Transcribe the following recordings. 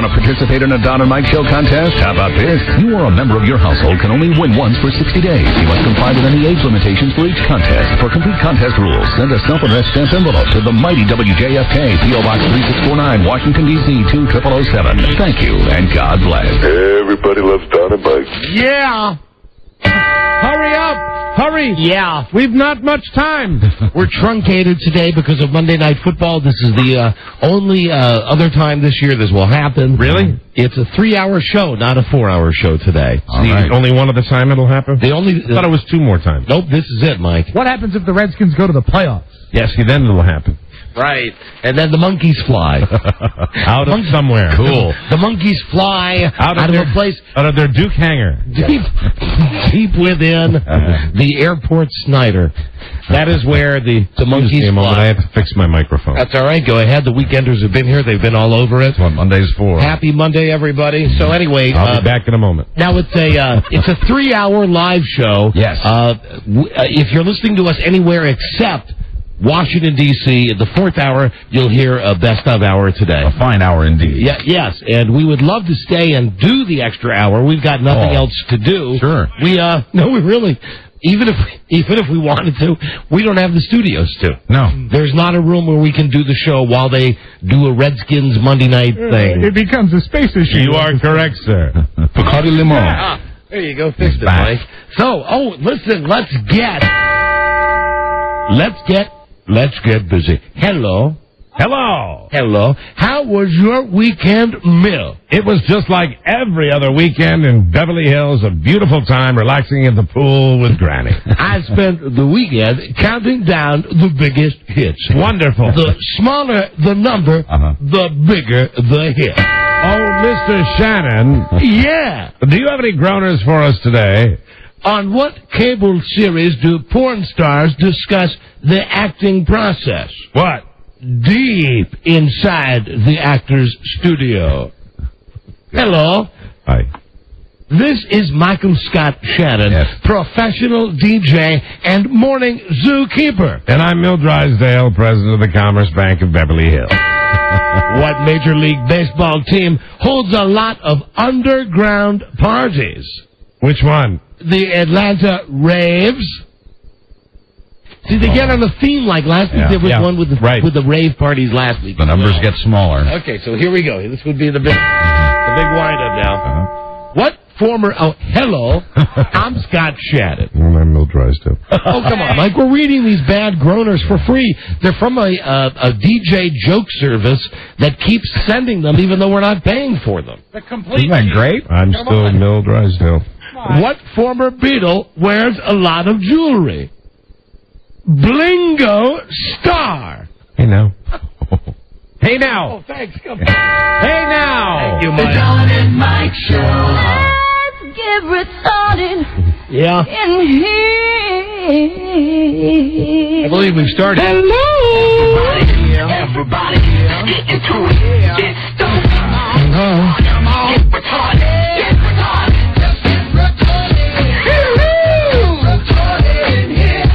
Want to participate in a Don and Mike Show contest? How about this? You or a member of your household can only win once for 60 days. You must comply with any age limitations for each contest. For complete contest rules, send a self-addressed stamped envelope to the mighty WJFK, P.O. Box 3649, Washington, D.C. 20007. Thank you, and God bless. Everybody loves Don and Mike. Yeah. Hurry up. Hurry. Yeah. We've not much time. We're truncated today because of Monday Night Football. This is the only other time this year this will happen. Really? It's a 3-hour show, not a 4-hour show today. Only one at a time it'll happen? I thought it was 2 more times. Nope, this is it, Mike. What happens if the Redskins go to the playoffs? Yeah, see, then it'll happen. Right. And then the monkeys fly. Out of somewhere. Cool. The monkeys fly out of a place. Out of their Duke hangar. Deep within the airport Snyder. That is where the monkeys fly. I have to fix my microphone. That's all right. Go ahead. The Weekenders have been here. They've been all over it. That's what Monday's for. Happy Monday, everybody. So anyway, I'll be back in a moment. Now it's a 3-hour live show. Yes. If you're listening to us anywhere except Washington, D.C., the 4th hour, you'll hear a best of hour today. A fine hour indeed. Yeah, yes, and we would love to stay and do the extra hour. We've got nothing else to do. Sure. We really, even if we wanted to, we don't have the studios to. No. There's not a room where we can do the show while they do a Redskins Monday night thing. It becomes a space issue. You are correct, sir. Bacardi Limon. There you go, fixed it, Mike. So, listen, let's get busy. Hello. How was your weekend meal? It was just like every other weekend in Beverly Hills, a beautiful time relaxing in the pool with Granny. I spent the weekend counting down the biggest hits. Wonderful. The smaller the number, the bigger the hit. Oh, Mr. Shannon. Yeah. Do you have any groaners for us today? On what cable series do porn stars discuss the acting process? What? Deep inside the actor's studio. Hello. Hi. This is Michael Scott Shannon, professional DJ and morning zookeeper. And I'm Mill Drysdale, president of the Commerce Bank of Beverly Hills. What Major League Baseball team holds a lot of underground parties? Which one? The Atlanta Raves. See, they get on a theme like last week. There was one with the rave parties last week. The numbers get smaller. Okay, so here we go. This would be the big wind-up now. What former... Oh, hello. I'm Scott Shannon. And I'm Mill Drysdale. Oh, come on, Mike. We're reading these bad groaners for free. They're from a DJ joke service that keeps sending them even though we're not paying for them. Isn't that great? I'm still Mill Drysdale. What former Beatle wears a lot of jewelry? Blingo Star. Hey, now. Hey, now. Oh, thanks. Come Hey, now. Thank you, Mike. The Don and Mike Show. Let's get retarded. Yeah. In here. I believe we've started. Hello. Everybody, get into it. Get stoned. Hello. Come on. Get retarded. Get retarded. Let's get retarded. Retarded in here.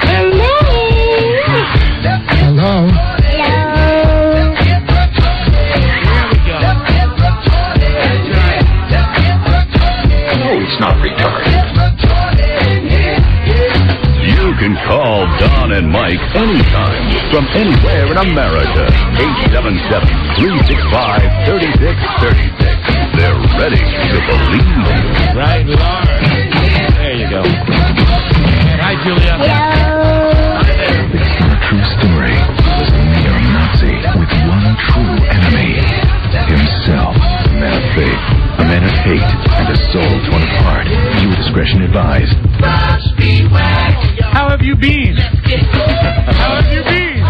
Hello. Hello. It's not retarded. You can call Don and Mike anytime from anywhere in America. 877-365-3636. They're ready to believe you. Right, Lord. There you go. Hi, Julia. Hello. It's not a true story. It's a neo-Nazi with one true enemy. Himself. A man of faith, a man of hate, and a soul torn apart. Viewer discretion advised. How have you been? How have you been?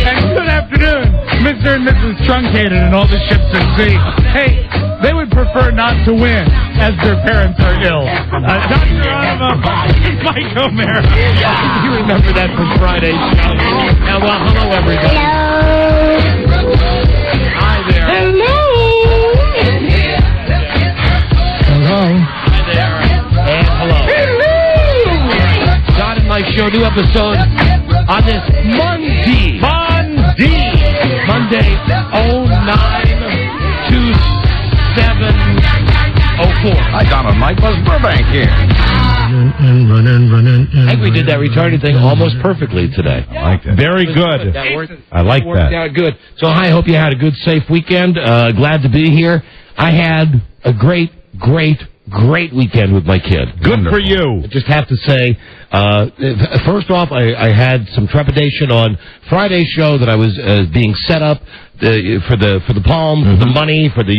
And good afternoon, Mr. and Mrs. Truncated and all the ships at sea. Hey, they would prefer not to win, as their parents are ill. Dr. Anima, Mike O'Mara. You remember that from Friday's show. Now, well, hello, everybody. Hello. Hi there. Hello. Hello. Hi there. And hello. Don and Mike Show, new episode on this Monday, 09/2/2010. for? Hi, Don and Mike. Buzz Burbank here. I think we did that retarded thing almost perfectly today. I like that. Very good. That worked. I like Worked that. out good. So, I hope you had a good, safe weekend. Glad to be here. I had a great weekend with my kid. Good for you. I just have to say, first off, I had some trepidation on Friday's show that I was being set up for the Palm, for the money, for the,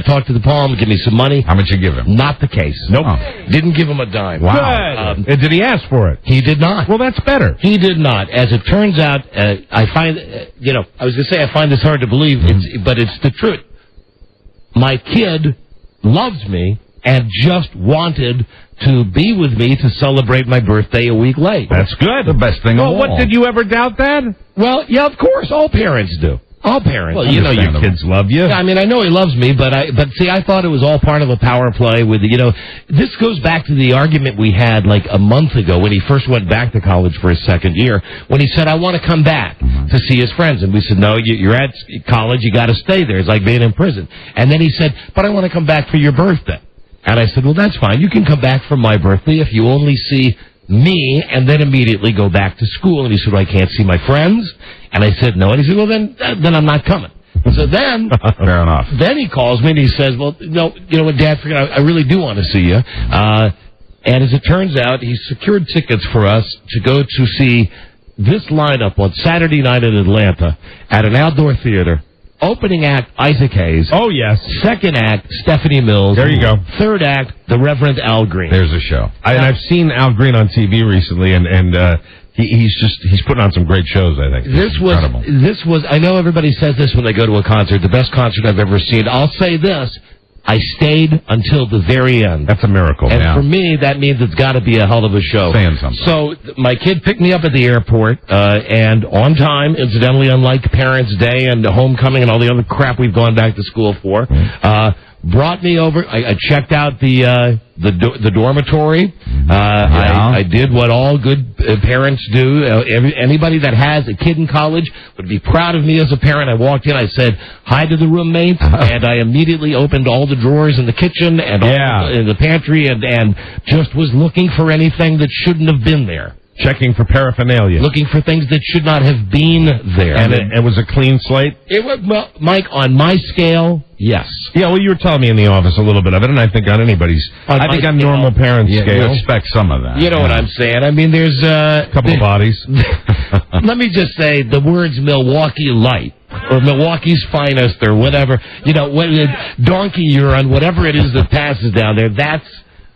talk to the Palm, give me some money. How much you give him? Not the case. Nope. Didn't give him a dime. Wow. And did he ask for it? He did not. Well, that's better. He did not. As it turns out, I find, I was going to say I find this hard to believe, but it's the truth. My kid loves me and just wanted to be with me to celebrate my birthday a week late. That's good. The best thing of all. Well, what, did you ever doubt that? Well, yeah, of course. All parents do. All parents. Well, you know your kids love you. I mean, I know he loves me, but see, I thought it was all part of a power play with, this goes back to the argument we had like a month ago when he first went back to college for his second year, when he said, I want to come back to see his friends. And we said, no, you're at college, you got to stay there. It's like being in prison. And then he said, but I want to come back for your birthday. And I said, well, that's fine. You can come back for my birthday if you only see me and then immediately go back to school. And he said, well, I can't see my friends. And I said, no. And he said, well, then I'm not coming. So then, fair enough. Then he calls me and he says, well, no, you know what, Dad, I really do want to see you. And as it turns out, he secured tickets for us to go to see this lineup on Saturday night in Atlanta at an outdoor theater. Opening act, Isaac Hayes. Oh, yes. Second act, Stephanie Mills. There you go. Third act, the Reverend Al Green. There's a show. I've seen Al Green on TV recently, and he's putting on some great shows, I think. This was, I know everybody says this when they go to a concert, the best concert I've ever seen. I'll say this. I stayed until the very end. That's a miracle. And for me, that means it's got to be a hell of a show. Saying something. So my kid picked me up at the airport, and on time, incidentally, unlike Parents' Day and homecoming and all the other crap we've gone back to school for, brought me over. I checked out the dormitory. I did what all good parents do. Anybody that has a kid in college would be proud of me as a parent. I walked in. I said hi to the roommates, and I immediately opened all the drawers in the kitchen and in the pantry, and just was looking for anything that shouldn't have been there. Checking for paraphernalia. Looking for things that should not have been there. And it was a clean slate? It was, well, Mike, on my scale, yes. Yeah, well, you were telling me in the office a little bit of it, and I think on anybody's... I think on normal parents' scale. You expect some of that. You know what I'm saying. I mean, there's... a couple of bodies. Let me just say, the words Milwaukee Light, or Milwaukee's Finest, or whatever, donkey urine, whatever it is that passes down there, that's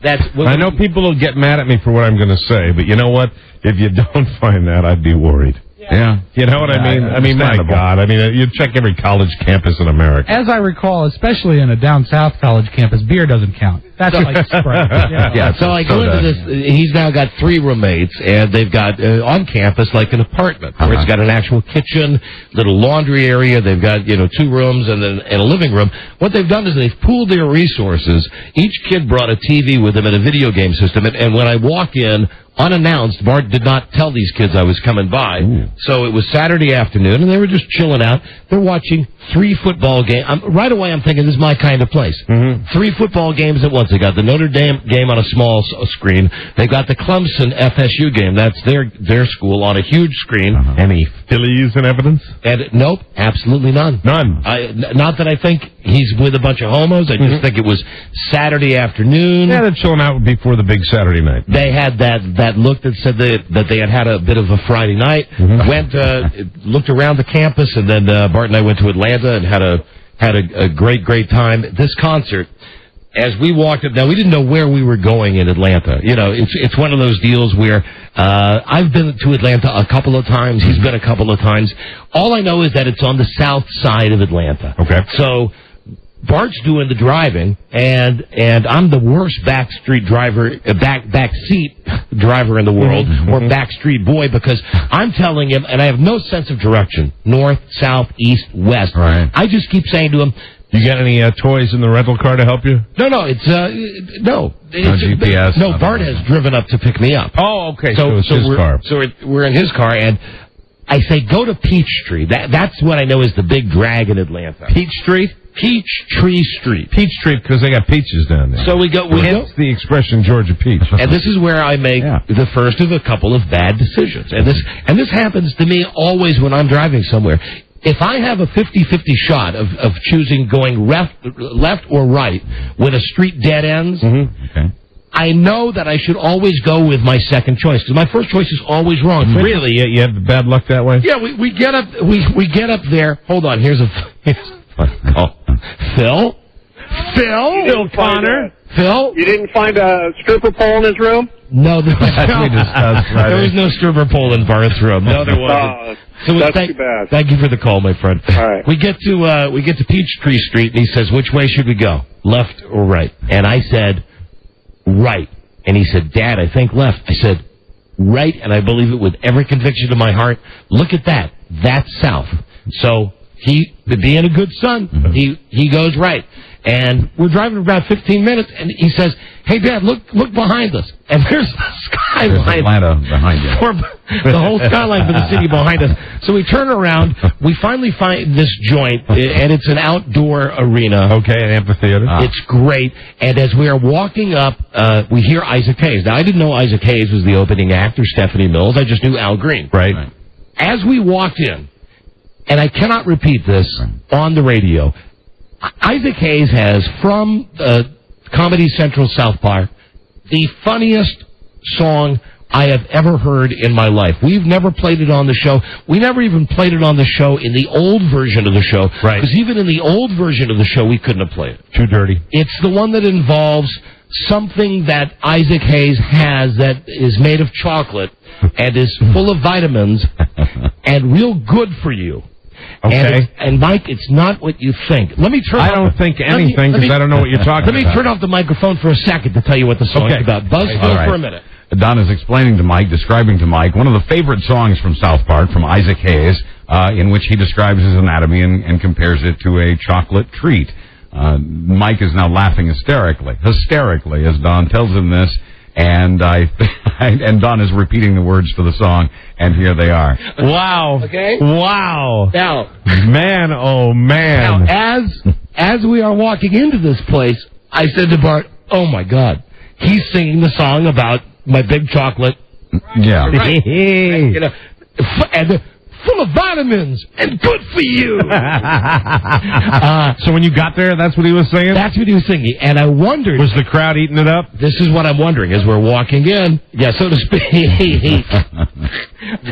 I know people will get mad at me for what I'm going to say, but you know what? If you don't find that, I'd be worried. Yeah. You know what I mean? I mean, my God. I mean, you check every college campus in America. As I recall, especially in a down south college campus, beer doesn't count. That's like Sprite. So I go into this. He's now got 3 roommates, and they've got on campus like an apartment where it's got an actual kitchen, little laundry area. They've got 2 rooms and a living room. What they've done is they've pooled their resources. Each kid brought a TV with them and a video game system. And when I walk in, unannounced, Bart did not tell these kids I was coming by. Ooh. So it was Saturday afternoon, and they were just chilling out. They're watching 3 football games. Right away, I'm thinking, this is my kind of place. 3 football games at once. They got the Notre Dame game on a small screen. They got the Clemson FSU game. That's their school on a huge screen. Any Phillies in evidence? And nope, absolutely none. None. Not that I think he's with a bunch of homos. I just think it was Saturday afternoon. Yeah, they're chilling out before the big Saturday night. They had that look that said that they had a bit of a Friday night. Went, looked around the campus, and then Bart and I went to Atlanta and had a great time. This concert, as we walked up, now we didn't know where we were going in Atlanta. It's one of those deals where I've been to Atlanta a couple of times. He's been a couple of times. All I know is that it's on the south side of Atlanta. Okay. So Bart's doing the driving, and I'm the worst backstreet driver, backseat driver in the world, or backstreet boy, because I'm telling him, and I have no sense of direction, north, south, east, west. Right. I just keep saying to him, you got any toys in the rental car to help you? No, it's no GPS. No, Bart has driven up to pick me up. Oh, okay. So it's his car. So we're in his car, and I say, go to Peachtree. That's what I know is the big drag in Atlanta. Peachtree? Peachtree Street. Peachtree, because they got peaches down there. So we go. Hence the expression Georgia peach. And this is where I make the first of a couple of bad decisions. And this happens to me always when I'm driving somewhere. If I have a 50-50 shot of choosing going left or right when a street dead ends, I know that I should always go with my second choice, because my first choice is always wrong. Really? You have bad luck that way? Yeah, we get up we get up there. Hold on, here's a call. Phil Connor. Phil? You didn't find a stripper pole in his room? No, there was no stripper pole in Bart's room. No, there wasn't. That's too bad. Thank you for the call, my friend. All right. We get to Peachtree Street, and he says, "Which way should we go? Left or right?" And I said, "Right." And he said, "Dad, I think left." I said, "Right," and I believe it with every conviction of my heart. Look at that. That's south. So he, being a good son, he goes right. And we're driving for about 15 minutes, and he says, "Hey, Dad, look behind us." And there's the skyline. Atlanta behind you. The whole skyline for the city behind us. So we turn around. We finally find this joint, and it's an outdoor arena. Okay, an amphitheater. It's great. And as we are walking up, we hear Isaac Hayes. Now, I didn't know Isaac Hayes was the opening act or Stephanie Mills. I just knew Al Green. Right. As we walked in, and I cannot repeat this on the radio, Isaac Hayes has, from Comedy Central South Park, the funniest song I have ever heard in my life. We've never played it on the show. We never even played it on the show in the old version of the show. Right. Because even in the old version of the show, we couldn't have played it. Too dirty. It's the one that involves something that Isaac Hayes has that is made of chocolate and is full of vitamins and real good for you. Okay. And Mike, it's not what you think. Let me turn. I don't think anything because I don't know what you're talking about. Let me turn off the microphone for a second to tell you what the song is about. Buzz for a minute. Don is explaining to Mike, describing to Mike, one of the favorite songs from South Park, from Isaac Hayes, in which he describes his anatomy and compares it to a chocolate treat. Mike is now laughing hysterically as Don tells him this, and and Don is repeating the words to the song, and here they are. Wow. Okay. Wow. Now, man, oh man. Now, as we are walking into this place, I said to Bart, "Oh my God, he's singing the song about my big chocolate." Yeah. Right. You know, and full of vitamins and good for you. So when you got there, that's what he was singing? That's what he was singing. And I wondered, was the crowd eating it up? This is what I'm wondering as we're walking in. Yeah, so to speak.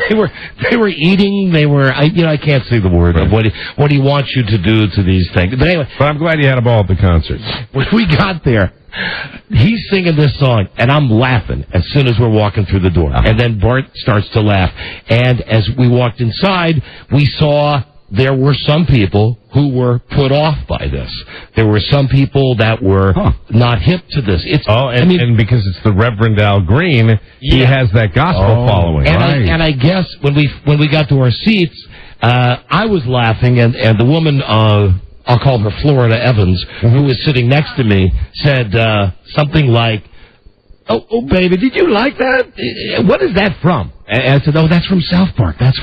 They were eating. They were. I can't say the word of what he wants you to do to these things. But anyway, but I'm glad you had a ball at the concert. When we got there, he's singing this song, and I'm laughing as soon as we're walking through the door. And then Bart starts to laugh. And as we walked inside, we saw there were some people who were put off by this. There were some people that were not hip to this. And because it's the Reverend Al Green, he has that gospel following. And I guess when we got to our seats, I was laughing, and the woman, I'll call her Florida Evans, who was sitting next to me, said something like, Oh, baby, did you like that? What is that from? And I said, "Oh, that's from South Park. That's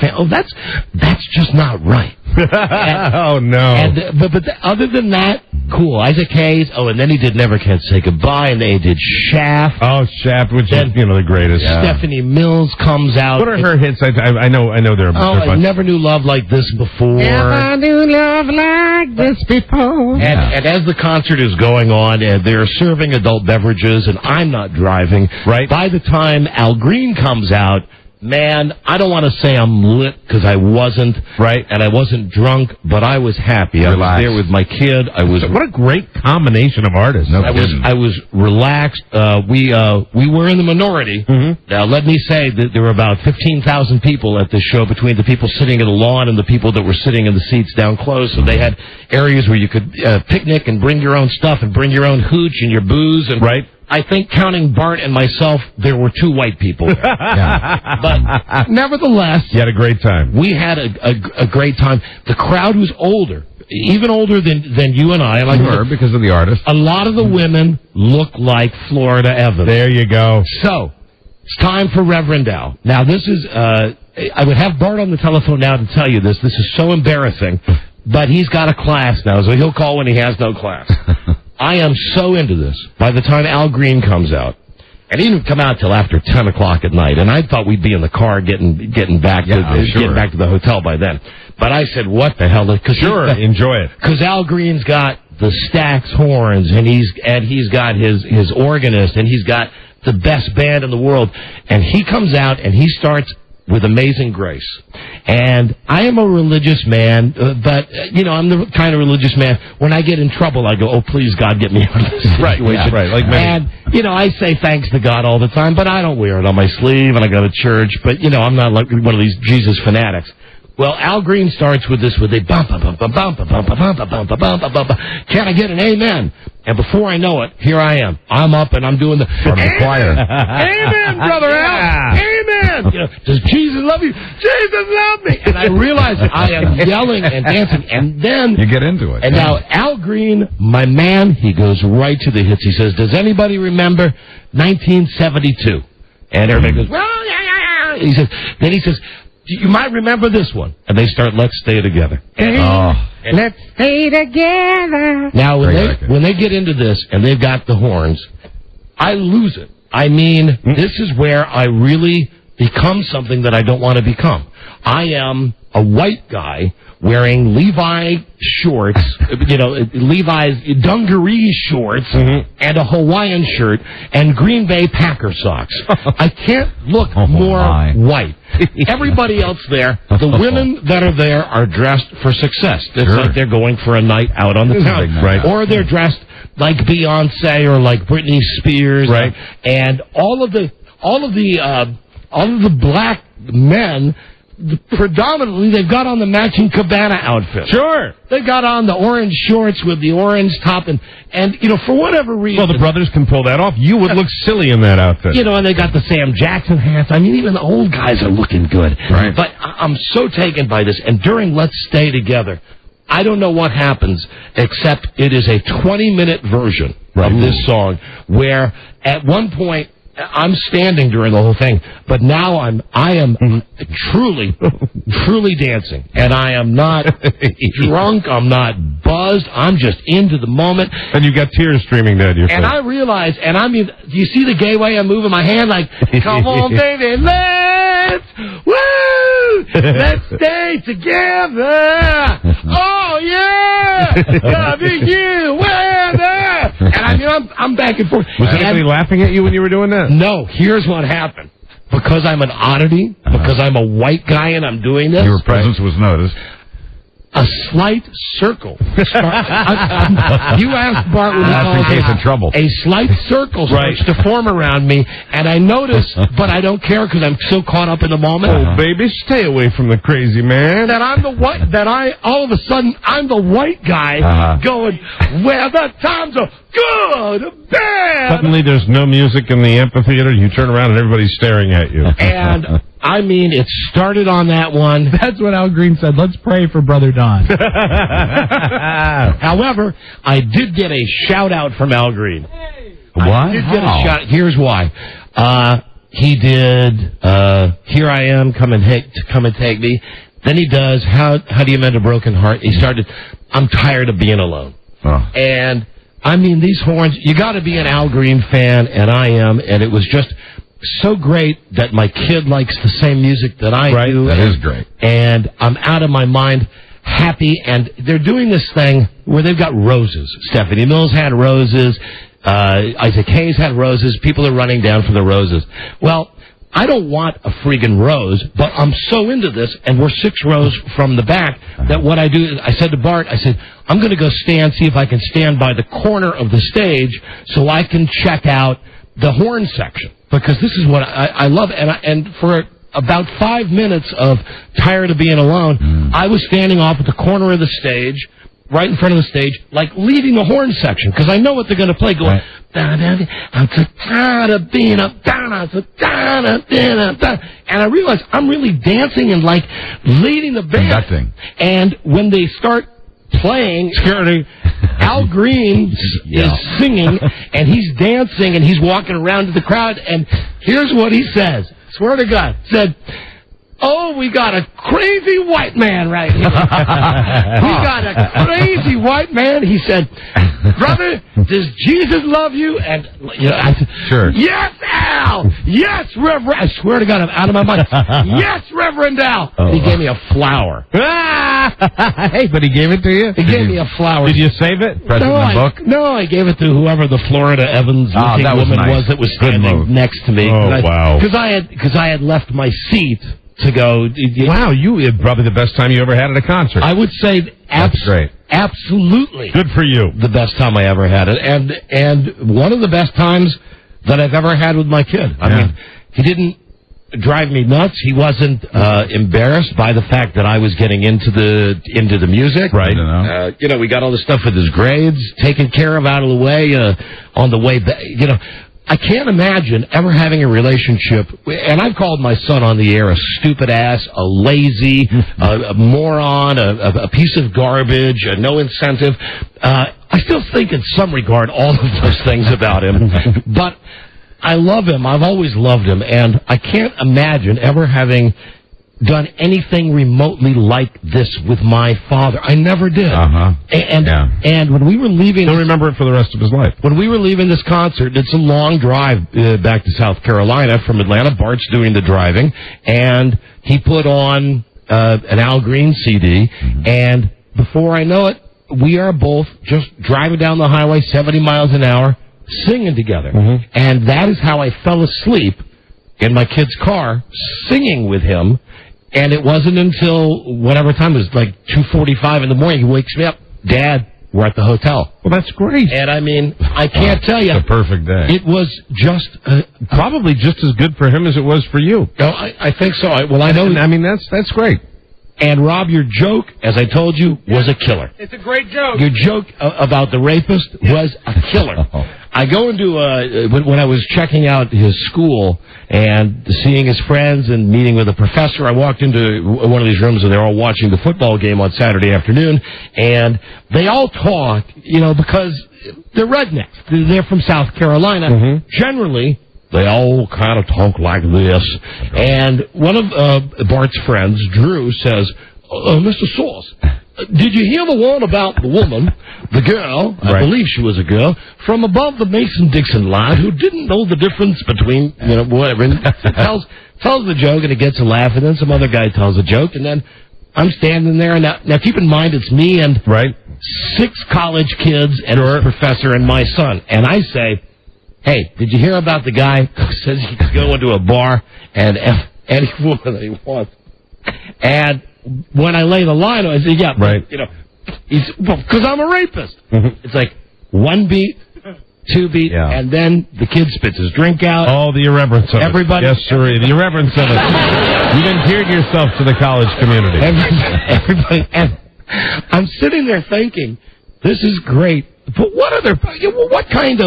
just not right." Oh no! But other than that, cool. Isaac Hayes. Oh, and then he did Never Can Say Goodbye, and they did Shaft. Oh, Shaft, which is the greatest. Stephanie Mills comes out. What are her hits? I know they're. I never knew love like this before. Never knew love like this before. And as the concert is going on, they're serving adult beverages, and I'm not driving. Right. By the time Al Green comes out, man, I don't want to say I'm lit because I wasn't. Right. And I wasn't drunk, but I was happy. I was there with my kid. What a great combination of artists. I was relaxed. We were in the minority. Mm-hmm. Now, let me say that there were about 15,000 people at this show, between the people sitting in the lawn and the people that were sitting in the seats down close. So they had areas where you could picnic and bring your own stuff and bring your own hooch and your booze. And right. I think, counting Bart and myself, there were 2 white people. But nevertheless, you had a great time. We had a great time. The crowd was older, even older than you and I. Because of the artist. A lot of the women look like Florida Evans. There you go. So it's time for Reverend Al. Now, this is. I would have Bart on the telephone now to tell you this. This is so embarrassing. but he's got a class now, so he'll call when he has no class. I am so into this. By the time Al Green comes out, and he didn't come out till after 10 o'clock at night, and I thought we'd be in the car getting back to the hotel by then. But I said, what the hell? Enjoy it. Because Al Green's got the Stax horns, and he's got his organist, and he's got the best band in the world. And he comes out, and he starts with Amazing Grace. And I am a religious man, but, I'm the kind of religious man, when I get in trouble, I go, oh, please, God, get me out of this situation. Right. Like many. And, I say thanks to God all the time, but I don't wear it on my sleeve, and I go to church, but, I'm not like one of these Jesus fanatics. Well, Al Green starts with this, with a bump, bump, bump, bump, bump, bump, bump, bump, bump, bump, bump. Can I get an amen? And before I know it, here I am. I'm up and I'm doing the choir. Amen, brother Al. Amen. Does Jesus love you? Jesus love me. And I realize I am yelling and dancing, and then you get into it. And now Al Green, my man, he goes right to the hits. He says, "Does anybody remember 1972?" And everybody goes, "Well, yeah." Then he says, "You might remember this one." And they start, "Let's Stay Together." Let's stay together. Now, when they get into this, and they've got the horns, I lose it. I mean, this is where I really become something that I don't want to become. I am a white guy wearing Levi shorts, Levi's dungaree shorts, and a Hawaiian shirt, and Green Bay Packer socks. I can't look more white. Everybody else there, the women that are there are dressed for success. It's like they're going for a night out on the town. Right. Or they're dressed like Beyonce or like Britney Spears. Right. And all of the black men, predominantly, they've got on the matching Cabana outfit. Sure. They've got on the orange shorts with the orange top, and for whatever reason... Well, the brothers can pull that off. You would look silly in that outfit. And they got the Sam Jackson hats. I mean, even the old guys are looking good. Right. But I'm so taken by this. And during Let's Stay Together, I don't know what happens, except it is a 20-minute version of this song, where at one point... I'm standing during the whole thing, but now I am truly dancing, and I am not drunk. I'm not buzzed. I'm just into the moment. And you got tears streaming down your face. And I realize, do you see the gay way I'm moving my hand? Like, come on, baby, let's stay together. Oh yeah, you weather. And I'm back and forth. Was anybody laughing at you when you were doing that? No, here's what happened. Because I'm an oddity, because I'm a white guy and I'm doing this. Your presence was noticed. A slight circle. You asked Bart when he called in case of trouble. A slight circle starts to form around me, and I notice, but I don't care because I'm so caught up in the moment. Oh, baby, stay away from the crazy man. All of a sudden, I'm the white guy going, well, the times are good, bad. Suddenly there's no music in the amphitheater. You turn around and everybody's staring at you. And... it started on that one. That's what Al Green said. Let's pray for Brother Don. However, I did get a shout-out from Al Green. What? I did get a shout. Here's why. He did, Here I Am, Come and Take Me. Then he does, How Do You Mend a Broken Heart? He started, I'm Tired of Being Alone. And, these horns, you got to be an Al Green fan, and I am, and it was just... so great that my kid likes the same music that I do. That is great. And I'm out of my mind happy. And they're doing this thing where they've got roses. Stephanie Mills had roses. Isaac Hayes had roses. People are running down for the roses. Well, I don't want a friggin' rose, but I'm so into this, and we're 6 rows from the back, that what I do is I said to Bart, I'm going to go see if I can stand by the corner of the stage so I can check out the horn section. Because this is what I love. And for about 5 minutes of Tired of Being Alone, I was standing off at the corner of the stage, right in front of the stage, like leading the horn section, because I know what they're going to play, going, I'm so tired of being up, I'm so tired of being up, and I realize I'm really dancing and like leading the band. Conducting. And when they start playing, Al Green is singing, and he's dancing, and he's walking around to the crowd, and here's what he says. Swear to God. Said, Oh, we got a crazy white man right here. We got a crazy white man. He said, brother, does Jesus love you? And I said, sure. Yes, Al. Yes, Reverend. I swear to God, I'm out of my mind. Yes, Reverend Al. Oh. And he gave me a flower. Hey, but he gave it to you? He gave me a flower. Did you save it? No, I gave it to whoever the Florida Evans looking woman was that was standing next to me. Oh, wow. Because I had left my seat to go. Wow, you had probably the best time you ever had at a concert. I would say That's great. Absolutely. Good for you. The best time I ever had it. And one of the best times that I've ever had with my kid. I mean, he didn't drive me nuts. He wasn't embarrassed by the fact that I was getting into the music. Right. We got all the stuff with his grades taken care of out of the way on the way back. I can't imagine ever having a relationship, and I've called my son on the air a stupid ass, a lazy, a moron, a piece of garbage, no incentive. I still think in some regard all of those things about him, but I love him. I've always loved him, and I can't imagine ever having done anything remotely like this with my father. I never did. And when we were leaving... He'll remember it for the rest of his life. When we were leaving this concert, it's a long drive back to South Carolina from Atlanta. Bart's doing the driving, and he put on an Al Green CD, and before I know it, we are both just driving down the highway 70 miles an hour, singing together. And that is how I fell asleep in my kid's car, singing with him. And it wasn't until whatever time it was, like 2:45 in the morning, he wakes me up. Dad, we're at the hotel. Well, that's great. And I mean, I can't tell you. It's a perfect day. It was just... probably just as good for him as it was for you. No, I think so. I know. I mean, that's great. And, Rob, your joke, as I told you, was a killer. It's a great joke. Your joke about the rapist was a killer. I go into, when I was checking out his school and seeing his friends and meeting with a professor, I walked into one of these rooms and they're all watching the football game on Saturday afternoon, and they all talk, because they're rednecks. They're from South Carolina. Generally, they all kind of talk like this. And one of Bart's friends, Drew, says, Mr. Sauce, did you hear the one about the woman, the girl, I believe she was a girl, from above the Mason-Dixon line who didn't know the difference between, whatever, and tells the joke and it gets a laugh, and then some other guy tells a joke, and then I'm standing there, and now keep in mind it's me and 6 college kids and a professor and my son, and I say, hey, did you hear about the guy who says he can go into a bar and F any woman that he wants? And when I lay the line, I say, because I'm a rapist. It's like 1 beat, 2 beat, and then the kid spits his drink out. Oh, the irreverence of Everybody, it. Yes, sir, the irreverence of it. You've endeared yourself to the college community. Everybody, and I'm sitting there thinking, this is great. But what kind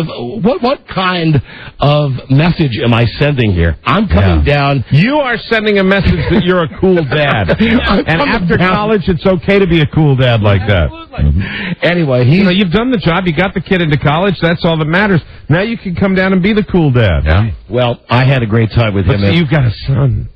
of message am I sending here? I'm coming down. You are sending a message that you're a cool dad. And after college, it's okay to be a cool dad like that. Anyway, you've done the job. You got the kid into college. That's all that matters. Now you can come down and be the cool dad. Yeah. Well, I had a great time with him. But you've got a son.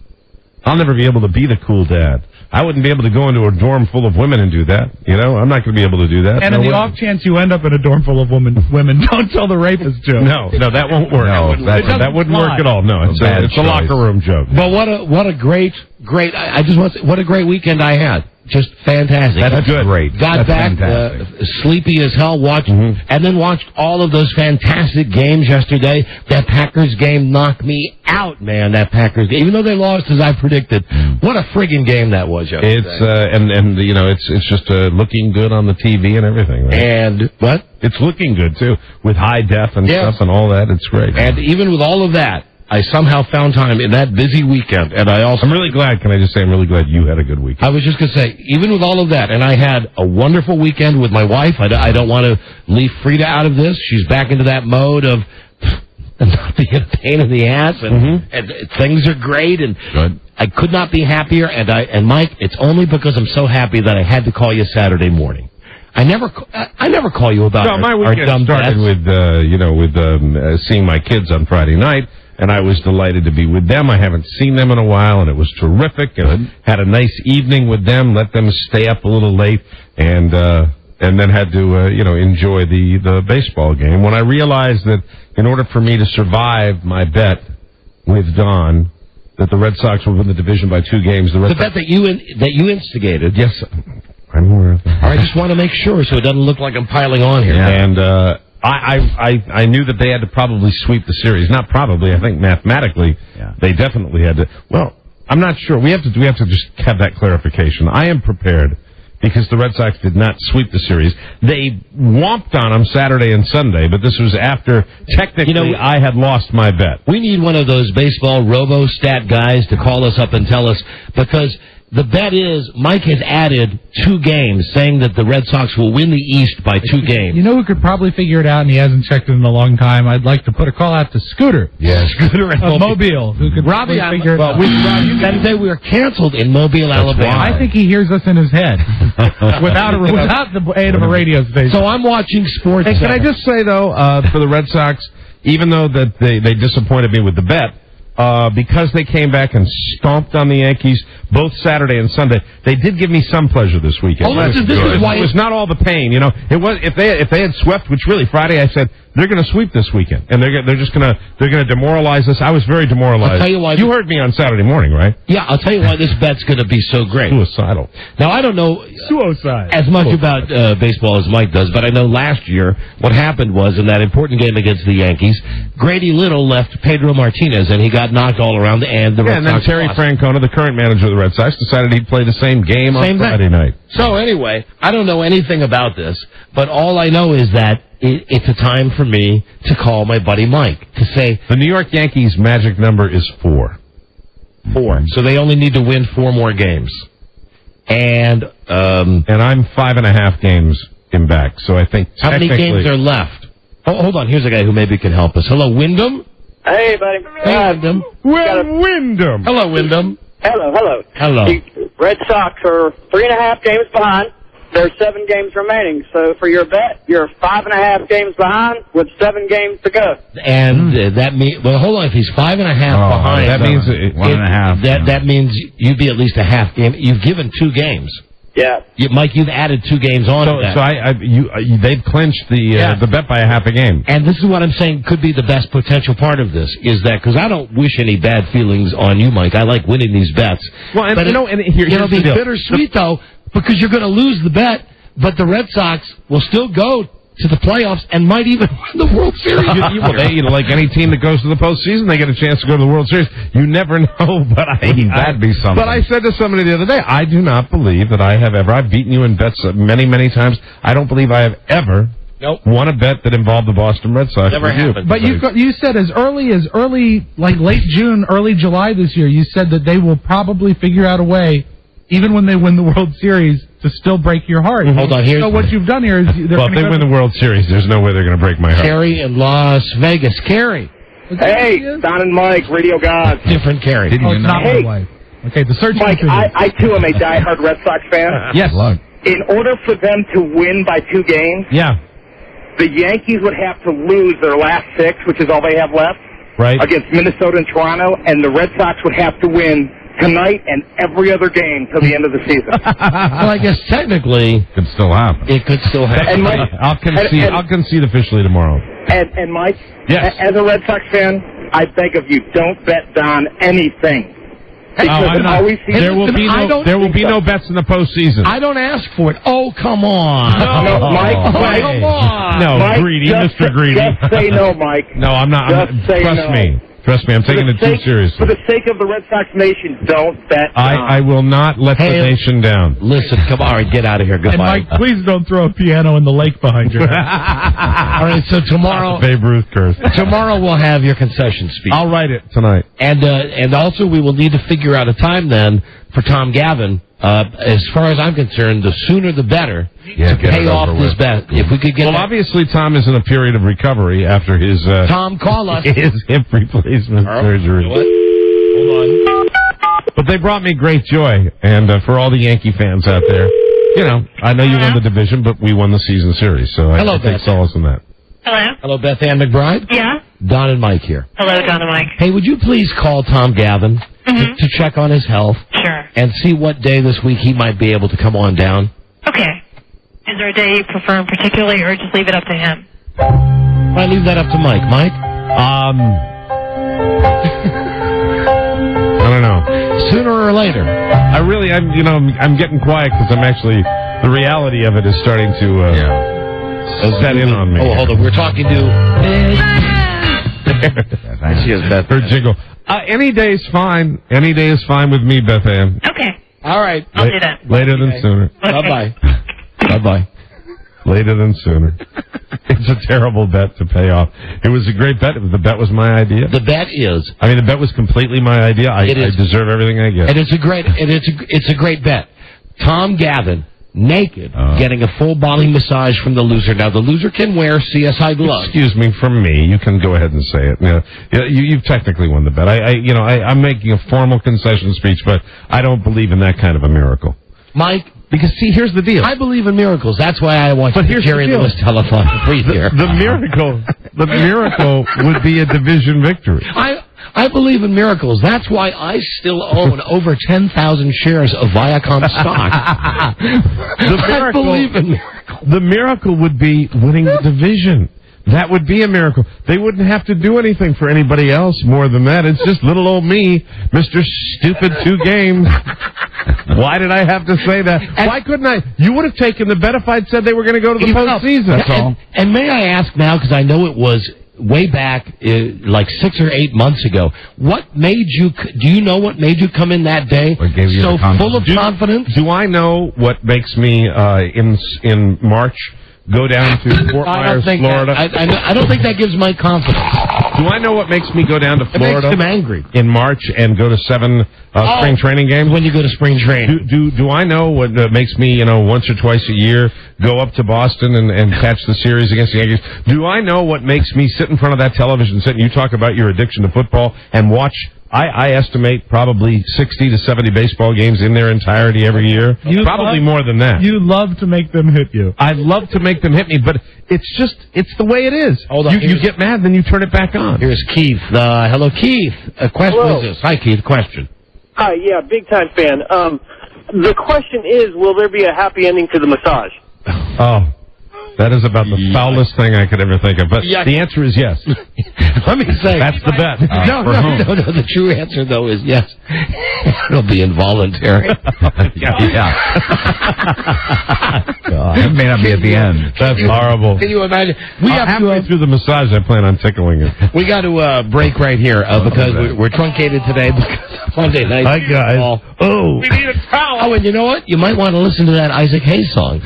I'll never be able to be the cool dad. I wouldn't be able to go into a dorm full of women and do that. I'm not going to be able to do that. And in the off chance you end up in a dorm full of women, don't tell the rapist joke. No, that won't work. No, that wouldn't work at all. No, it's a locker room joke. But what a great. I just want to say, what a great weekend I had. Just fantastic. That's good. Great. Got back sleepy as hell, and then watched all of those fantastic games yesterday. That Packers game knocked me out, man. That Packers game, even though they lost as I predicted. What a friggin' game that was yesterday. It's it's just looking good on the TV and everything. Right? And what? It's looking good too with high def and stuff and all that. It's great. And even with all of that, I somehow found time in that busy weekend, and I'm really glad, can I just say, I'm really glad you had a good weekend. I was just going to say, even with all of that, and I had a wonderful weekend with my wife. I don't want to leave Frida out of this. She's back into that mode of not being a pain in the ass, and things are great, and good. I could not be happier, and Mike, it's only because I'm so happy that I had to call you Saturday morning. I never call you about my weekend our dumb started with seeing my kids on Friday night. and I was delighted to be with them. I haven't seen them in a while, and it was terrific. And had a nice evening with them. Let them stay up a little late, and then had to enjoy the baseball game. When I realized that in order for me to survive my bet with Don that the Red Sox would win the division by 2 games, the bet that you instigated. Yes, I'm aware of that. I just want to make sure so it doesn't look like I'm piling on here. Yeah. And I knew that they had to probably sweep the series. Not probably. I think mathematically they definitely had to. Well, I'm not sure. We have to just have that clarification. I am prepared because the Red Sox did not sweep the series. They whomped on them Saturday and Sunday, but this was after technically I had lost my bet. We need one of those baseball robo-stat guys to call us up and tell us, because the bet is Mike has added 2 games, saying that the Red Sox will win the East by 2 games. You know who could probably figure it out, and he hasn't checked it in a long time? I'd like to put a call out to Scooter. Yeah, Scooter of Mobile, who could Robbie figure it out. That day we were canceled in Mobile, Alabama. I think he hears us in his head without the aid of a radio station. So I'm watching sports. Hey, can I just say, though, for the Red Sox, even though that they disappointed me with the bet, because they came back and stomped on the Yankees both Saturday and Sunday, they did give me some pleasure this weekend. It was not all the pain, It was if they had swept, which really Friday I said they're going to sweep this weekend, and they're just going to demoralize us. I was very demoralized. I'll tell you why. You heard me on Saturday morning, right? Yeah, I'll tell you why this bet's going to be so great. Suicidal. Now I don't know as much about baseball as Mike does, but I know last year what happened was in that important game against the Yankees, Grady Little left Pedro Martinez, and he got knocked all around, and the Red Sox then Terry lost. Francona, the current manager of the Red Sox, decided he'd play the same game on Friday night. So anyway, I don't know anything about this, but all I know is that it's a time for me to call my buddy Mike to say the New York Yankees' magic number is 4. 4. So they only need to win 4 more games, and I'm 5.5 games in back. So I think how many games are left? Oh, hold on, here's a guy who maybe can help us. Hello, Wyndham. Hey, buddy. Hey, Wyndham. Wyndham. Hello, Wyndham. Hello. The Red Sox are 3.5 games behind. There's 7 games remaining. So for your bet, you're 5.5 games behind with 7 games to go. And that means, well, hold on. If he's 5.5 behind, that means 1.5. That means you'd be at least a half game. You've given 2 games. Yeah. Mike, you've added 2 games on to that. So they've clinched the bet by a half a game. And this is what I'm saying could be the best potential part of this, is that, because I don't wish any bad feelings on you, Mike. I like winning these bets. Well, and, but it'll be bittersweet, though, because you're going to lose the bet, but the Red Sox will still go to the playoffs and might even win the World Series. Like any team that goes to the postseason, they get a chance to go to the World Series. You never know, but that'd be something. But I said to somebody the other day, I do not believe that I've beaten you in bets many, many times. I don't believe I have ever won a bet that involved the Boston Red Sox. Never happened. But you said as early, like late June, early July this year, you said that they will probably figure out a way, even when they win the World Series, to still break your heart. Hold on, here. So what you've done here is... Well, if they win the World Series, there's no way they're going to break my heart. Carrie in Las Vegas. Carrie. Hey, Don and Mike, Radio Gods. Different Carrie. It's not my wife. Okay, the search... Mike, I too am a diehard Red Sox fan. Yes. In order for them to win by 2 games, the Yankees would have to lose their last 6, which is all they have left, against Minnesota and Toronto, and the Red Sox would have to win tonight and every other game till the end of the season. Well, I guess technically could still happen. It could still happen. And Mike, I'll concede officially tomorrow. And Mike, yes. As a Red Sox fan, I beg of you, don't bet Don anything. There will be no bets in the postseason. I don't ask for it. Oh, come on. No, Mike. Come on. No, Mike, greedy, Mr. Greedy. Just say no, Mike. No, I'm not. Trust me, I'm taking it too seriously. For the sake of the Red Sox nation, don't bet. I will not let the nation down. Listen, come on, all right, get out of here. Goodbye. And Mike, please don't throw a piano in the lake behind you. All right, so tomorrow... Babe Ruth curse. Tomorrow we'll have your concession speech. I'll write it tonight. And also we will need to figure out a time then for Tom Gavin. As far as I'm concerned, the sooner the better to pay off this bet. If we could get obviously Tom is in a period of recovery after his Tom, call us. his hip replacement surgery. What? Hold on. But they brought me great joy, and for all the Yankee fans out there, I know you won the division, but we won the season series, so I take solace in that. Hello. Hello, Beth Ann McBride. Yeah. Don and Mike here. Hello, Don and Mike. Hey, would you please call Tom Gavin to check on his health? Sure. And see what day this week he might be able to come on down? Okay. Is there a day you prefer in particularly, or just leave it up to him? I leave that up to Mike. Mike? I don't know. Sooner or later. I'm getting quiet because I'm actually, the reality of it is starting to set in on me. Oh, hold on. We're talking to... She has Beth. Her jingle. Any day is fine. Any day is fine with me, Beth Ann. Okay. All right. I'll do that. Later than sooner. Okay. Bye-bye. Bye-bye. Later than sooner. It's a terrible bet to pay off. It was a great bet. The bet was my idea. The bet is. I mean, the bet was completely my idea. I deserve everything I get. And it's a great bet. Tom Gavin, naked, getting a full body massage from the loser. Now, the loser can wear CSI gloves. Excuse me, from me. You can go ahead and say it. You've technically won the bet. I'm making a formal concession speech, but I don't believe in that kind of a miracle. Mike? Because, see, here's the deal. I believe in miracles. That's why I want you to carry Lewis telephone free here. The miracle would be a division victory. I believe in miracles. That's why I still own over 10,000 shares of Viacom stock. I believe in miracles. The miracle would be winning the division. That would be a miracle. They wouldn't have to do anything for anybody else more than that. It's just little old me, Mr. Stupid 2 games. Why did I have to say that? Why couldn't I? You would have taken the bet if I'd said they were going to go to the postseason. That's all. And may I ask now, because I know it was way back, like 6 or 8 months ago, what made you, do you know what made you come in that day so full of confidence? Do I know what makes me, in March, go down to Fort Myers, Florida? I don't think that gives Mike confidence. Do I know what makes me go down to Florida? It makes him angry. In March and go to 7 spring training games? When you go to spring training. Do I know what makes me, once or twice a year, go up to Boston and catch the series against the Yankees? Do I know what makes me sit in front of that television set and you talk about your addiction to football and watch, I estimate, probably 60 to 70 baseball games in their entirety every year? Probably more than that. You love to make them hit you. I love to make them hit me, but it's the way it is. Hold on. You get mad, then you turn it back on. Here's Keith. Hello, Keith. A question. Hello. Is this? Hi, Keith. Question. Hi, yeah, big time fan. The question is, will there be a happy ending to the massage? Oh, that is about the foulest thing I could ever think of. But the answer is yes. Let me say. That's the bet. No. The true answer, though, is yes. It'll be involuntary. Yeah. It may not be at the end. That's horrible. Can you imagine? Halfway through the massage, I plan on tickling it. We got to break right here because we're truncated today because Monday night. Hi, guys. Oh. We need a towel. Oh, and you know what? You might want to listen to that Isaac Hayes song.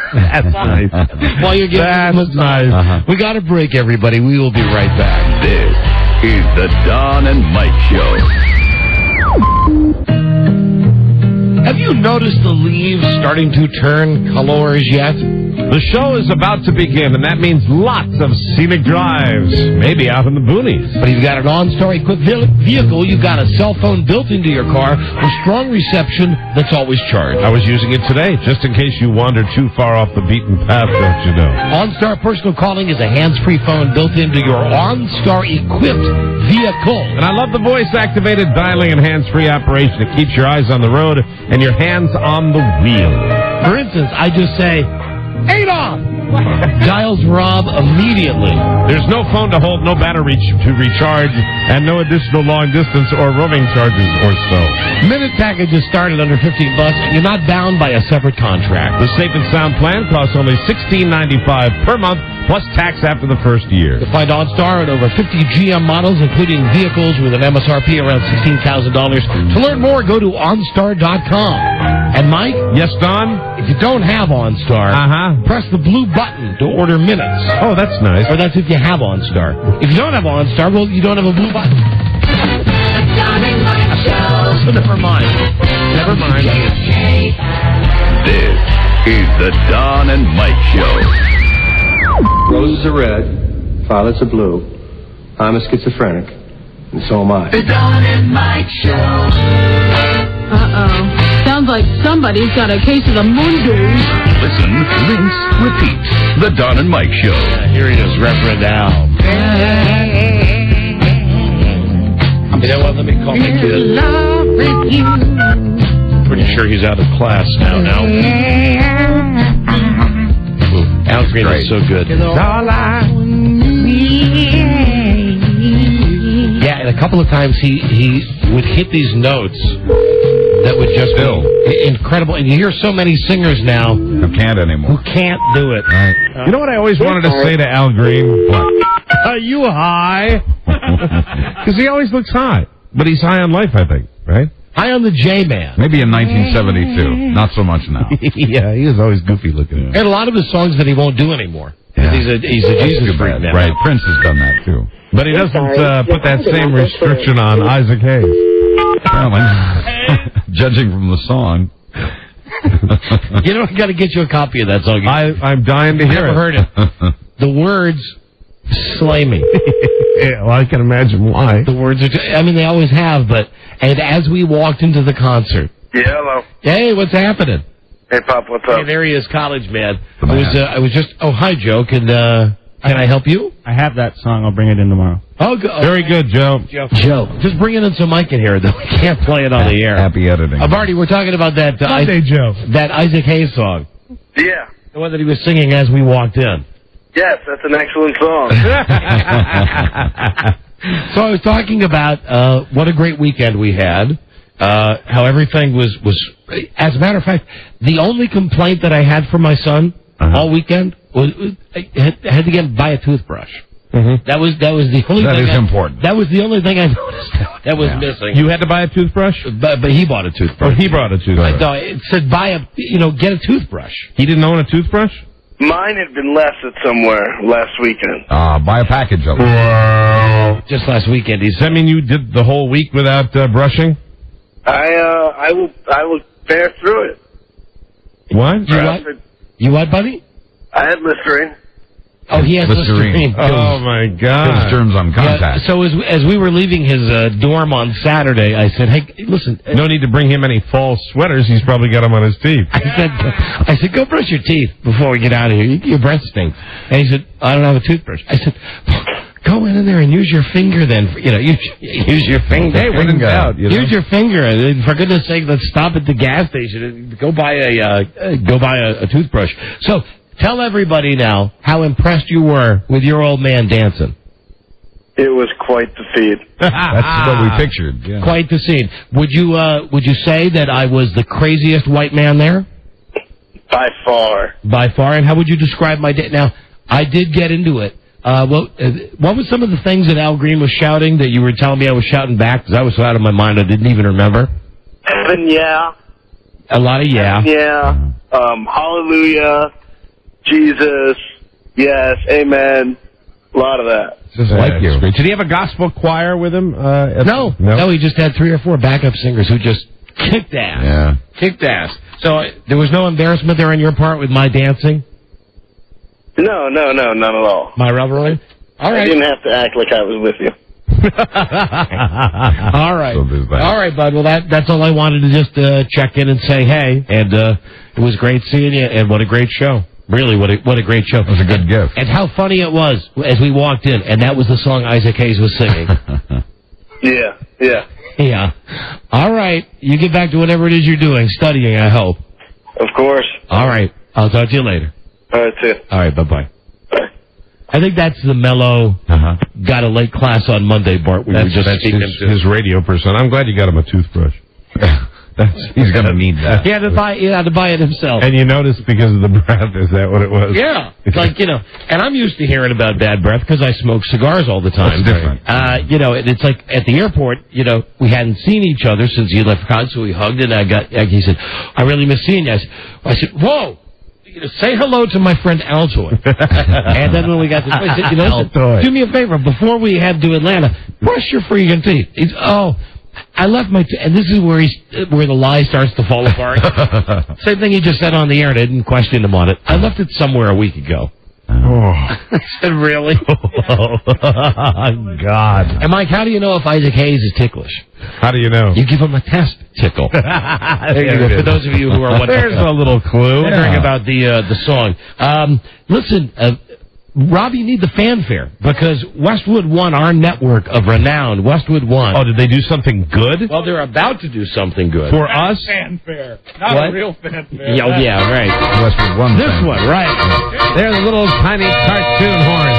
That's nice. While you're getting That's nice. We got to break, everybody. We will be right back. This is the Don and Mike Show. Have you noticed the leaves starting to turn colors yet? The show is about to begin, and that means lots of scenic drives, maybe out in the boonies. But if you've got an OnStar equipped vehicle, you've got a cell phone built into your car with strong reception that's always charged. I was using it today, just in case you wander too far off the beaten path, don't you know? OnStar Personal Calling is a hands-free phone built into your OnStar equipped vehicle. And I love the voice-activated dialing and hands-free operation. It keeps your eyes on the road and your hands on the wheel. For instance, I just say, Adolf! Dials Rob immediately. There's no phone to hold, no battery to recharge, and no additional long distance or roaming charges or so. Minute packages start at under $15, and you're not bound by a separate contract. The Safe and Sound plan costs only $16.95 per month, plus tax after the first year. You'll find OnStar on over 50 GM models, including vehicles with an MSRP around $16,000. To learn more, go to OnStar.com. And Mike? Yes, Don? If you don't have OnStar, press the blue button to order minutes. Oh, that's nice. Or that's if you have OnStar. If you don't have OnStar, well, you don't have a blue button. So never mind. Never mind. This is the Don and Mike Show. Roses are red, violets are blue. I'm a schizophrenic, and so am I. The Don and Mike Show. Uh-oh. Sounds like somebody's got a case of the Mondays. Listen, rinse, repeat. The Don and Mike Show. Here he is, Reverend Al. You know what? Let me call my kid. Pretty sure he's out of class now. Al Green is so good. Yeah, and a couple of times he would hit these notes that would just be incredible. And you hear so many singers now who can't anymore. Who can't do it. Right. You know what I always wanted to say to Al Green? What? Are you high? Because he always looks high. But he's high on life, I think, right? High on the J-Man. Maybe in 1972. Not so much now. Yeah, he was always goofy looking. And a lot of his songs that he won't do anymore. Yeah. He's a Jesus freak now. Right, Prince has done that, too. But he doesn't put that same restriction on Isaac Hayes. Apparently. Judging from the song. You know, I got to get you a copy of that song. I'm dying to hear it. I've never heard it. The words slay me. Yeah, well, I can imagine why. The words are, they always have, and as we walked into the concert. Yeah, hello. Hey, what's happening? Hey, Pop, what's up? Hey, there he is, college man. I was just, hi, Joe, can I help you? I have that song. I'll bring it in tomorrow. Oh, very good, Joe. Joe, just bring it in so Mike can hear it, though. We can't play it on the air. Happy editing. Barty, we're talking about that Joe. That Isaac Hayes song. Yeah. The one that he was singing as we walked in. Yes, that's an excellent song. So I was talking about what a great weekend we had, how everything was. As a matter of fact, the only complaint that I had from my son all weekend was I had to buy a toothbrush. Mm-hmm. That was the only thing. That is important. That was the only thing I noticed that was missing. You had to buy a toothbrush? But he bought a toothbrush. Oh, he brought a toothbrush. No, it said get a toothbrush. He didn't own a toothbrush? Mine had been left at somewhere last weekend. Buy a package of it. Just last weekend. Does that mean you did the whole week without brushing? I will bear through it. What? You what, buddy? I had Listerine. Oh, he has Listerine. Oh, my God. Kills germs on contact. Yeah, so as we were leaving his dorm on Saturday, I said, hey, listen. No need to bring him any fall sweaters. He's probably got them on his teeth. I said, go brush your teeth before we get out of here. Your breath stinks. And he said, I don't have a toothbrush. I said, go in there and use your finger then. Use your finger. Hey, when in doubt. Use your finger. For goodness sake, let's stop at the gas station and go buy a toothbrush. So, tell everybody now how impressed you were with your old man dancing. It was quite the feat. That's what we pictured. Yeah. Quite the scene. Would you say that I was the craziest white man there? By far. By far. And how would you describe my day? Now, I did get into it. What was some of the things that Al Green was shouting that you were telling me I was shouting back? Because I was so out of my mind I didn't even remember. Heaven, yeah. A lot of yeah. Yeah. Hallelujah. Jesus, yes, amen, a lot of that. Just like you. Did he have a gospel choir with him? No, he just had 3 or 4 backup singers who just kicked ass. Yeah. Kicked ass. So there was no embarrassment there on your part with my dancing? No, none at all. My revelry? All right. I didn't have to act like I was with you. All right. All right, bud. Well, that's all I wanted to just check in and say hey. And it was great seeing you, and what a great show. Really, what a great show. It was a good gift. And how funny it was as we walked in, and that was the song Isaac Hayes was singing. Yeah. All right. You get back to whatever it is you're doing. Studying, I hope. Of course. All right. I'll talk to you later. All right, too. All right, bye-bye. I think that's the mellow, got a late class on Monday, Bart. That's his radio person. I'm glad you got him a toothbrush. He's going to need that. He had to buy it himself. And you noticed because of the breath, is that what it was? Yeah. It's like, and I'm used to hearing about bad breath because I smoke cigars all the time. That's different. It's like at the airport, we hadn't seen each other since he left college, so we hugged and he said, I really miss seeing you. I said, whoa. Say hello to my friend Altoy. And then when we got to I said, do me a favor, before we head to Atlanta, brush your freaking teeth. I left my and this is where the lie starts to fall apart. Same thing he just said on the air, and I didn't question him on it. I left it somewhere a week ago. I said, really? God. And Mike, how do you know if Isaac Hayes is ticklish? How do you know? You give him a test tickle. There you go. For those of you who are wondering. There's a little clue. Wondering about the song. Listen, Rob, you need the fanfare because Westwood One, our network of renown, Westwood One. Oh, did they do something good? Well, they're about to do something good. For us? Fanfare. Not What? a real fanfare. Yeah, right. Westwood One. This one, right. They're the little tiny cartoon horns.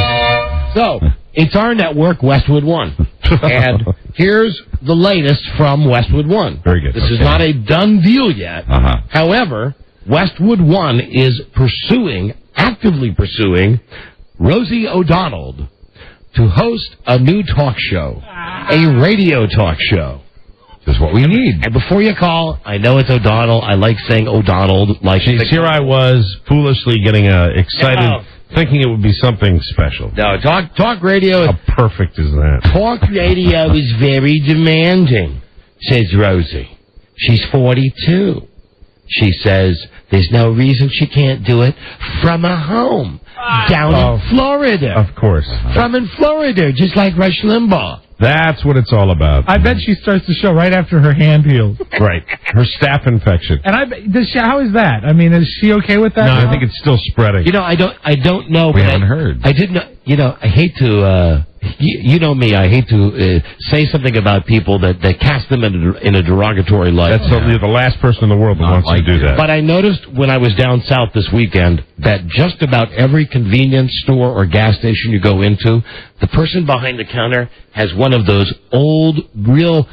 So, it's our network, Westwood One. And here's the latest from Westwood One. Very good. This is not a done deal yet. However, Westwood One is actively pursuing Rosie O'Donnell to host a new talk show, a radio talk show. That's what we need. And before you call, I know it's O'Donnell. I like saying O'Donnell. Like here I was foolishly getting excited, thinking it would be something special. No, talk radio. How perfect is that? Talk radio is very demanding, says Rosie. She's 42. She says there's no reason she can't do it from a home down in Florida. Of course. From in Florida, just like Rush Limbaugh. That's what it's all about. I bet she starts the show right after her hand heals. Right. Her staph infection. And how is that? I mean, is she okay with that? No, I think it's still spreading. You know, I don't know. We haven't heard. I didn't know. You know, I hate to. You know me. I hate to say something about people that cast them in a derogatory light. That's the last person in the world that wants to do that. But I noticed when I was down south this weekend that just about every convenience store or gas station you go into, the person behind the counter has one of those old, real,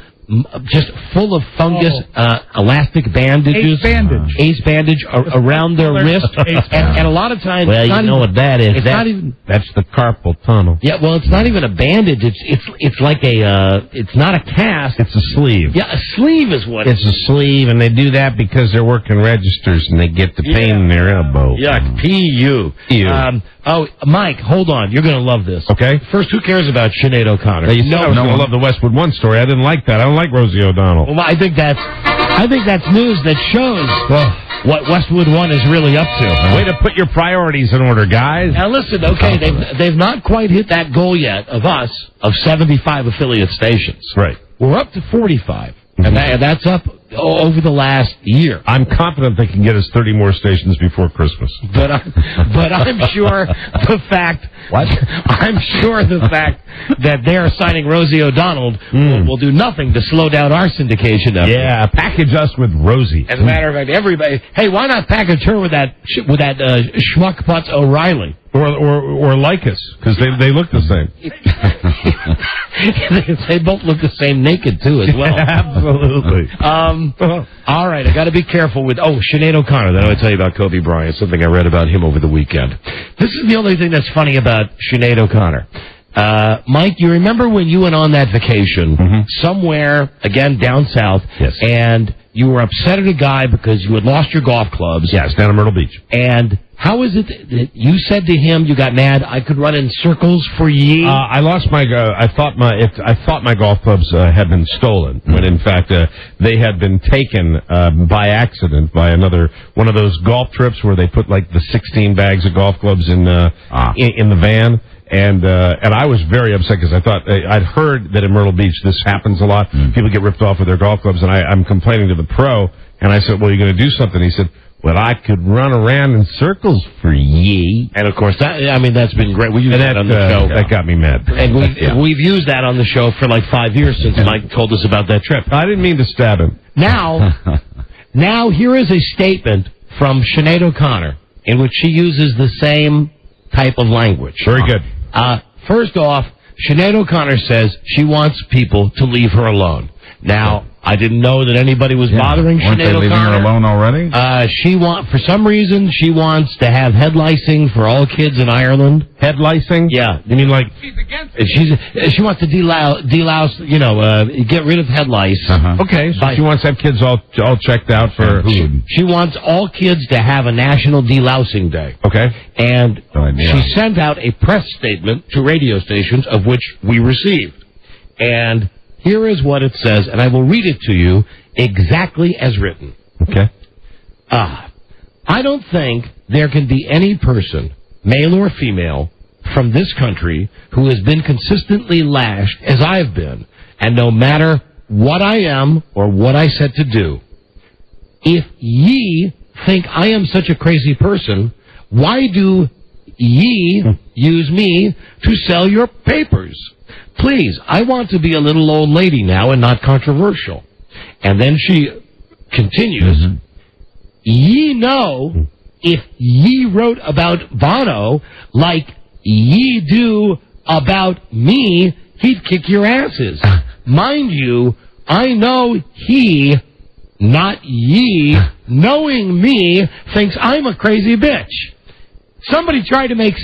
just full of fungus, elastic bandages. Ace bandage around their wrist. And a lot of times... Well, you know what that is. That's the carpal tunnel. Yeah, well, it's not even a bandage. It's like it's not a cast. It's a sleeve. Yeah, a sleeve is what it's a sleeve, and they do that because they're working registers and they get the pain in their elbow. Yuck, P.U. Mike, hold on. You're going to love this. Okay. First, who cares about Sinead O'Connor? I was going to love the Westwood One story. I didn't like that. I don't like Rosie O'Donnell. Well, I think that's news that shows what Westwood One is really up to. Way to put your priorities in order, guys. Now listen, okay, they've not quite hit that goal yet of 75 affiliate stations. Right. We're up to 45, and that's up over the last year. I'm confident they can get us 30 more stations before Christmas. But I'm sure the fact that they're assigning Rosie O'Donnell will do nothing to slow down our syndication effort. Yeah, package us with Rosie. As a matter of fact, everybody, hey, why not package her with that schmuck putz O'Reilly? Or like us, because they look the same. They both look the same naked, too, as well. Absolutely. All right, I got to be careful with... Sinead O'Connor. Then I'll tell you about Kobe Bryant, something I read about him over the weekend. This is the only thing that's funny about Sinead O'Connor. Mike, you remember when you went on that vacation somewhere, again, down south, and you were upset at a guy because you had lost your golf clubs. Yes, down in Myrtle Beach. And how is it that you said to him, you got mad, I could run in circles for ye? I lost my. I thought my golf clubs had been stolen, when in fact they had been taken by accident by one of those golf trips where they put like the 16 bags of golf clubs in the van. And I was very upset because I thought I'd heard that in Myrtle Beach this happens a lot. People get ripped off with their golf clubs, and I'm complaining to the pro. And I said, "Well, you're going to do something." He said, "Well, I could run around in circles for ye." And of course, that's been great. We used that on the show. That got me mad. And we've used that on the show for like 5 years since Mike told us about that trip. I didn't mean to stab him. Now here is a statement from Sinead O'Connor in which she uses the same type of language. Very good. First off, Sinead O'Connor says she wants people to leave her alone. Now, I didn't know that anybody was bothering Sinead O'Connor. Weren't they leaving her alone already? For some reason, she wants to have head licing for all kids in Ireland. Head licing? Yeah. You mean like... She's against it. She wants to delouse, get rid of head lice. Okay, so she wants to have kids all checked out for food. She wants all kids to have a national delousing day. Okay. And she sent out a press statement to radio stations, of which we received. And here is what it says, and I will read it to you exactly as written. Okay. I don't think there can be any person male or female, from this country who has been consistently lashed as I've been, and no matter what I am or what I said to do, if ye think I am such a crazy person, why do ye use me to sell your papers? Please, I want to be a little old lady now and not controversial. And then she continues, ye know if ye wrote about Bono like ye do about me, he'd kick your asses. Mind you, I know he, not ye, knowing me, thinks I'm a crazy bitch. Somebody try to make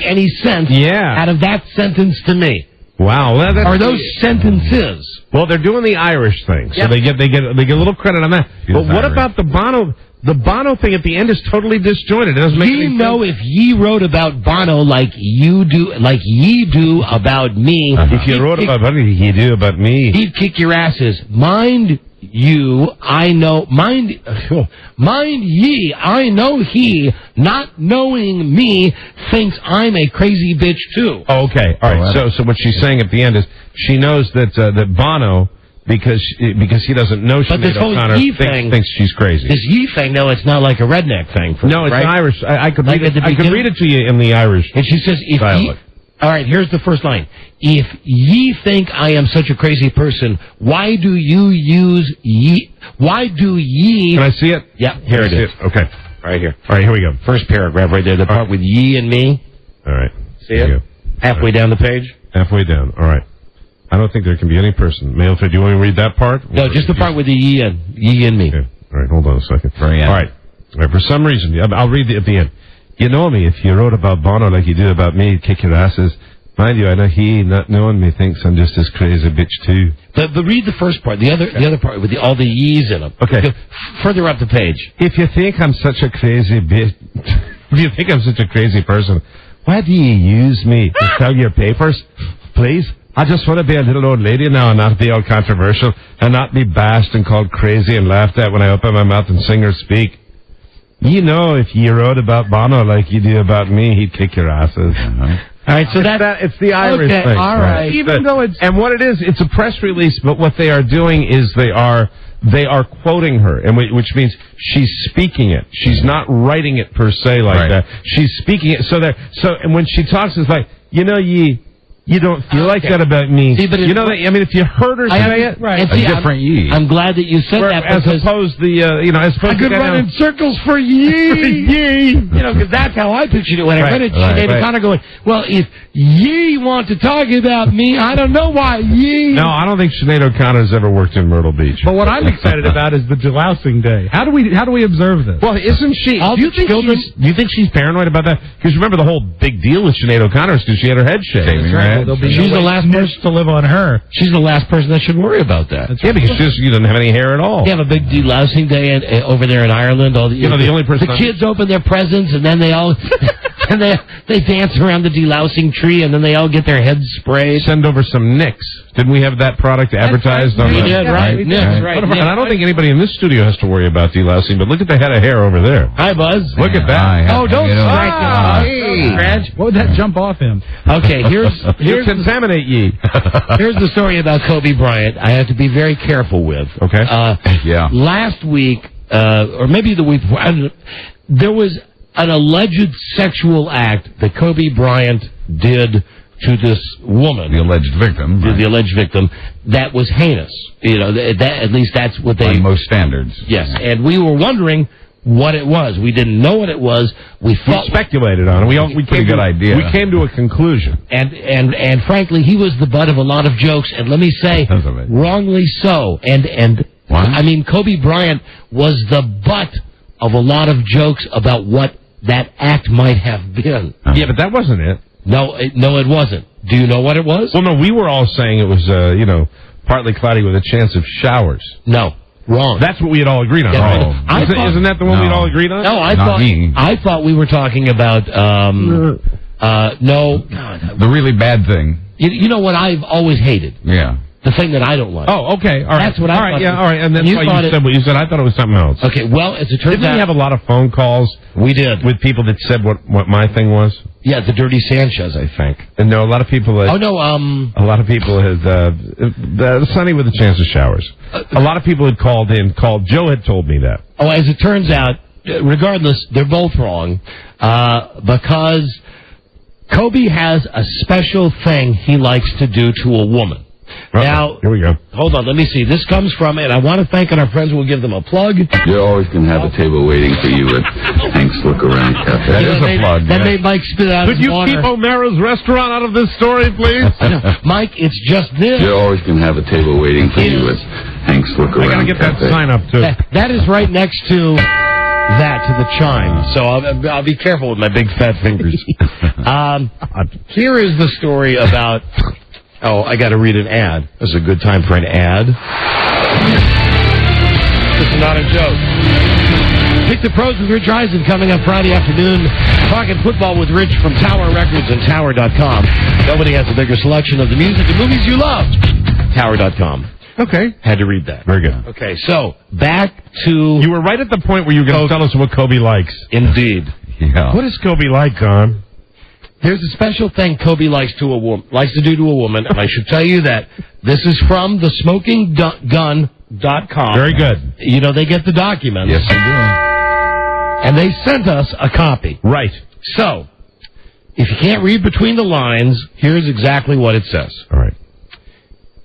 any sense out of that sentence to me. Wow, well, are those sentences? Well, they're doing the Irish thing, so they get a little credit on that. But what about the Bono? The Bono thing at the end is totally disjointed. It doesn't make any sense. You know, if ye wrote about Bono like ye do about me, if you wrote about Bono, ye do about me, he'd kick your asses. Mind you, I know. Mind ye, I know he, not knowing me, thinks I'm a crazy bitch too. Oh, okay, all right. So what she's saying at the end is she knows that Bono, because he doesn't know Sinead O'Connor, thinks she's crazy. This ye thing, no, it's not like a redneck thing. No, it's Irish. I could read it to you in the Irish. And she says, if ye, all right, here's the first line. If ye think I am such a crazy person, why do you use ye? Why do ye? Can I see it? Yeah, here it is. Okay, right here. All right, here we go. First paragraph right there. The part with ye and me. All right. See it? Halfway down the page. Halfway down. All right. I don't think there can be any person. Male, do you want me to read that part? No, just the part with the ye and me. Okay. All right, hold on a second. All right. For some reason, I'll read it at the end. You know me, if you wrote about Bono like you did about me, he'd kick your asses. Mind you, I know he, not knowing me, thinks I'm just as crazy a bitch too. But read the first part, the other part with all the ye's in them. Okay. Further up the page. If you think I'm such a crazy bitch, if you think I'm such a crazy person, why do you use me to sell your papers? Please? I just want to be a little old lady now and not be all controversial and not be bashed and called crazy and laughed at when I open my mouth and sing or speak. You know, if you wrote about Bono like you do about me, he'd kick your asses. All right, so it's the Irish thing. All right. Even though and what it is, it's a press release, but what they are doing is they are quoting her, and which means she's speaking it. She's not writing it per se like that. She's speaking it. So and when she talks, it's like, you know, you don't feel like that about me. See, but you know, if you heard her say it, right? A different ye. I'm glad that you said that, as opposed I could run in circles for ye. Because that's how I pictured it when I read it. Sinead O'Connor going, well, if ye want to talk about me, I don't know why ye. No, I don't think Sinead O'Connor's ever worked in Myrtle Beach. But what I'm excited about is the delousing day. How do we observe this? Well, isn't she? Do you think she's paranoid about that? Because remember the whole big deal with Sinead O'Connor is because she had her head shaved. She's the last person to live on her. She's the last person that should worry about that. Because she doesn't have any hair at all. They have a big delousing day over there in Ireland. All the only person the kids open their presents and then they all and they dance around the delousing tree and then they all get their heads sprayed. Send over some Nicks. Didn't we have that product advertised on the? We did, right? Nicks, right. And I don't think anybody in this studio has to worry about delousing. But look at the head of hair over there. Hi, Buzz. Look at that. Don't scratch. What would that jump off him? Okay, here's contaminate ye. Here's the story about Kobe Bryant. I have to be very careful with. Okay. Last week, or maybe the week before, there was an alleged sexual act that Kobe Bryant did to this woman. The alleged victim. The alleged victim. That was heinous. At least that's what they... By most standards. Yes, and we were wondering what it was. We didn't know what it was. We speculated on it. We came to a good idea. We came to a conclusion. And frankly, he was the butt of a lot of jokes, and let me say, wrongly so. And I mean, Kobe Bryant was the butt of a lot of jokes about what that act might have been. Yeah, but that wasn't it. No, it wasn't. Do you know what it was? Well, no, we were all saying it was, partly cloudy with a chance of showers. No. Wrong. That's what we had all agreed on. Yeah, isn't that the one we'd all agreed on? No, I thought we were talking about the really bad thing. You know what I've always hated? Yeah. The thing that I don't like. Oh, okay. All right. That's what I thought. Yeah, all right. And that's why you said what you said. I thought it was something else. Okay, well, as it turns out... Didn't we have a lot of phone calls? We did. With people that said what my thing was? Yeah, the Dirty Sanchez, I think. And no, a lot of people... A lot of people had... sunny with a chance of showers. A lot of people had called. Joe had told me that. Oh, as it turns out, regardless, they're both wrong. Because Kobe has a special thing he likes to do to a woman. Now, here we go. Hold on, let me see. This comes from, and I want to thank our friends. We'll give them a plug. You're always going to have a table waiting for you at Hank's Look Around Cafe. That is a plug. That made Mike spit out Could his you water. keep O'Mara's restaurant out of this story, please? No, Mike, it's just this. You're always going to have a table waiting for you at Hank's Look Around I got to get Cafe. that sign up, too. That is right next to the chime. So I'll be careful with my big fat fingers. Here is the story about... Oh, I got to read an ad. This is a good time for an ad. This is not a joke. Pick the Pros with Rich Eisen coming up Friday afternoon. Talking football with Rich from Tower Records and Tower.com. Nobody has a bigger selection of the music and movies you love. Tower.com. Okay. Had to read that. Very good. Okay, so back to... You were right at the point where you were going to tell us what Kobe likes. Indeed. Yeah. What does Kobe like, Don? There's a special thing Kobe likes to do to a woman, and I should tell you that this is from the smokinggun.com. Very good. You know, they get the documents. Yes, they do. And they sent us a copy. Right. So, if you can't read between the lines, here's exactly what it says. All right.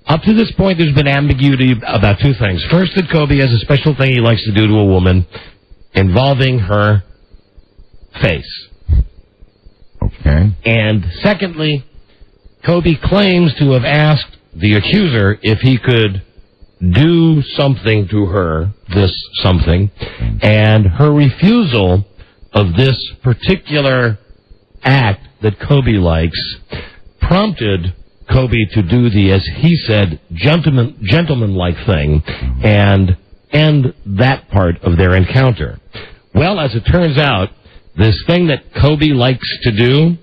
Up to this point, there's been ambiguity about two things. First, that Kobe has a special thing he likes to do to a woman involving her face. Okay. And secondly, Kobe claims to have asked the accuser if he could do something to her, this something, and her refusal of this particular act that Kobe likes prompted Kobe to do the, as he said, gentleman-like thing and end that part of their encounter. Well, as it turns out, this thing that Kobe likes to do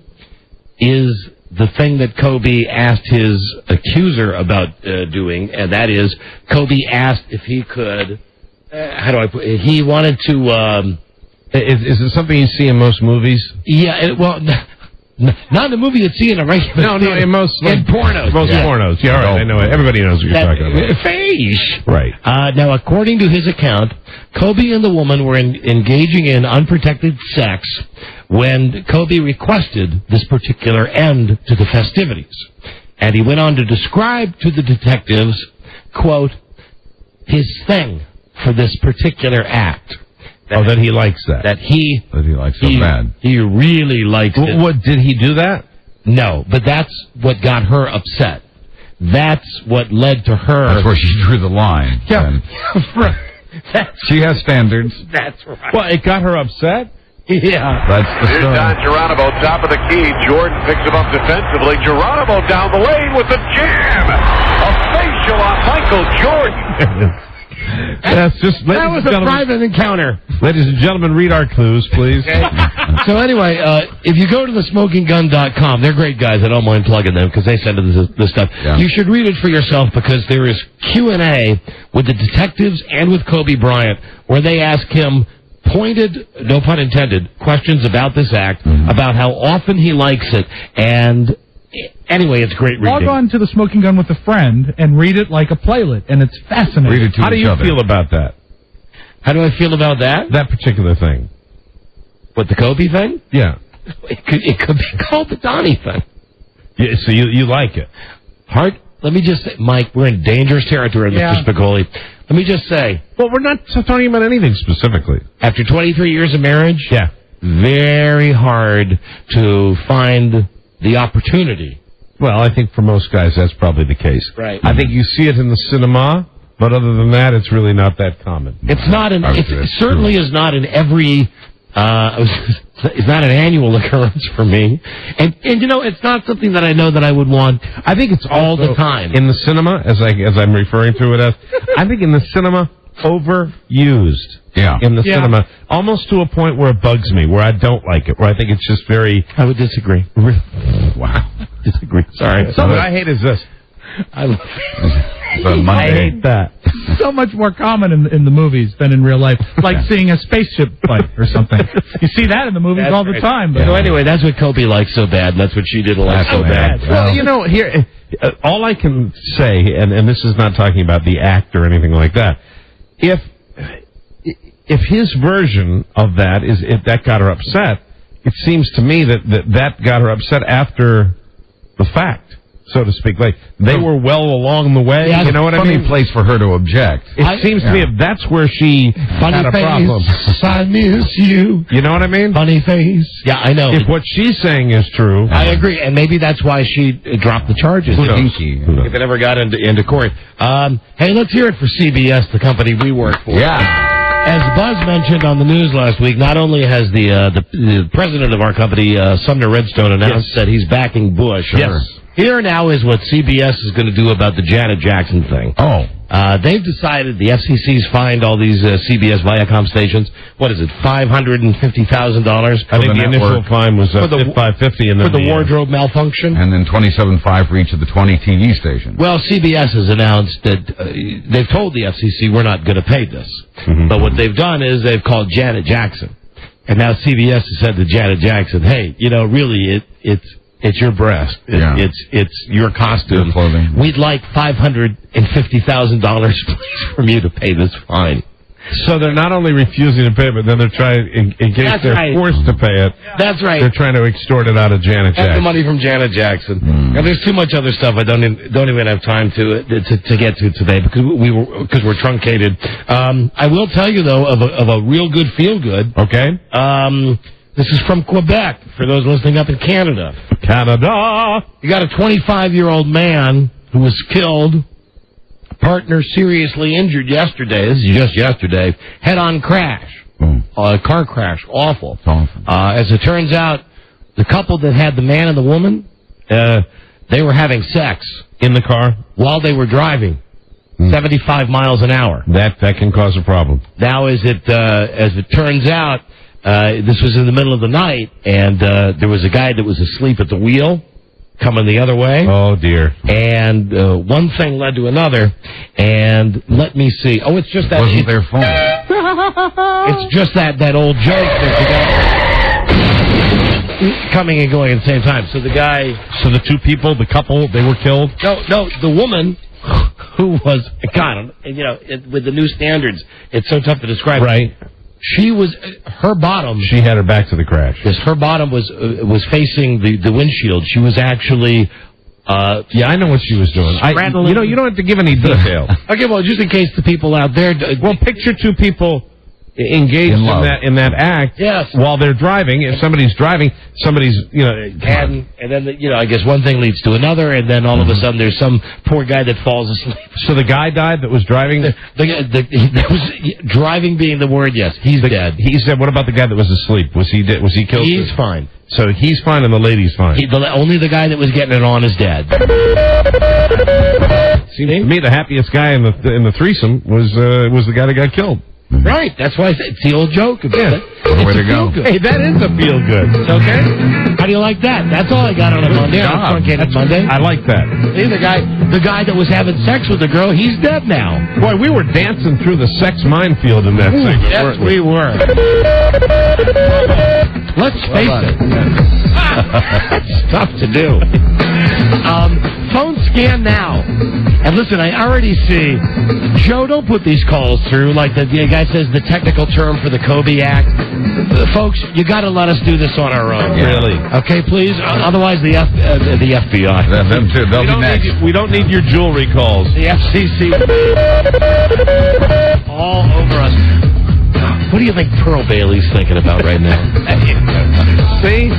is the thing that Kobe asked his accuser about doing, and that is Kobe asked if he could, he wanted to... Is it something you see in most movies? Yeah, not in the movie you'd see in a regular No, in most... In pornos. Most pornos. Yeah, all right, I know it. Everybody knows what you're talking about. Face. Right. Now, according to his account, Kobe and the woman were engaging in unprotected sex when Kobe requested this particular end to the festivities. And he went on to describe to the detectives, quote, his thing for this particular act. That he likes that. That he likes so bad. He really likes it. What, did he do that? No, but that's what got her upset. That's what led to her... That's where she drew the line. Yeah, right. She has standards. That's right. Well, it got her upset? Yeah. That's the Here's story. Don Geronimo, top of the key. Jordan picks him up defensively. Geronimo down the lane with the jam. A facial on Michael Jordan. That's just... That was a private encounter. Ladies and gentlemen, read our clues, please. Okay. So anyway, if you go to the smokinggun.com, they're great guys. I don't mind plugging them because they send us this stuff. Yeah. You should read it for yourself because there is Q&A with the detectives and with Kobe Bryant where they ask him pointed, no pun intended, questions about this act, about how often he likes it, and... Anyway, it's great reading. Log on to the Smoking Gun with a friend and read it like a playlet, and it's fascinating. Read it to How do each you other. feel about that? How do I feel about that? That particular thing. What, the Kobe thing? Yeah. It could be called the Donnie thing. Yeah, so you like it. Hart, let me just say, Mike, we're in dangerous territory, Mr. Spicoli. Let me just say. Well, we're not talking about anything specifically. After 23 years of marriage, yeah, very hard to find the opportunity. Well, I think for most guys that's probably the case. Right. I think you see it in the cinema, but other than that, it's really not that common. It's not an. It certainly is not in every. It's not an annual occurrence for me, and you know it's not something that I know that I would want. I think it's all the time in the cinema, as I'm referring to it as. I think in the cinema, overused. Yeah. In the cinema, almost to a point where it bugs me, where I don't like it, where I think it's just very... I would disagree. Wow. Disagree. Sorry. Something I hate is this. I hate that. So much more common in the movies than in real life. Like seeing a spaceship fight or something. You see that in the movies all the time. But So anyway, that's what Kobe likes so bad, and that's what she didn't like so bad. Well, you know, here, all I can say, and this is not talking about the act or anything like that, if his version of that is if that got her upset, it seems to me that got her upset after the fact, so to speak. Like, they were well along the way, you know what I mean? Funny place for her to object. It seems to me if that's where she had a problem. I miss you. You know what I mean? Funny face. Yeah, I know. If what she's saying is true. I agree, and maybe that's why she dropped the charges. Who knows? If it ever got into court. Hey, let's hear it for CBS, the company we work for. Yeah. As Buzz mentioned on the news last week, not only has the president of our company, Sumner Redstone, announced that he's backing Bush. Yes. Here now is what CBS is going to do about the Janet Jackson thing. Oh. They've decided the FCC's fined all these CBS Viacom stations. What is it, $550,000? I think the initial fine was $550,000, and then for the wardrobe malfunction, and then $27.5 for each of the 20 TV stations. Well, CBS has announced that they've told the FCC we're not going to pay this, but what they've done is they've called Janet Jackson, and now CBS has said to Janet Jackson, "Hey, you know, really, it's your breast. It's your costume. Your clothing. We'd like $550,000, please, from you to pay this fine." So they're not only refusing to pay it, but then they're trying, in case they're forced to pay it. That's right. They're trying to extort it out of Janet Jackson. That's the money from Janet Jackson. And there's too much other stuff I don't even have time to get to today because we're truncated. I will tell you though of a real good feel good. Okay. This is from Quebec, for those listening up in Canada. Canada! You got a 25-year-old man who was killed, partner seriously injured yesterday. This is just yesterday. Head-on crash. Car crash. Awful. As it turns out, the couple that had the man and the woman, they were having sex. In the car? While they were driving. 75 miles an hour. That can cause a problem. Now, as it turns out, this was in the middle of the night, and there was a guy that was asleep at the wheel, coming the other way. Oh, dear. And one thing led to another, and let me see. Oh, it's just that... Wasn't their fault. It's just that old joke that the guy... coming and going at the same time. So the guy... So the two people, the couple, they were killed? No, the woman... who was... God, you know, with the new standards, it's so tough to describe. Right. She was, her bottom... She had her back to the crash. Yes, her bottom was facing the windshield. She was actually... yeah, I know what she was doing. You don't have to give any details. Okay, well, just in case the people out there... Well, picture two people engaged in that act. Yes. While they're driving. If somebody's driving, somebody's, you know... And then, you know, I guess one thing leads to another, and then all of a sudden there's some poor guy that falls asleep. So the guy died that was driving? That was driving being the word, yes. He's dead. He said, what about the guy that was asleep? Was he killed? He's fine. So he's fine and the lady's fine. Only the guy that was getting it on is dead. Seems to me the happiest guy in the threesome was the guy that got killed. Right, that's why it's the old joke. Yeah. Way to go. Hey, that is a feel good. Okay? How do you like that? That's all I got on a Monday. On Monday. I like that. See, the guy that was having sex with the girl, he's dead now. Boy, we were dancing through the sex minefield in that segment. Yes, we were. Let's face it. That's tough to do. Phone scan now. And listen, I already see, Joe, don't put these calls through like the guy says the technical term for the Kobe Act. Folks, you got to let us do this on our own. Yeah. Really? Okay, please? Otherwise, the FBI. Them too. They'll be next. We don't need your jewelry calls. The FCC. All over us. What do you think Pearl Bailey's thinking about right now? See,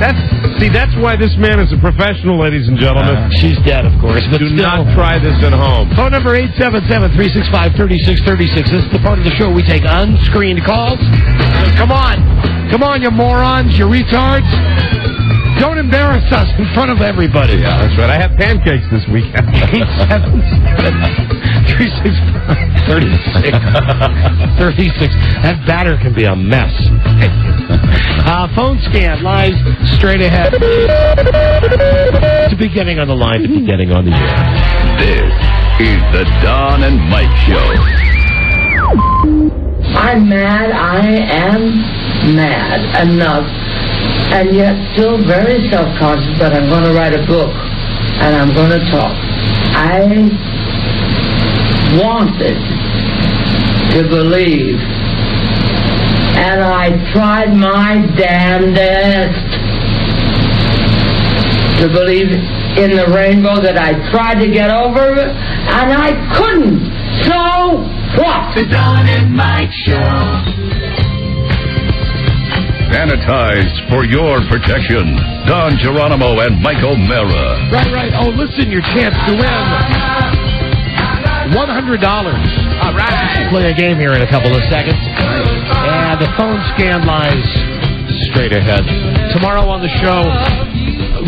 that's why this man is a professional, ladies and gentlemen. She's dead, of course. But do not try this at home. Phone number 877-365-3636. This is the part of the show we take unscreened calls. Come on, you morons, you retards. Don't embarrass us in front of everybody. Yeah, that's right. I had pancakes this weekend. 877-365-36. That batter can be a mess. Phone scan live straight ahead. To be getting on the line to be getting on the air. This is the Don and Mike Show. I'm mad. I am mad enough, and yet still very self-conscious, but I'm going to write a book, and I'm going to talk. I wanted to believe, and I tried my damnedest to believe in the rainbow that I tried to get over, and I couldn't. So what? The Don and Mike Show. Sanitized for your protection. Don Geronimo and Mike O'Mara. Right. Oh, listen, your chance to win $100. All right. Play a game here in a couple of seconds. And the phone scan lies straight ahead. Tomorrow on the show,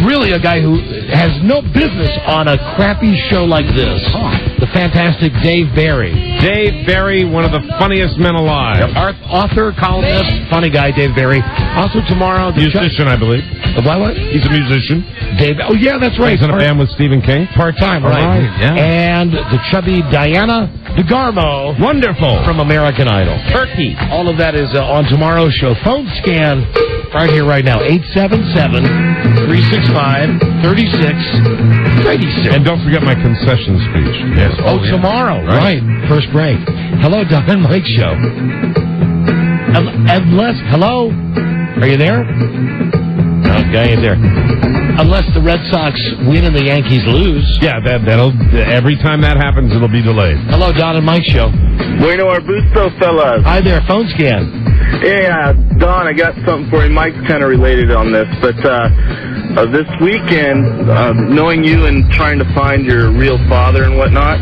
really a guy who has no business on a crappy show like this. The fantastic Dave Barry. Dave Barry, one of the funniest men alive. Author, columnist, funny guy, Dave Barry. Also tomorrow... Musician, I believe. What? He's a musician. Dave. Oh, yeah, that's right. He's in a band with Stephen King. Part-time, right. Yeah. And the chubby Diana DeGarmo. Wonderful. From American Idol. Turkey. All of that is on tomorrow's show. Phone scan right here, right now. 877-365-3696. And don't forget my concession speech. Yes. Oh, tomorrow. Right. First break. Hello, Don and Mike Show. Unless, hello? Are you there? No, guy ain't there. Unless the Red Sox win and the Yankees lose. Yeah, that'll every time that happens, it'll be delayed. Hello, Don and Mike Show. Bueno Arbusto, fellas. Hi there, phone scan. Yeah, Don, I got something for you. Mike's kind of related on this, but this weekend, knowing you and trying to find your real father and whatnot.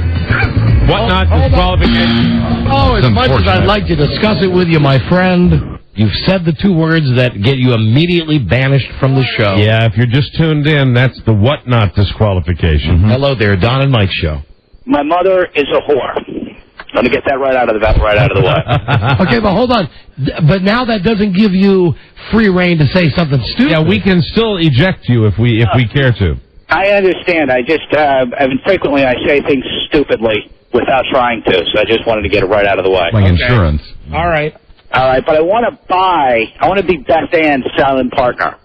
Disqualification. Oh, as much as I'd like to discuss it with you, my friend, you've said the two words that get you immediately banished from the show. Yeah, if you're just tuned in, that's the whatnot disqualification. Mm-hmm. Hello there, Don and Mike Show. My mother is a whore. Let me get that right out of the way. Okay, but hold on. But now that doesn't give you free rein to say something stupid. Yeah, we can still eject you if we care to. I understand. I just, frequently I say things stupidly without trying to, so I just wanted to get it right out of the way. Like insurance. All right, but I want to be Beth Ann's silent partner.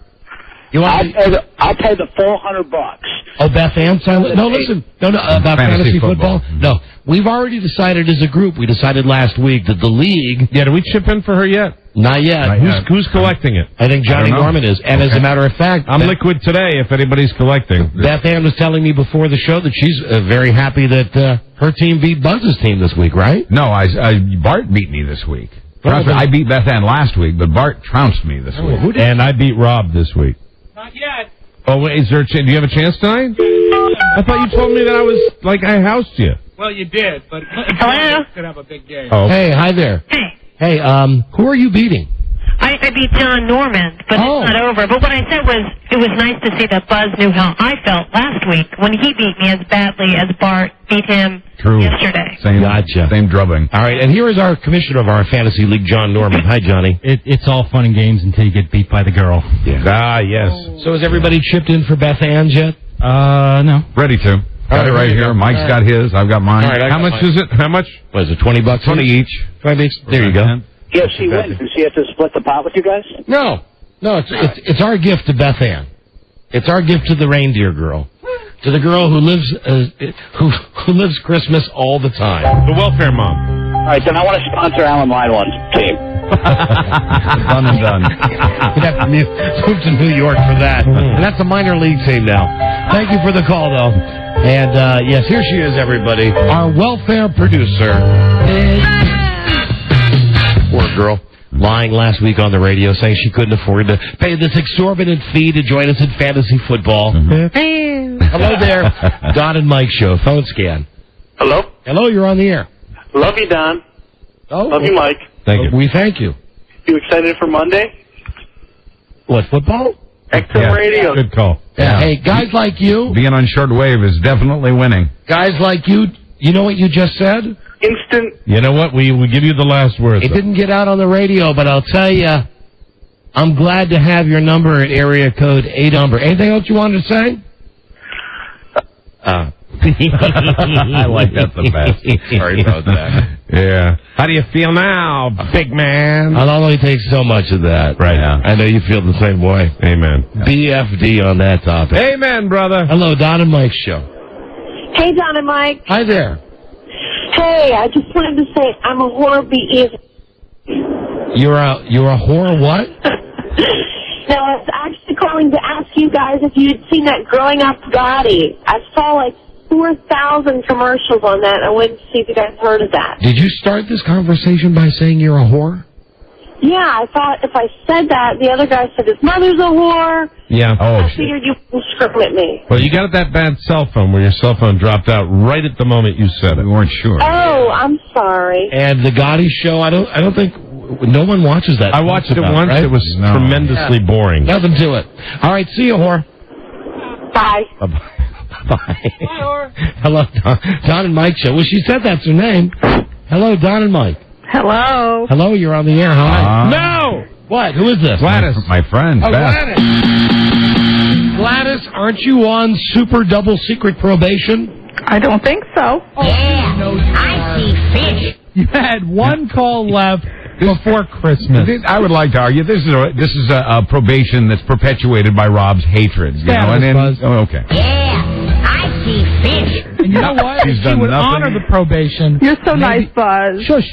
I'll pay the $400. Oh, Beth Ann silent? No, listen. No, about fantasy football? No. We've already decided as a group, we decided last week that the league... Yeah, did we chip in for her yet? Not yet. Who's collecting it? I think Johnny Norman is. And as a matter of fact... I'm liquid today if anybody's collecting. Beth Ann was telling me before the show that she's very happy that her team beat Buzz's team this week, right? No, Bart beat me this week. I beat Beth Ann last week, but Bart trounced me this week. And I beat Rob this week. Not yet. Oh, wait, is there do you have a chance tonight? I thought you told me that I housed you. Well, you did, but Hello? could have a big game. Oh. Hey, hi there. Hey. Hey, who are you beating? I beat John Norman, but it's not over. But what I said was, it was nice to see that Buzz knew how I felt last week when he beat me as badly as Bart beat him yesterday. Same drubbing. All right, and here is our commissioner of our fantasy league, John Norman. Hi, Johnny. It's all fun and games until you get beat by the girl. Yeah. Ah, yes. So has everybody chipped in for Beth Ann's yet? No. Ready to. Got it right here. Mike's got his. I've got mine. All right, How much is it? How much? What is it, $20? 20 each. 20 each. There you go. Yeah, she wins. Does she have to split the pot with you guys? No, it's our gift to Beth Ann. It's our gift to the reindeer girl, to the girl who lives Christmas all the time. The welfare mom. All right, then I want to sponsor Alan Lydon's team. Done and done. We'd have to move to New York for that, and that's a minor league team now. Thank you for the call, though. And yes, here she is, everybody, our welfare producer. Poor girl, lying last week on the radio saying she couldn't afford to pay this exorbitant fee to join us in fantasy football. Hello there, Don and Mike Show, phone scan. Hello? Hello, you're on the air. Love you, Don. Oh, Love you, Mike. Thank you. We thank you. You excited for Monday? What, football? XM Radio. Good call. Yeah. Hey, guys like you. Being on shortwave is definitely winning. Guys like you, you know what you just said? Instant. You know what? We give you the last word. It didn't get out on the radio, but I'll tell you, I'm glad to have your number at area code 8 number. Anything else you wanted to say? I like that the best. Sorry about that. Yeah. How do you feel now, big man? I'll only take so much of that. Right. Yeah. I know you feel the same way. Amen. BFD on that topic. Amen, brother. Hello, Don and Mike's show. Hey, Don and Mike. Hi there. Hey, I just wanted to say I'm a horror BE. You're a whore what? No, I was actually calling to ask you guys if you had seen that Growing Up Gotti. I saw like 4,000 commercials on that. I wanted to see if you guys heard of that. Did you start this conversation by saying you're a whore? Yeah, I thought if I said that, the other guy said his mother's a whore. Yeah. I figured you wouldn't scream at me. Well, you got that bad cell phone where your cell phone dropped out right at the moment you said it. We weren't sure. Oh, I'm sorry. And the Gotti show, I don't think no one watches that. I watched it once. Right? It was tremendously boring. Nothing to it. All right, see you, whore. Bye. Bye. Hello, Don and Mike show. Well, she said that's her name. Hello, Don and Mike. Hello. Hello, you're on the air. Hi. No! What? Who is this? Gladys. My friend, Oh, Beth. Gladys. Gladys, aren't you on super double secret probation? I don't think so. I see fish. You had one call left before Christmas. I would like to argue this is a probation that's perpetuated by Rob's hatred. You know, and then, okay. I see fish. And you know what? She's If done she would nothing. honor the probation. You're so nice, Buzz. Shush.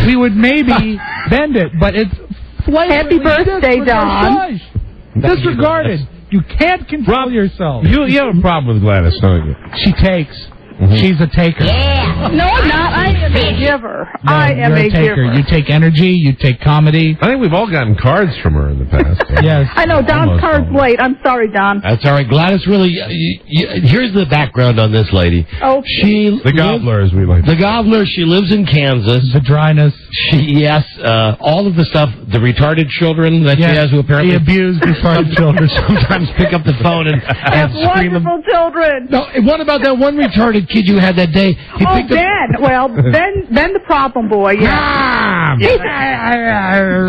We would maybe bend it, but it's Happy birthday, Don. Disregarded. You can't control yourself. You have a problem with Gladys, don't you? She takes. She's a taker. No, I'm not. I am a giver. No, I am you're a taker. giver. You take energy. You take comedy. I think we've all gotten cards from her in the past. Yes. I know Don's card's late. I'm sorry, Don. That's all right. Gladys, really, here's the background on this lady. Oh, The gobbler, as we like. The gobbler, she lives in Kansas. The dryness. Yes, all of the stuff, the retarded children that she has who apparently... The abused retarded children. sometimes pick up the phone and scream. wonderful children. No, what about that one retarded kid you had that day? He Oh, picked up... Ben. Well, Ben the problem boy, yeah.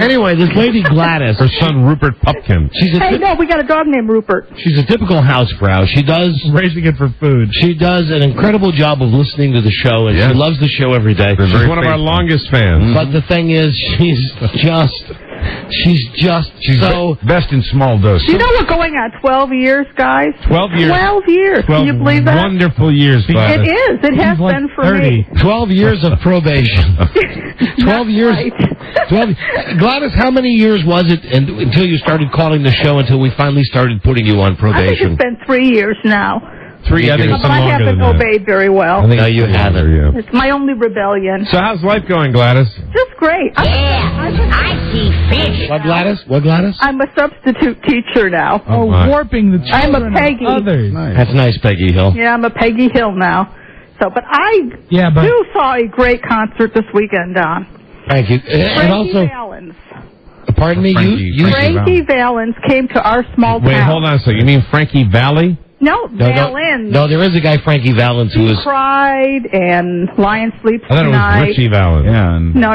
Anyway, this lady Gladys... Her son Rupert Pupkin. Hey, no, we got a dog named Rupert. She's a typical housefrau. She does... Raising it for food. She does an incredible job of listening to the show, and she loves the show every day. She's one of our longest fans. But the thing is, she's so... Best in small doses. You know we're going on 12 years, guys? 12 years. 12 years. Can you believe that? Wonderful years, Gladys. It is. It has like been for 30. me. 12 years of probation. 12 years. Right. 12. Gladys, how many years was it until you started calling the show until we finally started putting you on I think probation? it's been 3 years now. 3 years. But I haven't obeyed very well. No, you haven't. Yeah. It's my only rebellion. So how's life going, Gladys? Just great. I see fish. What, Gladys? What, Gladys? I'm a substitute teacher now. Oh, my. warping the I'm children a Peggy. of others. That's nice, Peggy Hill. Yeah, I'm a Peggy Hill now. So, but I do saw a great concert this weekend, Don. Thank you. And Frankie also, Valens. pardon me, Frankie Valens came to our small town. Wait, hold on a second. You mean Frankie Valli? No, Valens. No, there is a guy, Frankie Valens, who He is... cried and Lion Sleeps I thought Tonight. it was Richie Valens. Yeah. No.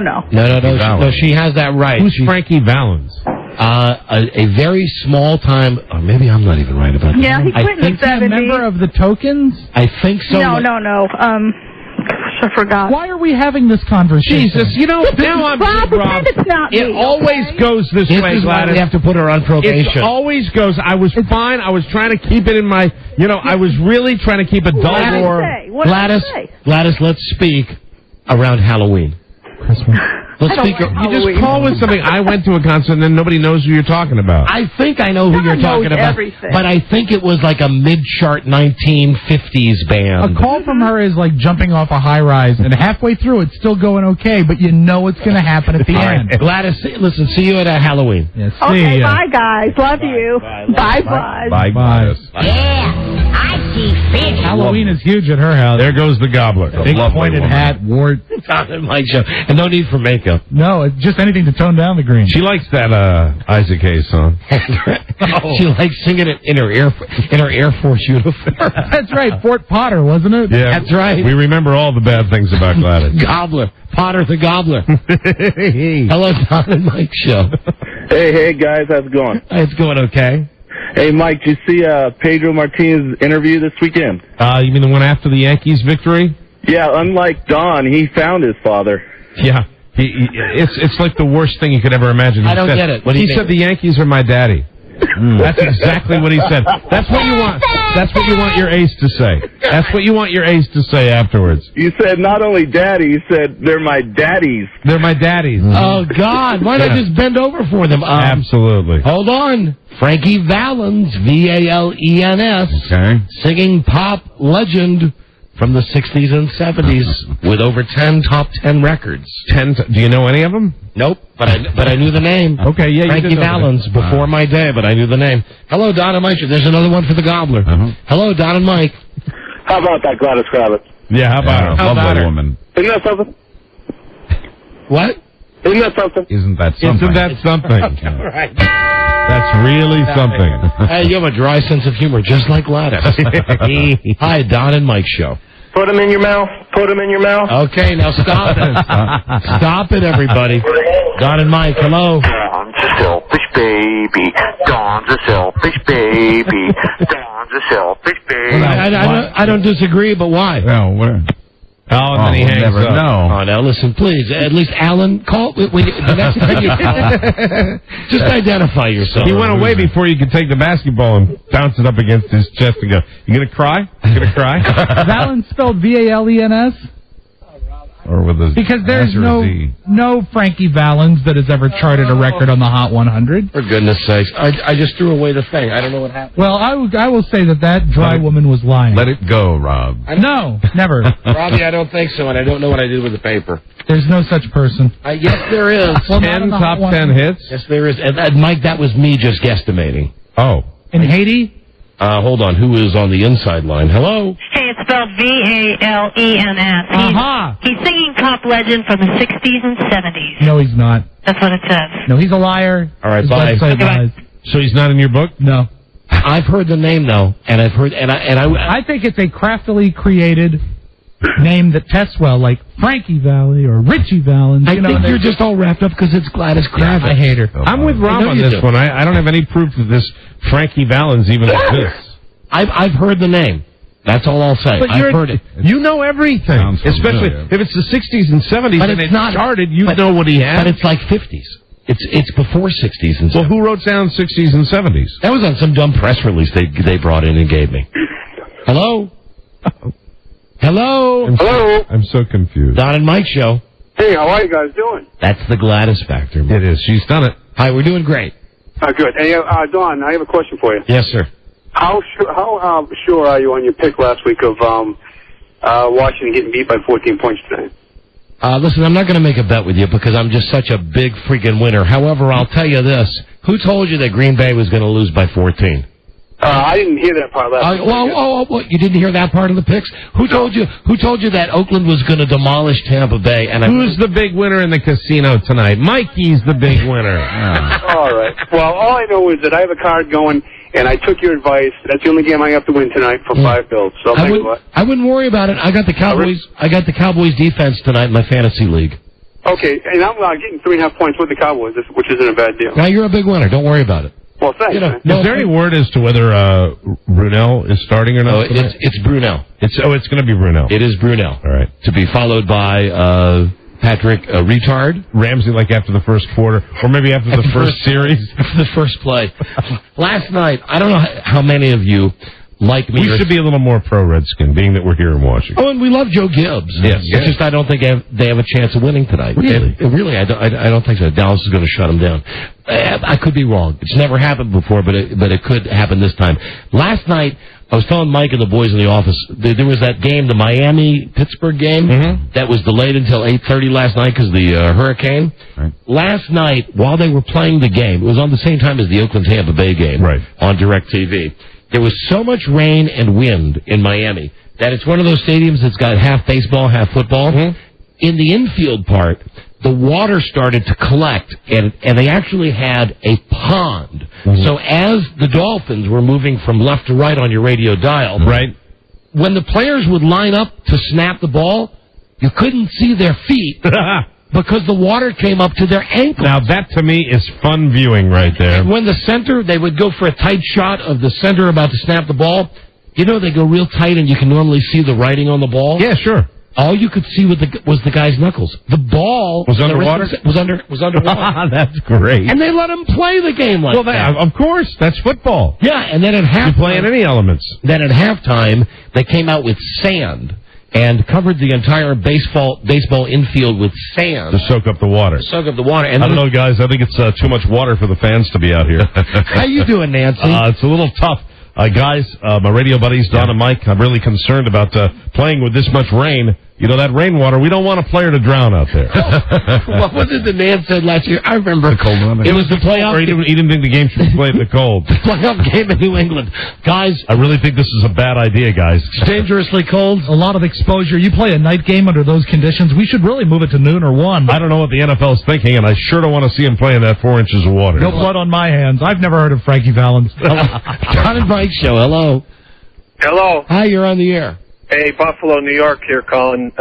No, she has that right. Who's Frankie Valens? A very small time... Or maybe I'm not even right about that. Yeah, he quit in the 70s. A member of the Tokens? I think so. No. I forgot. Why are we having this conversation? Jesus, you know, now I'm... Rob, pretend it's not It me, always okay? goes this This way, is why Gladys. we have to put her on probation. It always goes, I was fine, I was trying to keep it in my, I was really trying to keep a dull What did I war. say? What did I say? Gladys, let's speak around Halloween. Christmas. Let's I don't speak. like You just Halloween. call with something, I went to a concert, and then nobody knows who you're talking about. I think I know who Don you're talking knows about, everything. but I think it was like a mid-chart 1950s A band. call from her is like jumping off a high rise, and halfway through it's still going okay, but you know it's going to happen at the All end. right, Gladys, see you at Halloween. Yeah, see Okay, ya. bye, guys. Love you. Bye, Buzz. Bye, Gladys. I see fish. Halloween is huge at her house. There goes the gobbler. Big lovely pointed woman. hat, wart. Tom and Mike show, and no need for makeup. No, it's just anything to tone down the green. She likes that Isaac Hayes song. She likes singing it in her Air Force uniform. That's right, Fort Potter, wasn't it? Yeah, That's right. We remember all the bad things about Gladys. Gobbler, Potter the Gobbler. Hello, Tom and Mike show. Hey, guys, how's it going? It's going okay. Hey, Mike, did you see Pedro Martinez's interview this weekend? You mean the one after the Yankees victory? Yeah, unlike Don, he found his father. Yeah. It's like the worst thing you could ever imagine. I don't get it. What do you He said the Yankees are my daddy. That's exactly what he said. That's what you want. That's what you want your ace to say. That's what you want your ace to say afterwards. You said not only daddy, you said they're my daddies. They're my daddies. Oh, God. Why not just bend over for them? Absolutely. Hold on. Frankie Valens, Valens, singing pop legend from the 60s and 70s with over 10 top 10 records. Do you know any of them? Nope, but I knew the name. Okay, yeah, Frankie Valens, before my day, but I knew the name. Hello, Don and Mike. There's another one for the Gobbler. Hello, Don and Mike. How about that Gladys Kravitz? Yeah, how about her? Lovely woman. Isn't that something? What? Isn't that something? Isn't that something? Isn't that something? Right. That's really something. Hey, you have a dry sense of humor, just like Gladys. Hi, Don and Mike Show. Put them in your mouth. Put them in your mouth. Okay, now stop it. Stop it, everybody. Don and Mike, hello. Don's a selfish baby. Don's a selfish baby. Don's a selfish baby. I don't disagree, but why? No, where? Oh, and then he hangs never up. know. Oh, now listen, please. At least Alan, call the next time you call. Just identify yourself. He went away before you could take the basketball and bounce it up against his chest and go, "You gonna cry? You gonna cry?" Valens spelled Valens? Or with his Because there's S or Z. no Frankie Valens that has ever charted a record on the Hot 100. For goodness sakes. I just threw away the thing. I don't know what happened. Well, I will say that dry woman was lying. Let it go, Rob. No, never. Robbie, I don't think so, and I don't know what I did with the paper. There's no such person. Yes, there is. Well, 10 top 10 hits? Yes, there is. And Mike, that was me just guesstimating. Oh. In Haiti? Hold on. Who is on the inside line? Hello? Hey, it's spelled Valens. He's singing pop legend from the 60s and 70s. No, he's not. That's what it says. No, he's a liar. All right, His bye. website lies. So he's not in your book? No. I've heard the name, though, and I've heard, I think it's a craftily created name that tests well, like Frankie Valley or Richie Valens. I think you're just all wrapped up because it's Gladys Kravitz. I hate her. I'm with Rob on this one. I don't have any proof that this Frankie Valens even exists. I've heard the name. That's all I'll say. But I've heard it. You know everything, especially if it's the 60s and 70s But and it's it's not started. You know what he had. But it's like 50s. It's before 60s and 70s. Well, who wrote down 60s and 70s? That was on some dumb press release they brought in and gave me. Hello? Hello? Hello? I'm so confused. Don and Mike Show. Hey, how are you guys doing? That's the Gladys factor. It is. She's done it. Hi, we're doing great. Good. Hey, Don, I have a question for you. Yes, sir. How sure are you on your pick last week of Washington getting beat by 14 points tonight? Listen, I'm not going to make a bet with you because I'm just such a big freaking winner. However, I'll tell you this. Who told you that Green Bay was going to lose by 14? I didn't hear that part last week. Well, you didn't hear that part of the picks? Who told you that Oakland was going to demolish Tampa Bay? And who's the big winner in the casino tonight? Mikey's the big winner. All right. Well, all I know is that I have a card going, and I took your advice. That's the only game I have to win tonight for $5 bills. So I wouldn't worry about it. I got the Cowboys. I got the Cowboys defense tonight in my fantasy league. Okay, and I'm getting 3.5 points with the Cowboys, which isn't a bad deal. Now you're a big winner. Don't worry about it. Well, thanks. Is there any word as to whether Brunel is starting or not? It's Brunel. It's going to be Brunel. It is Brunel. All right. To be followed by Patrick Retard. Ramsey, like after the first quarter, or maybe after the first series, after the first play. Last night, I don't know how many of you like me. We should be a little more pro-Redskin, being that we're here in Washington. Oh, and we love Joe Gibbs. Yes. It's just I don't think they have a chance of winning tonight. Really? Really, I don't think so. Dallas is going to shut them down. I could be wrong. It's never happened before, but it could happen this time. Last night, I was telling Mike and the boys in the office, there was that game, the Miami-Pittsburgh game, that was delayed until 8:30 last night because of the hurricane. Right. Last night, while they were playing the game, it was on the same time as the Oakland-Tampa Bay game on DirecTV. There was so much rain and wind in Miami that it's one of those stadiums that's got half baseball, half football. In the infield part, the water started to collect, and they actually had a pond. So as the Dolphins were moving from left to right on your radio dial, when the players would line up to snap the ball, you couldn't see their feet because the water came up to their ankles. Now, that to me is fun viewing right there. And when the center, they would go for a tight shot of the center about to snap the ball. You know, they go real tight and you can normally see the writing on the ball. Yeah, sure. All you could see was the guy's knuckles. The ball was underwater. Was underwater. That's great. And they let him play the game like that. Of course, that's football. Yeah, and then at halftime, you play in any elements. Then at halftime, they came out with sand and covered the entire baseball infield with sand to soak up the water. And I don't know, guys. I think it's too much water for the fans to be out here. How you doing, Nancy? It's a little tough. Guys, my radio buddies, Don and Mike, I'm really concerned about playing with this much rain. You know, that rainwater, we don't want a player to drown out there. What was it the man said last year? I remember. The cold one. It was the playoff. Or he didn't think the game should be played in the cold. The playoff game in New England. Guys. I really think this is a bad idea, guys. It's dangerously cold. A lot of exposure. You play a night game under those conditions. We should really move it to noon or 1. I don't know what the NFL's thinking, and I sure don't want to see him play in that 4 inches of water. No blood on my hands. I've never heard of Frankie Valens. Don and Mike Show. Hello. Hello. Hi, you're on the air. Hey, Buffalo, New York here calling.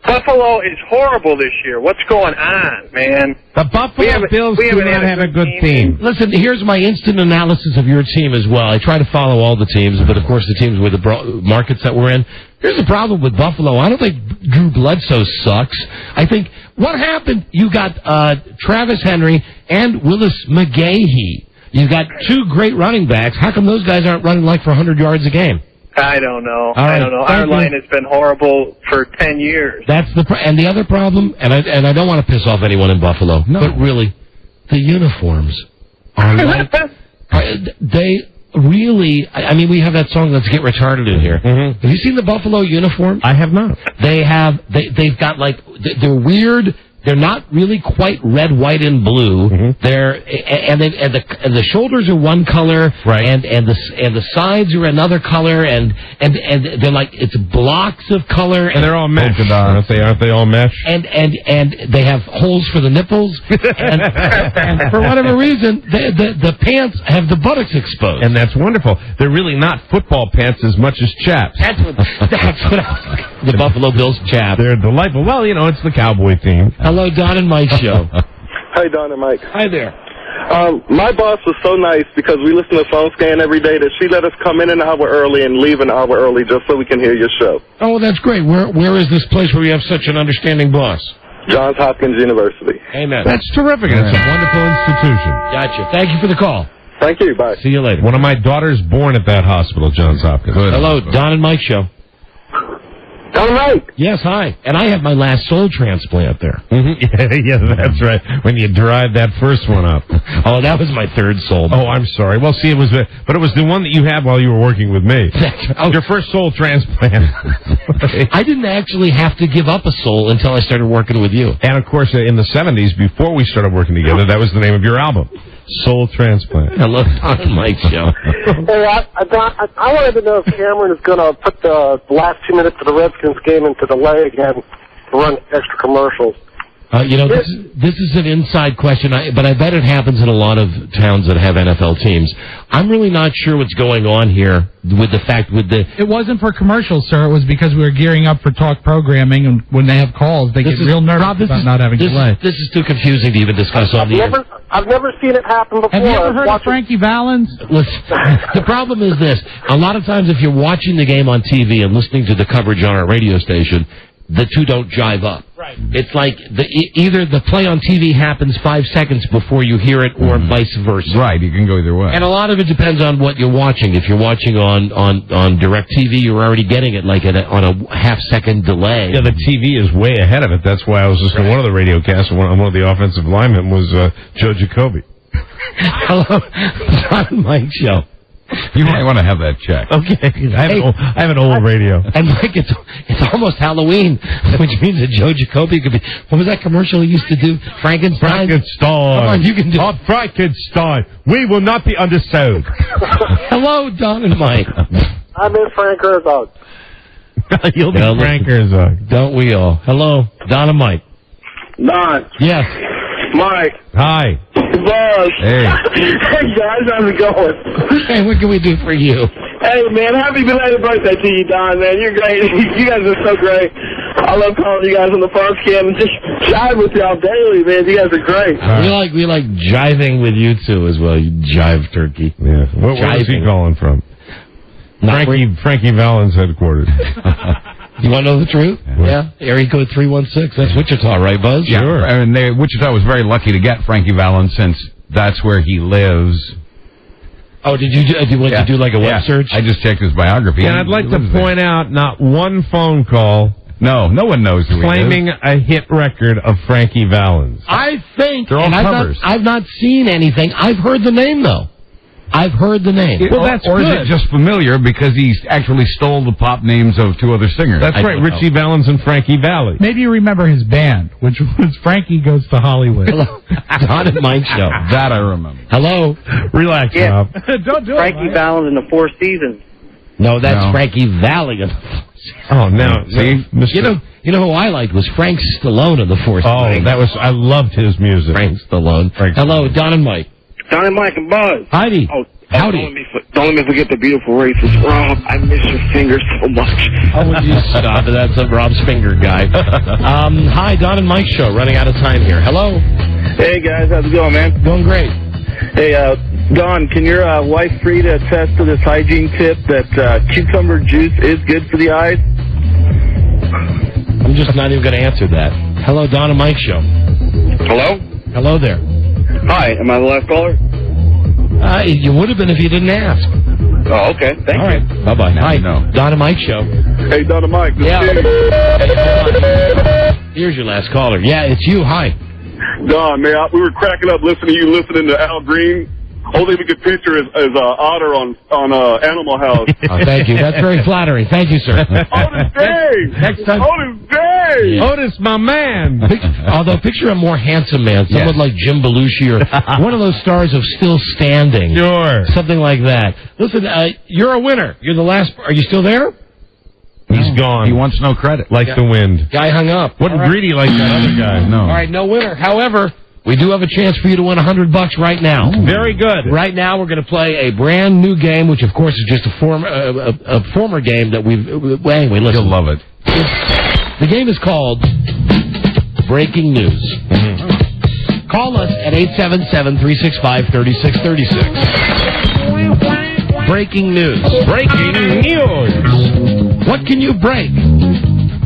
Buffalo is horrible this year. What's going on, man? The Buffalo Bills do not have a good team. Listen, here's my instant analysis of your team as well. I try to follow all the teams, but of course the teams with the markets that we're in. Here's the problem with Buffalo. I don't think Drew Bledsoe sucks. I think what happened, you got Travis Henry and Willis McGahee. You've got 2 great running backs. How come those guys aren't running like for 100 yards a game? I don't know. All right. I don't know. Our line has been horrible for 10 years. That's and the other problem, and I don't want to piss off anyone in Buffalo, but really, the uniforms are like they really. I mean, we have that song "Let's Get Retarded" in here. Mm-hmm. Have you seen the Buffalo uniform? I have not. They've got like they're weird. They're not really quite red, white, and blue. Mm-hmm. The shoulders are one color, right? And the sides are another color, and they're like it's blocks of color. And they're all mesh, aren't they all mesh? And they have holes for the nipples, and for whatever reason, the pants have the buttocks exposed. And that's wonderful. They're really not football pants as much as chaps. That's what the Buffalo Bills chaps. They're delightful. Well, you know, it's the cowboy theme. Hello, Don and Mike Show. Hi, Don and Mike. Hi there. My boss was so nice because we listen to Phone Scan every day that she let us come in an hour early and leave an hour early just so we can hear your show. Oh, that's great. Where is this place where you have such an understanding boss? Johns Hopkins University. Amen. That's terrific. It's a wonderful institution. Gotcha. Thank you for the call. Thank you. Bye. See you later. One of my daughters born at that hospital, Johns Hopkins. Hello, Don and Mike Show. All right. Yes, hi. And I have my last soul transplant there. Mm-hmm. Yeah, that's right. When you dried that first one up. Oh, that was my third soul. Oh, I'm sorry. Well, see, it was the one that you had while you were working with me. Your first soul transplant. I didn't actually have to give up a soul until I started working with you. And, of course, in the 70s, before we started working together, that was the name of your album. Soul Transplant. Hello, Don and Mike Show. Hey, I wanted to know if Cameron is going to put the last 2 minutes of the Redskins game into delay again to run extra commercials. This is an inside question, but I bet it happens in a lot of towns that have NFL teams. I'm really not sure what's going on here with the fact It wasn't for commercials, sir. It was because we were gearing up for talk programming, and when they have calls, they get real nervous about not having delay. This is too confusing to even discuss on the air. I've never seen it happen before. Have you ever heard of Frankie Valens? Listen, the problem is this. A lot of times if you're watching the game on TV and listening to the coverage on our radio station, the two don't jive up. Right. It's like either the play on TV happens 5 seconds before you hear it, or vice versa. Right, you can go either way. And a lot of it depends on what you're watching. If you're watching on direct TV, you're already getting it like on a half-second delay. Yeah, the TV is way ahead of it. That's why I was listening to one of the radio casts, and one of the offensive linemen was Joe Jacoby. Hello, Don Mike Show. You might want to have that checked. Okay. I have an old radio. And Mike, it's almost Halloween, which means that Joe Jacoby could be. What was that commercial he used to do? Frankenstein. Come on, you can do. Oh, Frankenstein. We will not be undersold. Hello, Don and Mike. I miss Frank Herzog. You'll be Frank Herzog. Don't we all? Hello, Don and Mike. Don. Yes. Mike. Hi. Buzz. Hey. Hey, guys. How's it going? Hey, what can we do for you? Hey, man. Happy belated birthday to you, Don, man. You're great. You guys are so great. I love calling you guys on the phone scam and just jive with y'all daily, man. You guys are great. We like jiving with you too as well. You jive turkey. Yeah. Where is he calling from? Frankie Valens headquarters. You want to know the truth? Yeah. Area code 316. That's Wichita, right, Buzz? Yeah. Sure. And Wichita was very lucky to get Frankie Valens since that's where he lives. Oh, did you do like a web search? I just checked his biography. And I'd like to point out not one phone call. No one knows who claiming a hit record of Frankie Valens. I think they're all covers. I've not seen anything. I've heard the name though. I've heard the name. Well, that's or good. Is it just familiar because he actually stole the pop names of two other singers? That's right, Richie Valens and Frankie Valli. Maybe you remember his band, which was Frankie Goes to Hollywood. Hello. Don and Mike Show. That I remember. Hello. Relax, Yeah. Rob. Don't do Frankie it. Valens in the Four Seasons. No, that's Frankie Valli. Oh, no. See? You know who I liked was Frank Stallone in the Four Seasons. I loved his music. Frank Stallone. Hello, Don and Mike. Don and Mike and Buzz. Heidi. Howdy. Don't let me forget the beautiful racist Rob. I miss your fingers so much. Oh, would you stop? That's a Rob's finger guy. Hi, Don and Mike Show. Running out of time here. Hello. Hey, guys. How's it going, man? Going great. Hey, Don, can your wife Frida attest to this hygiene tip that cucumber juice is good for the eyes? I'm just not even going to answer that. Hello, Don and Mike Show. Hello? Hello there. Hi, am I the last caller? You would have been if you didn't ask. Oh, okay. Thank you. All right. Bye-bye. Hi. Don and Mike Show. Hey, Don and Mike. Yeah. Here's your last caller. Yeah, it's you. Hi. Don, man, we were cracking up listening to Al Green. Only we could picture is Otter on Animal House. Oh, thank you. That's very flattering. Thank you, sir. Otis Day! Next time. Otis Day! Otis, my man. Although, picture a more handsome man. Someone like Jim Belushi or one of those stars of Still Standing. Sure. Something like that. Listen, you're a winner. You're the last. Are you still there? He's gone. He wants no credit. Like the wind. Guy hung up. Wasn't greedy like that other guy. No. All right, no winner. However, we do have a chance for you to win $100 right now. Very good. Right now, we're going to play a brand new game, which of course is just a former game that we've. Anyway, listen. You'll love it. The game is called Breaking News. Mm-hmm. Call us at 877-365-3636. Breaking news. Breaking news. What can you break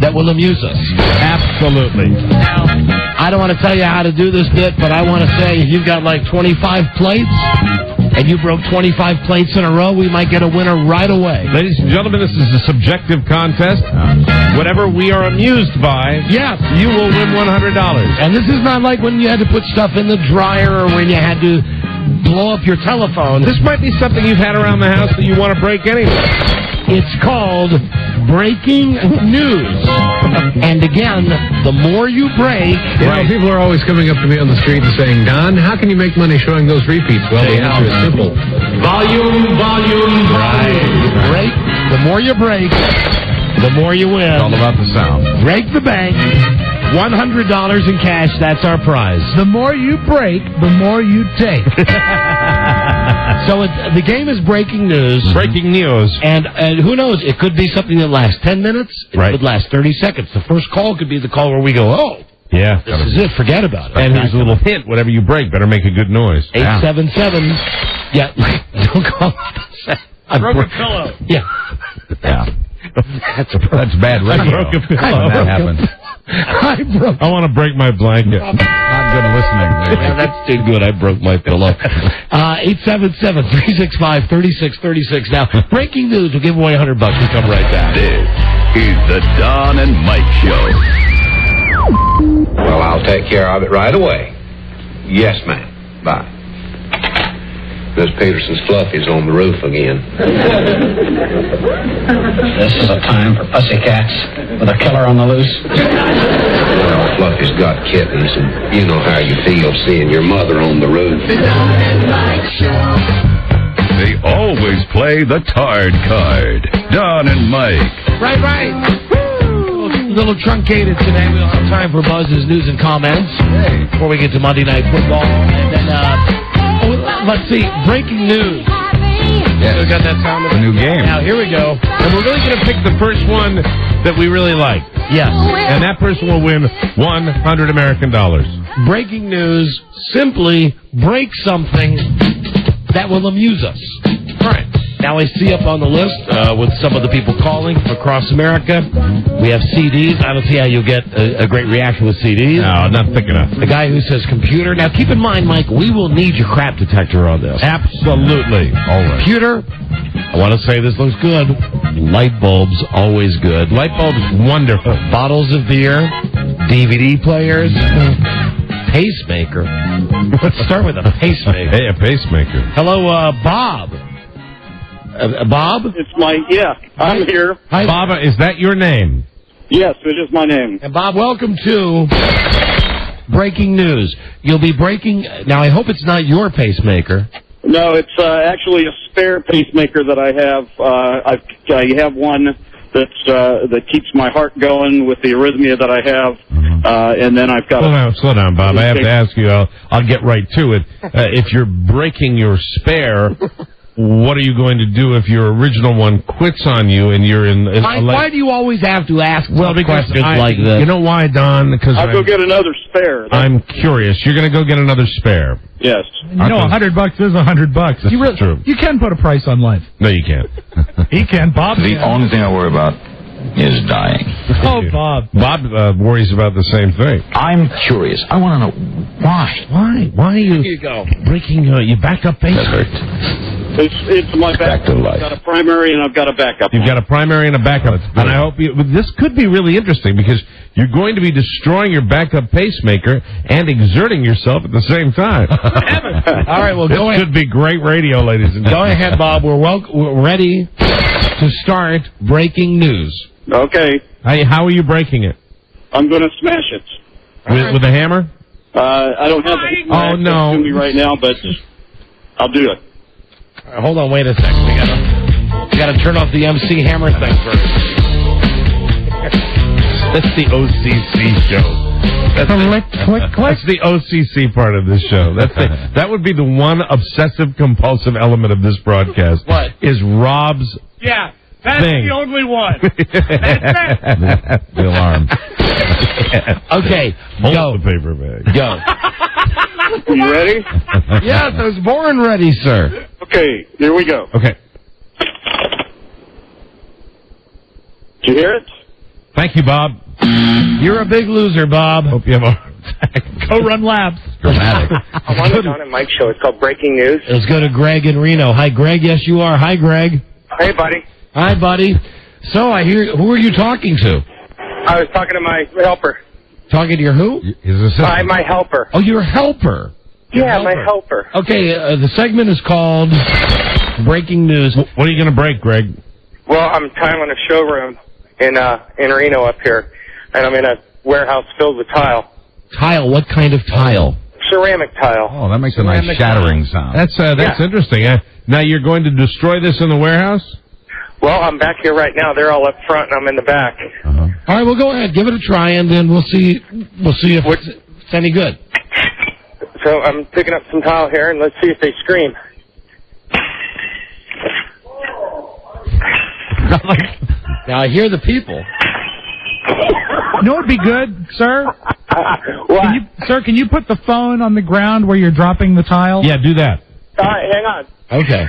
that will amuse us? Absolutely. Now, I don't want to tell you how to do this bit, but I want to say if you've got like 25 plates and you broke 25 plates in a row, we might get a winner right away. Ladies and gentlemen, this is a subjective contest. Whatever we are amused by, you will win $100. And this is not like when you had to put stuff in the dryer or when you had to blow up your telephone. This might be something you've had around the house that you want to break anyway. It's called Breaking News. And again, the more you break... You know, people are always coming up to me on the street and saying, Don, how can you make money showing those repeats? Well, the answer is simple. Volume. Break. The more you break, the more you win. It's all about the sound. Break the bank. $100 in cash. That's our prize. The more you break, the more you take. So the game is Breaking News. Breaking news. And who knows? It could be something that lasts 10 minutes. It could last 30 seconds. The first call could be the call where we go, oh, yeah, this is it. Forget about it. And here's a little hint. Whatever you break, better make a good noise. 877. Yeah. Don't call. I broke a pillow. Yeah. That's bad radio. I broke a pillow. When that happens. I want to break my blanket. Not good listening. Yeah, that's too good. I broke my pillow. 877-365-3636. Now, breaking news. We'll give away $100. We'll come right back. This is the Don and Mike Show. Well, I'll take care of it right away. Yes, ma'am. Bye. Miss Peterson's Fluffy's on the roof again. This is a time for pussycats with a killer on the loose. Well, Fluffy's got kittens, and you know how you feel seeing your mother on the roof. They always play the Tard card. Don and Mike. Right. A little truncated today. We don't have time for Buzz's news and comments before we get to Monday Night Football. And then, let's see, breaking news. Yeah, got that sound. The new game. Now, here we go. And we're really going to pick the first one that we really like. Yes. And that person will win $100 American. Breaking news, simply break something that will amuse us. All right. Now I see up on the list with some of the people calling from across America. We have CDs. I don't see how you'll get a great reaction with CDs. No, not thick enough. The guy who says computer. Now keep in mind, Mike, we will need your crap detector on this. Absolutely. Always. Computer. I want to say this looks good. Light bulbs, always good. Light bulbs, wonderful. Bottles of beer, DVD players, pacemaker. Let's start with a pacemaker. Hey, a pacemaker. Hello, Bob. Bob? It's I'm here. Hi, Bob, is that your name? Yes, it is my name. And Bob, welcome to Breaking News. You'll be breaking... Now, I hope it's not your pacemaker. No, it's actually a spare pacemaker that I have. I have one that keeps my heart going with the arrhythmia that I have, and then I've got... Slow down, Bob. I have to ask you. I'll get right to it. If you're breaking your spare... What are you going to do if your original one quits on you and you're in... Mike, why do you always have to ask questions like this? You know why, Don? Because I'll go get another spare. I'm curious. You're going to go get another spare. Yes. You know, $100 is $100. That's true. You can put a price on life. No, you can't. He can. Bob. The only thing I worry about is dying. Oh, Bob. Bob worries about the same thing. I'm curious. I want to know why. Why are you, breaking your backup pacemaker? That hurt. It's my backup. I've got a primary and I've got a backup. You've got a primary and a backup. And I hope this could be really interesting because you're going to be destroying your backup pacemaker and exerting yourself at the same time. All right, well, go ahead. This could be great radio, ladies and gentlemen. Go ahead, Bob. We're ready to start breaking news. Okay. How are you breaking it? I'm going to smash it. With a hammer? I don't have it. Oh, no. To me right now, but I'll do it. Hold on, wait a second. We gotta turn off the MC Hammer thing first. That's the OCC show. That's the OCC part of this show. That would be the one obsessive compulsive element of this broadcast. What? Is Rob's that's thing. the only one. That's it. The alarm. Okay, Hold the paper bag. Go. You ready? Yes, I was born ready, sir. Okay, here we go. Okay. Did you hear it? Thank you, Bob. You're a big loser, Bob. Hope you have a heart attack. Go run laps. Dramatic. I'm on the Don and Mike show. It's called Breaking News. Let's go to Greg in Reno. Hi, Greg. Yes, you are. Hi, Greg. Hey, buddy. Hi, buddy. So, I hear... Who are you talking to? I was talking to my helper. Talking to your who? His assistant. My helper. Oh, your helper. Yeah, my helper. Okay, the segment is called Breaking News. What are you going to break, Greg? Well, I'm tiling a showroom in Reno up here, and I'm in a warehouse filled with tile. Tile? What kind of tile? Ceramic tile. Oh, that makes a nice shattering sound. That's interesting. Now you're going to destroy this in the warehouse? Well, I'm back here right now. They're all up front, and I'm in the back. Uh-huh. All right, well, go ahead. Give it a try, and then we'll see if it's any good. So I'm picking up some tile here, and let's see if they scream. Now, I hear the people. You know what would be good, sir? What? Can you put the phone on the ground where you're dropping the tile? Yeah, do that. All right, hang on. Okay.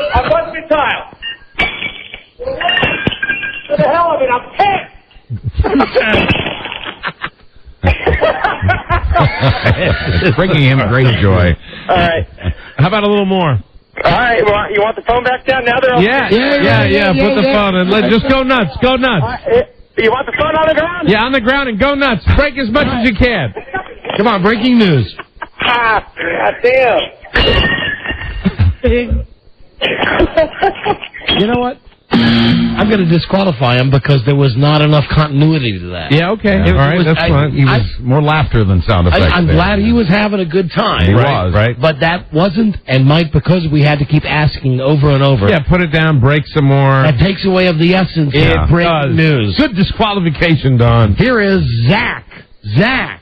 I bust the tile. For the hell of it, I'm pissed. Bringing him great joy. All right. How about a little more? All right. Well, you want the phone back down? Now they're all Yeah. Put the phone in. Just go nuts. Go nuts. You want the phone on the ground? Yeah, on the ground and go nuts. Break as much as you can. Come on, breaking news. God damn. You know what? I'm going to disqualify him because there was not enough continuity to that. Yeah, okay. All right, that's fine. He was more laughter than sound effects. I'm glad he was having a good time. He was. Right. But that wasn't, and Mike, because we had to keep asking over and over. Yeah, put it down, break some more. That takes away of the essence of breaking news. Good disqualification, Don. Here is Zach. Zach.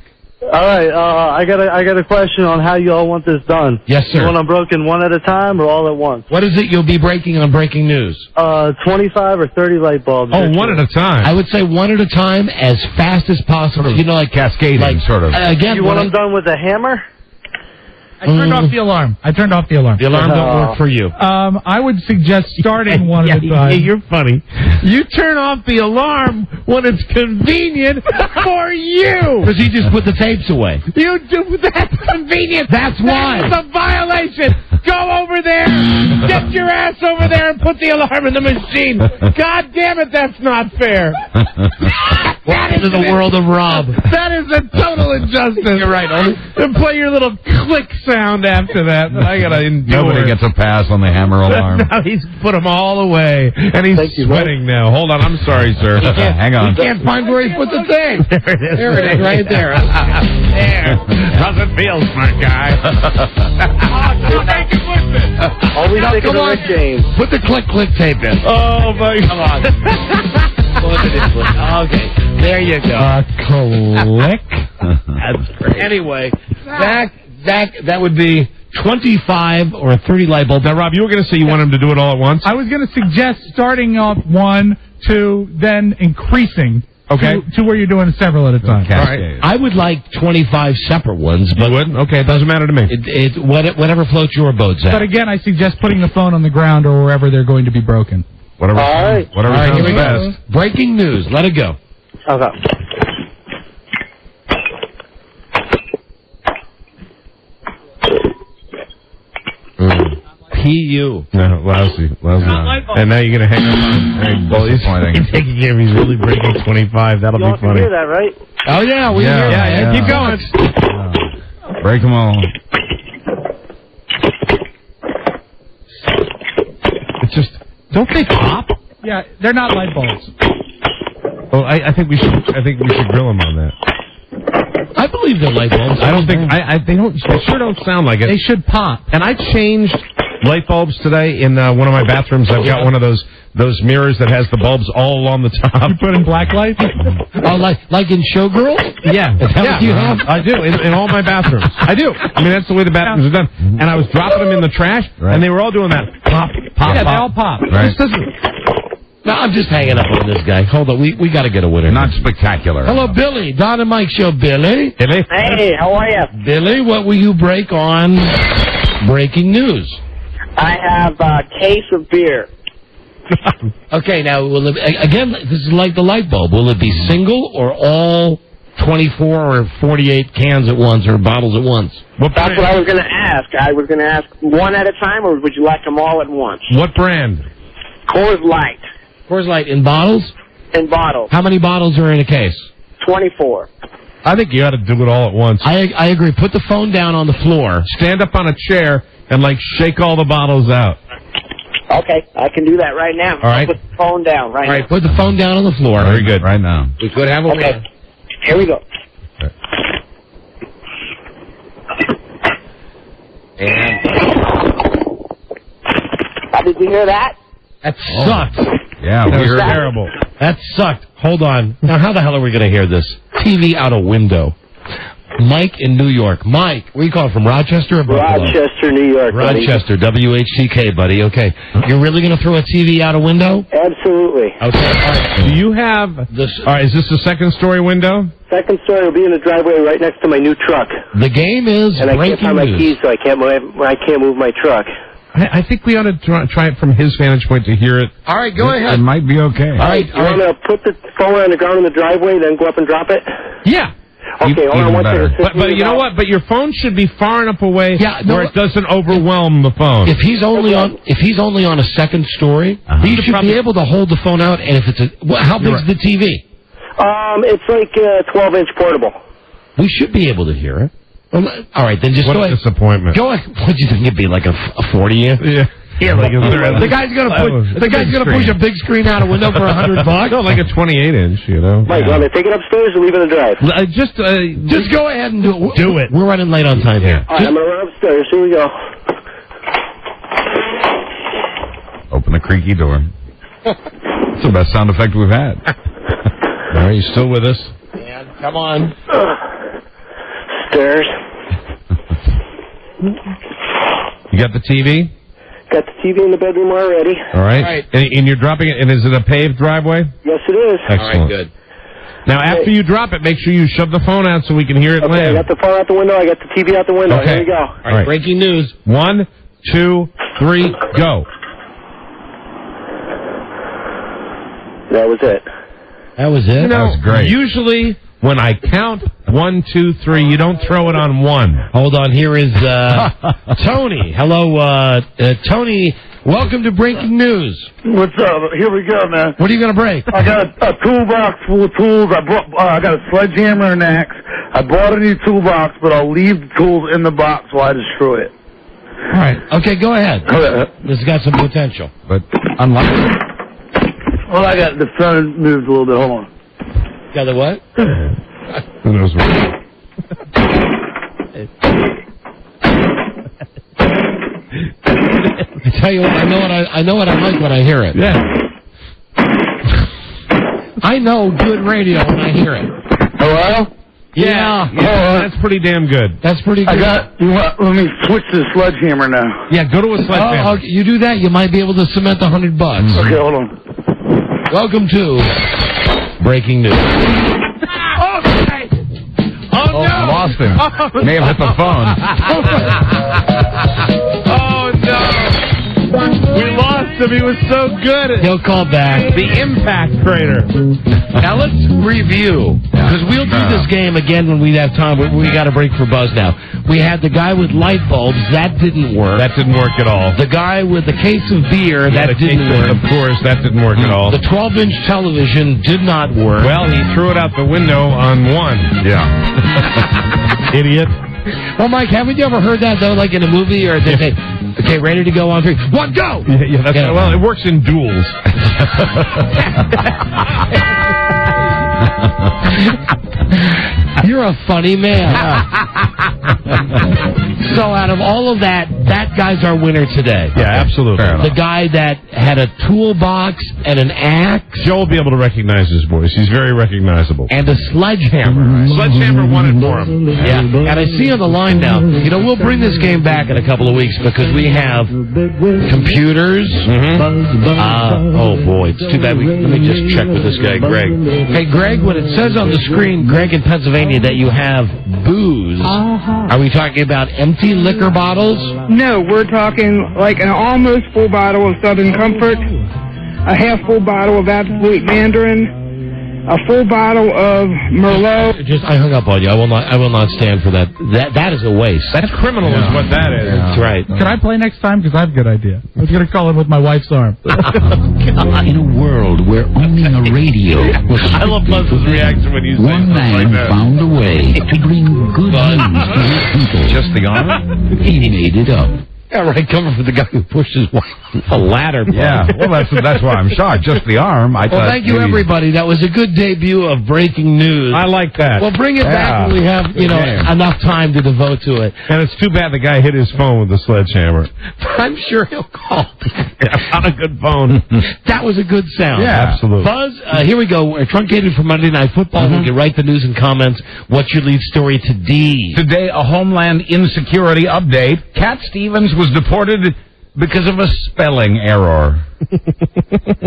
All right, I got a question on how you all want this done. Yes, sir. You want them broken one at a time or all at once? What is it you'll be breaking on breaking news? 25 or 30 light bulbs. Oh, one at a time. I would say one at a time, as fast as possible. You know, like cascading, sort of. Again, you want them done with a hammer? I turned off the alarm. The alarm don't work for you. I would suggest starting one at a time. You're funny. You turn off the alarm when it's convenient for you. Because you just put the tapes away. You do that's convenient. That's why. That's a violation. Go over there. Get your ass over there and put the alarm in the machine. God damn it, that's not fair. Welcome to the world of Rob. That is a total injustice. You're right, Ollie. And play your little click sound after that I gotta endure. Nobody gets a pass on the hammer alarm. No, he's put them all away, and he's sweating now. Hold on, I'm sorry, sir. Hang on. He can't find where he put the thing. There it is, right there. There. How's it feel, smart guy? Always thinking of Rick James. Put the click tape in. Oh, my God. Come on. Okay, there you go. Click. That's great. Anyway, that would be 25 or 30 light bulbs. Now, Rob, you were going to say you want him to do it all at once? I was going to suggest starting off 1, 2, then increasing. Okay. To where you're doing several at a time. All right. I would like 25 separate ones. But you would? Okay, it doesn't matter to me. Whatever floats your boat, Zach. But again, I suggest putting the phone on the ground or wherever they're going to be broken. Whatever sounds best. Breaking news. Let it go. Okay. P.U. No, lousy. And now you're going to hang up on well, he's taking care of he's really breaking 25. That'll be funny. You hear that, right? Oh, yeah. We hear that. Keep going. Break them all. It's just, don't they pop? Yeah, they're not light bulbs. Well, I think we should grill him on that. I believe they're light bulbs. I don't think they sure don't sound like it. They should pop. And I changed light bulbs today in one of my bathrooms. I've got one of those mirrors that has the bulbs all along the top. You put in black lights? Oh, like in Showgirls? Yeah. Is that what you have? I do, in all my bathrooms. I do. I mean, that's the way the bathrooms are done. And I was dropping them in the trash, and they were all doing that. Pop, pop, yeah, pop. they all pop. Right. No, I'm just hanging up on this guy. Hold on, we got to get a winner. Not spectacular. Hello, Billy. Don and Mike show. Billy. Hey, how are you? Billy, what will you break on breaking news? I have a case of beer. Okay, now, again, this is like the light bulb. Will it be single or all 24 or 48 cans at once or bottles at once? That's what I was going to ask. I was going to ask one at a time, or would you like them all at once? What brand? Coors Light. Coors Light in bottles? In bottles. How many bottles are in a case? 24. I think you ought to do it all at once. I agree. Put the phone down on the floor. Stand up on a chair and, shake all the bottles out. Okay, I can do that right now. All right. I'll put the phone down right now. All right, put the phone down on the floor. Very good. Right now. We could have a Okay, here we go. And Did you hear that? that sucked. Yeah, That was weird. terrible. That sucked. Hold on. Now, how the hell are we going to hear this? TV out a window. Mike in New York. Mike, where you calling from? Rochester or Buffalo? Rochester, New York, buddy. Rochester, WHCK, buddy. Okay. You're really going to throw a TV out a window? Absolutely. Okay. All right. Do you have this? All right, is this the second story window? Second story will be in the driveway right next to my new truck. The game is and I can't breaking find my news. keys, so I can't move my truck. I think we ought to try it from his vantage point to hear it. All right, go ahead. It might be okay. All right. You want to put the phone on the ground in the driveway, then go up and drop it? Yeah. Okay, hold on one second. But you know what? But your phone should be far enough away where it doesn't overwhelm the phone. If he's only on a second story, he should be able to hold the phone out. And if it's how big's the TV? It's like 12-inch portable. We should be able to hear it. Well, all right, then just what go a ahead. Disappointment. Go ahead. What do you think it'd be, like a 40-inch? Yeah. Yeah, like the guy's gonna push a big screen out a window for $100. No, like a 28-inch, you know. Mike, want to take it upstairs or leave it in the drive? Just go ahead and do it. Do it. We're running late on time here. All right, I'm gonna run upstairs. Here we go. Open the creaky door. It's the best sound effect we've had. Are you still with us? Man, come on. Upstairs. You got the TV? Got the TV in the bedroom already. All right. And you're dropping it, and is it a paved driveway? Yes, it is. Excellent. All right, good. Now, after you drop it, make sure you shove the phone out so we can hear it land. I got the phone out the window. I got the TV out the window. Okay. Here we go. All right, breaking news. 1, 2, 3, go. That was it. That was it? That was great. Usually, when I count 1, 2, 3, you don't throw it on 1. Hold on, here is Tony. Hello, Tony. Welcome to Breaking News. What's up? Here we go, man. What are you going to break? I got a toolbox full of tools. I got a sledgehammer and an axe. I bought a new toolbox, but I'll leave the tools in the box while I destroy it. All right. Okay, go ahead. This has got some potential. But unlike... Well, I got the phone moved a little bit. Hold on. Got the what? Who knows what? I tell you what, I know what I like when I hear it. Yeah. I know good radio when I hear it. Hello? Yeah. That's pretty damn good. That's pretty good. Let me switch to the sledgehammer now. Yeah, go to a sledgehammer. Okay, you do that, you might be able to cement the $100. Okay, hold on. Welcome to Breaking News. Okay. Oh, no. Lost him. May have hit the phone. Oh, no. We lost him. He was so good. He'll call back. The impact crater. Now let's review, because we'll do this game again when we have time. We got to break for Buzz now. We had the guy with light bulbs. That didn't work. That didn't work at all. The guy with the case of beer. That didn't work. Of course, that didn't work at all. The 12-inch television did not work. Well, he threw it out the window on 1. Yeah. Idiot. Well, Mike, haven't you ever heard that, though, like in a movie? Or they say, okay, ready to go on 3. 1, go! Yeah, that's right. Well, it works in duels. You're a funny man. So out of all of that guy's our winner today. Yeah, absolutely. The guy that had a toolbox and an axe. Joe will be able to recognize his voice. He's very recognizable. And a sledgehammer. Sledgehammer won it for him. Yeah. And I see on the line now, we'll bring this game back in a couple of weeks because we have computers. Oh, boy. It's too bad. Let me just check with this guy, Greg. Hey, Greg, when it says on the screen, Greg in Pennsylvania, that you have booze, are we talking about empty liquor bottles? No, we're talking like an almost full bottle of Southern Comfort, a half full bottle of Absolute Mandarin, a full bottle of Merlot. I hung up on you. I will not stand for that. That is a waste. That's criminal is what that is. That's right. Can I play next time? Because I have a good idea. I was going to call in with my wife's arm. In a world where owning a radio was I love Buzz's reaction when you say one something man like that. found a way to bring good news to his people. Just the arm? He made it up. Yeah, right. Coming from the guy who pushed his wife a ladder. Yeah. Well, that's why I'm shocked. Just the arm. Well, thank you, everybody. That was a good debut of Breaking News. I like that. Well, bring it back when we have, enough time to devote to it. And it's too bad the guy hit his phone with the sledgehammer. I'm sure he'll call. On a good phone. That was a good sound. Yeah, absolutely. Buzz, here we go. We're truncated for Monday Night Football. We'll get right to news and comments. What's your lead story to D? Today, a Homeland insecurity update. Cat Stevens was deported because of a spelling error.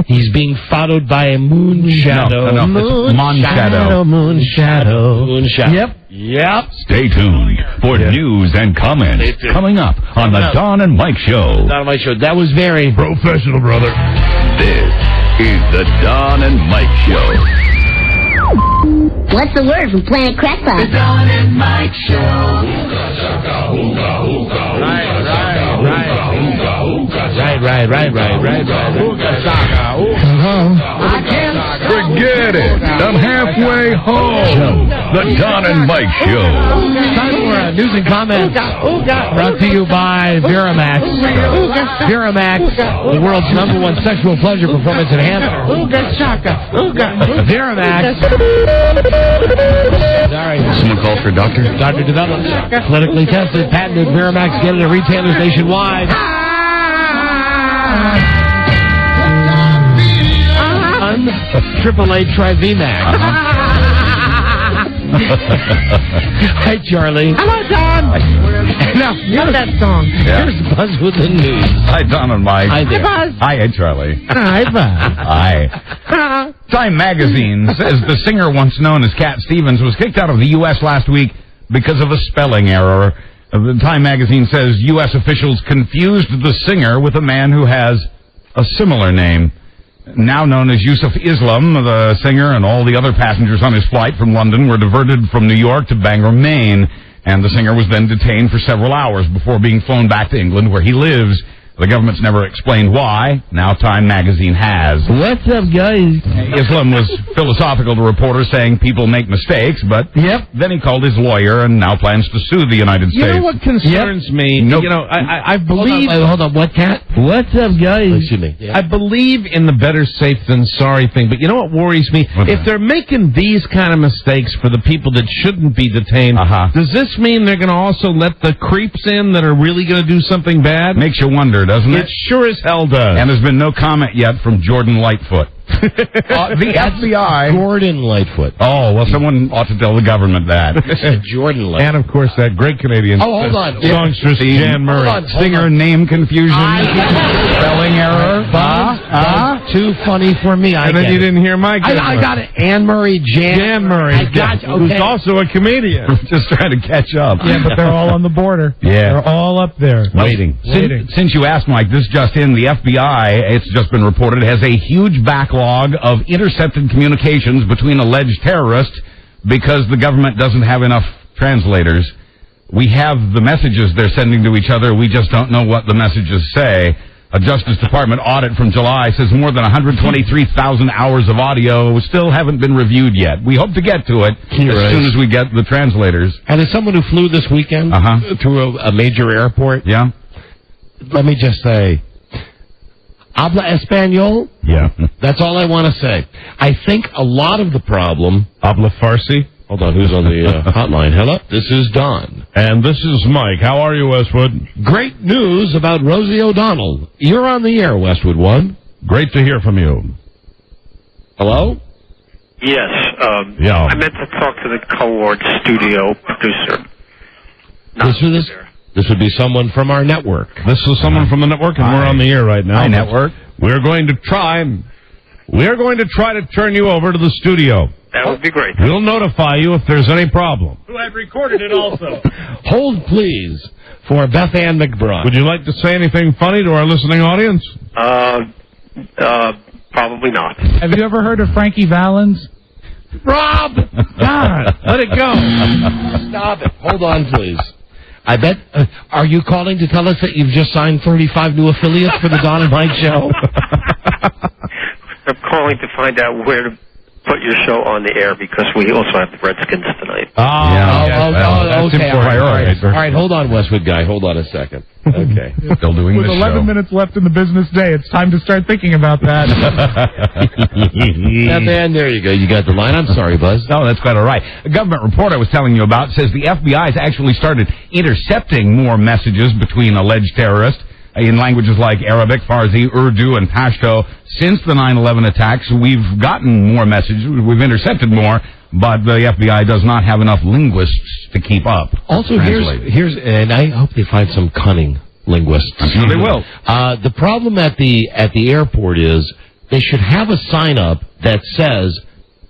He's being followed by a moon shadow. No, moon shadow. Moon shadow. Moon shadow. Yep. Stay tuned for news and comments coming up on the Don and Mike Show. Don and Mike Show. That was very professional, brother. This is the Don and Mike Show. What's the word from Planet Crackpot? The Don and Mike Show. Right. Forget it. I'm halfway home. The Don and Mike Show. Time for news and comments. Brought to you by Viramax. Viramax, the world's #1 sexual pleasure performance enhancer. Viramax. Sorry. Someone call for a doctor? Doctor developed, clinically tested, patented Viramax. Get it at retailers nationwide. AAA try VMAX. Hi, Charlie. Hello, Don. Now, Love that song. Yeah. here's Buzz with the news. Hi, Don and Mike. Hi there. Hi, Buzz. Hi, Charlie. Hi, Buzz. Hi. Time magazine says the singer once known as Cat Stevens was kicked out of the U.S. last week because of a spelling error. The Time magazine says U.S. officials confused the singer with a man who has a similar name. Now known as Yusuf Islam, the singer and all the other passengers on his flight from London were diverted from New York to Bangor, Maine, and the singer was then detained for several hours before being flown back to England, where he lives. The government's never explained why. Now Time magazine has. What's up, guys? Islam was philosophical to reporters, saying people make mistakes, but then he called his lawyer and now plans to sue the United States. You know what concerns me? Nope. You know, I believe... Hold on. What, Cat? What's up, guys? Excuse me. Yeah. I believe in the better safe than sorry thing, but you know what worries me? If they're making these kind of mistakes for the people that shouldn't be detained, does this mean they're going to also let the creeps in that are really going to do something bad? Makes you wonder, doesn't it? It sure as hell does. And there's been no comment yet from Jordan Lightfoot. The FBI. Gordon Lightfoot. Oh, well, someone ought to tell the government that. Jordan Lightfoot. And, of course, that great Canadian hold on. songstress Jan Murray. Singer name confusion. Spelling error. Too funny for me. And then you didn't hear my I got it. Anne Murray, Jan Murray. I got you. Who's also a comedian. Just trying to catch up. Yeah, but they're all on the border. Yeah. They're all up there. Waiting. Since you asked, Mike, this just in, the FBI, it's just been reported, has a huge backlog of intercepted communications between alleged terrorists because the government doesn't have enough translators. We have the messages they're sending to each other. We just don't know what the messages say. A Justice Department audit from July says more than 123,000 hours of audio still haven't been reviewed yet. We hope to get to it as soon as we get the translators. And as someone who flew this weekend through a major airport, let me just say, habla español? Yeah. That's all I want to say. I think a lot of the problem... Habla Farsi? Hold on, who's on the hotline? Hello? This is Don. And this is Mike. How are you, Westwood? Great news about Rosie O'Donnell. You're on the air, Westwood One. Great to hear from you. Hello? Yes. I meant to talk to the co-award studio producer. This would be someone from our network. This is someone from the network, and we're on the air right now. Hi, network. We're going to try to turn you over to the studio. That would be great. We'll notify you if there's any problem. Who had recorded it also. Hold, please, for Beth Ann McBride. Would you like to say anything funny to our listening audience? Probably not. Have you ever heard of Frankie Valens? Rob! God, let it go. Stop it. Hold on, please. I bet, are you calling to tell us that you've just signed 35 new affiliates for the Don and Mike show? I'm calling to find out where to put your show on the air because we also have the Redskins tonight. Okay. All right, hold on, Westwood guy. Hold on a second. Okay. Still doing With this 11 minutes left in the business day, it's time to start thinking about that. And there you go. You got the line. I'm sorry, Buzz. No, that's quite all right. A government report I was telling you about says the FBI has actually started intercepting more messages between alleged terrorists in languages like Arabic, Farsi, Urdu, and Pashto. Since the 9/11 attacks, we've gotten more messages. We've intercepted more, but the FBI does not have enough linguists to keep up. Also, here's, and I hope they find some cunning linguists. I'm sure they will. The problem at the airport is they should have a sign up that says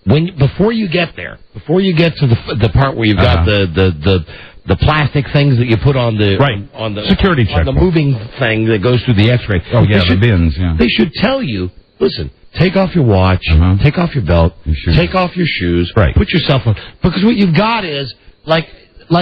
before you get there, before you get to the part where you've got the plastic things that you put on the security check, on the moving thing that goes through the X-ray. Oh yeah, the bins. Yeah. They should tell you, listen, take off your watch, take off your belt, take off your shoes, put your cell phone, because what you've got is like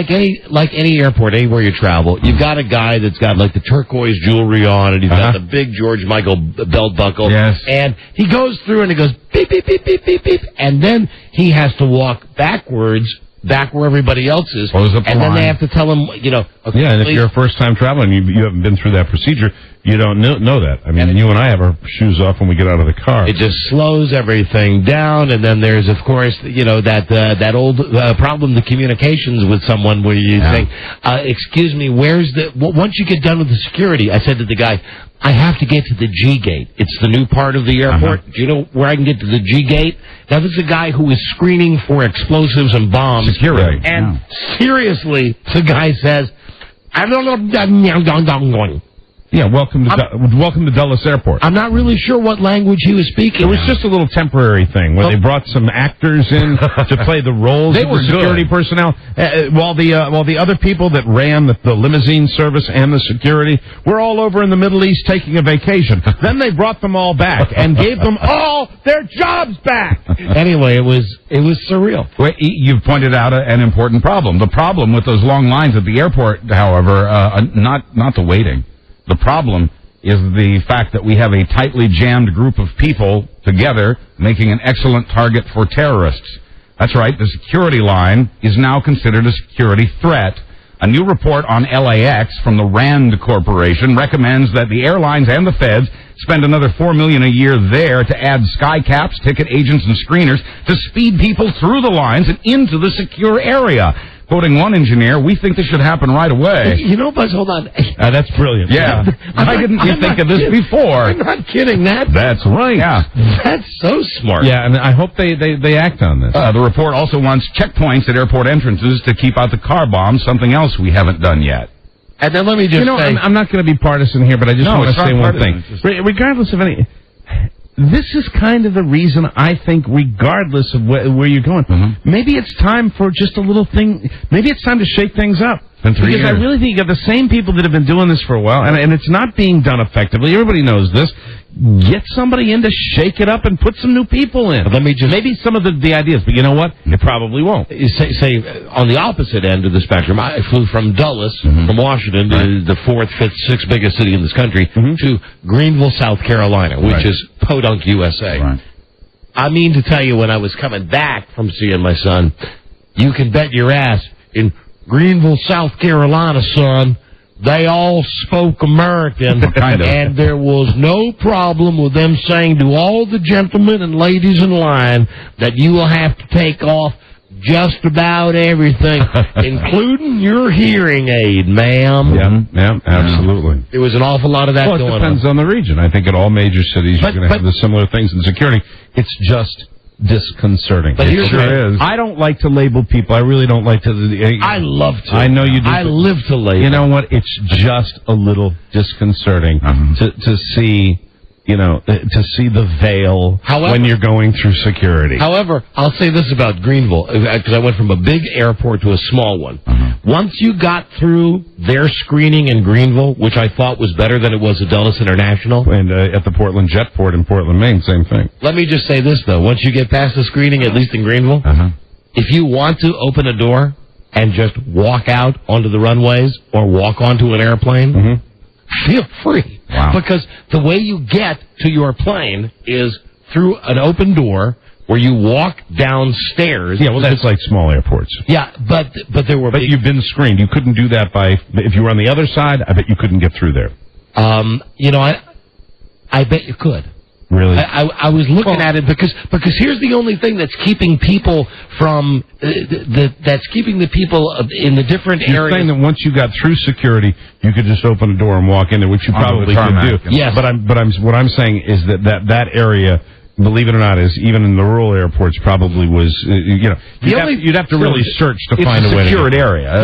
any airport, anywhere you travel, you've got a guy that's got like the turquoise jewelry on, and he's got the big George Michael belt buckle, and he goes through and he goes beep beep beep beep beep beep, and then he has to walk backwards. Back where everybody else is, and then they have to tell him, okay, and if you're a first-time traveler and you haven't been through that procedure, you don't know that. I mean, you and I have our shoes off when we get out of the car. It just slows everything down, and then there's, of course, that old problem, the communications with someone where you say, excuse me, once you get done with the security, I said to the guy, I have to get to the G gate. It's the new part of the airport. Do you know where I can get to the G gate? Now, this is a guy who is screening for explosives and bombs. Security. And seriously, the guy says, I don't know. Yeah, welcome to Dulles Airport. I'm not really sure what language he was speaking. It was just a little temporary thing where they brought some actors in to play the roles of the security personnel, while the other people that ran the limousine service and the security were all over in the Middle East taking a vacation. Then they brought them all back and gave them all their jobs back. Anyway, it was surreal. Well, you've pointed out an important problem. The problem with those long lines at the airport, however, not the waiting. The problem is the fact that we have a tightly jammed group of people together making an excellent target for terrorists. That's right, the security line is now considered a security threat. A new report on LAX from the RAND Corporation recommends that the airlines and the feds spend another $4 million a year there to add sky caps, ticket agents, and screeners to speed people through the lines and into the secure area. Quoting one engineer, we think this should happen right away. You know, Buzz, hold on. That's brilliant. Yeah. Why didn't you think of this before? I'm not kidding. That's right. Yeah. That's so smart. Yeah, and I hope they act on this. The report also wants checkpoints at airport entrances to keep out the car bombs, something else we haven't done yet. And then let me just say... I'm not going to be partisan here, but I just want to say one thing. Regardless of any... This is kind of the reason I think, regardless of where you're going, maybe it's time for just a little thing. Maybe it's time to shake things up. Because I really think you got the same people that have been doing this for a while, and it's not being done effectively. Everybody knows this. Get somebody in to shake it up and put some new people in. Let me just... Maybe some of the ideas, but you know what? It probably won't. Say on the opposite end of the spectrum, I flew from Dulles, from Washington, the fourth, fifth, sixth biggest city in this country, to Greenville, South Carolina, which is Podunk, USA. Right. I mean to tell you, when I was coming back from seeing my son, you can bet your ass in Greenville, South Carolina, son, they all spoke American, and there was no problem with them saying to all the gentlemen and ladies in line that you will have to take off just about everything, including your hearing aid, ma'am. Yeah, absolutely. There was an awful lot of that going on. It depends on the region. I think in all major cities you're going to have the similar things in security. It's just disconcerting. But it sure is. I don't like to label people. I really don't like to. I love to. I know you do. I live to label. You know what? It's just a little disconcerting to see. To see the veil when you're going through security. However, I'll say this about Greenville, because I went from a big airport to a small one. Once you got through their screening in Greenville, which I thought was better than it was at Dulles International. And at the Portland Jetport in Portland, Maine, same thing. Let me just say this, though. Once you get past the screening, at least in Greenville, if you want to open a door and just walk out onto the runways or walk onto an airplane, feel free. Wow. Because the way you get to your plane is through an open door where you walk downstairs. Yeah, well, that's like small airports. Yeah, but there were... But you've been screened. You couldn't do that if you were on the other side, I bet you couldn't get through there. I bet you could. Really? I was looking at it because here's the only thing that's keeping people from that's keeping the people in the different areas. You're saying that once you got through security, you could just open a door and walk in there, which you probably could do. Yes. But what I'm saying is that area, believe it or not, is even in the rural airports probably was you'd have to really search to find a way. It's a secured area.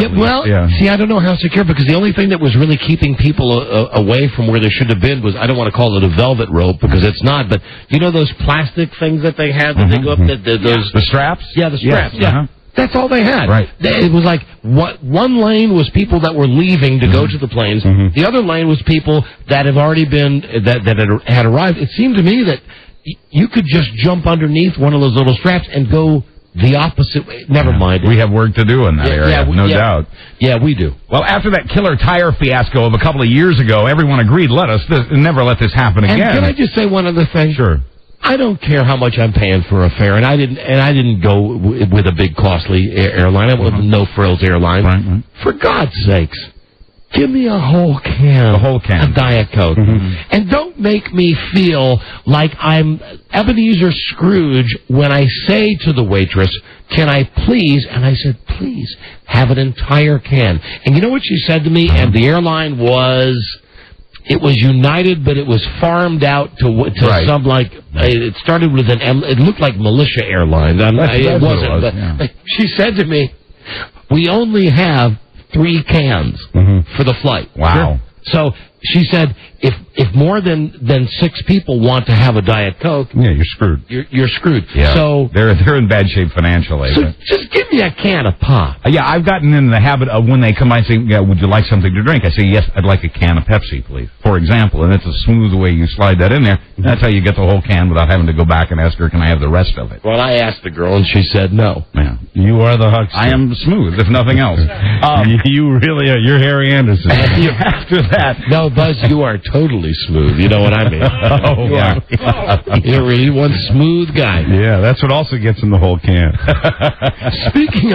See, I don't know how secure, because the only thing that was really keeping people away from where they should have been was, I don't want to call it a velvet rope because it's not, but you know those plastic things that they have that they go up the straps? Yeah, the straps. Yes. Yeah. That's all they had. Right. It was like one lane was people that were leaving to go to the planes. The other lane was people that have already been that had arrived. It seemed to me that you could just jump underneath one of those little straps and go the opposite way. Never mind. We have work to do in that area, no doubt. Yeah, we do. Well, after that killer tire fiasco of a couple of years ago, everyone agreed, never let this happen again. And can I just say one other thing? Sure. I don't care how much I'm paying for a fare, and I didn't go with a big costly airline. I went with No Frills Airline. Right. For God's sakes, Give me a whole can. The whole can. Of Diet Coke. And don't make me feel like I'm Ebenezer Scrooge when I say to the waitress, can I please, and I said, please, have an entire can. And you know what she said to me? And the airline was, it was United, but it was farmed out to some, like, it started with an M, it looked like Militia Airlines. It wasn't. But she said to me, we only have 3 cans for the flight. Wow. So she said, if more than 6 people want to have a Diet Coke, yeah, you're screwed. You're screwed. Yeah. So they're in bad shape financially. So just give me a can of pop. Yeah, I've gotten in the habit of when they come by and say, yeah, would you like something to drink? I say, yes, I'd like a can of Pepsi, please, for example. And it's a smooth way you slide that in there. That's how you get the whole can without having to go back and ask her, can I have the rest of it? Well, I asked the girl, and she said no. Yeah. You are the huckster. I am smooth, if nothing else. You really are. You're Harry Anderson. After that. No, Buzz, you are totally smooth. You know what I mean? Oh, you yeah. You're really one smooth guy. Yeah, that's what also gets in the whole can. Speaking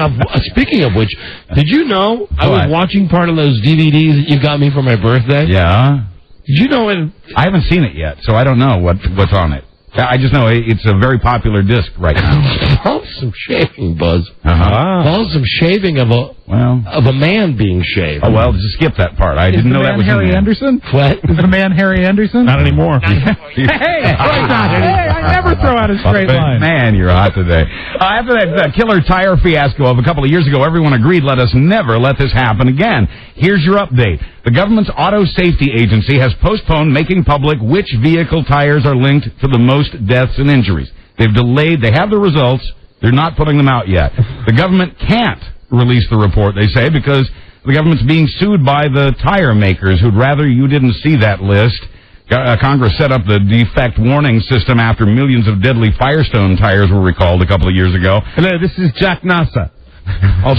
of which, did you know I was watching part of those DVDs that you got me for my birthday? Yeah. Did you know it? I haven't seen it yet, so I don't know what's on it. I just know it's a very popular disc right now. Involves some shaving, Buzz. Uh-huh. Involves some shaving of a man being shaved. Oh, well, just skip that part. I didn't know that was Harry in there. Anderson? What? Is the man Harry Anderson? Not anymore. Hey, I never throw out a straight line. Man, you're hot today. After that killer tire fiasco of a couple of years ago, everyone agreed, let us never let this happen again. Here's your update. The government's Auto Safety Agency has postponed making public which vehicle tires are linked to the most deaths and injuries. They've delayed. They have the results. They're not putting them out yet. The government can't release the report, they say, because the government's being sued by the tire makers who'd rather you didn't see that list. Congress set up the defect warning system after millions of deadly Firestone tires were recalled a couple of years ago. Hello, this is Jack Nasser.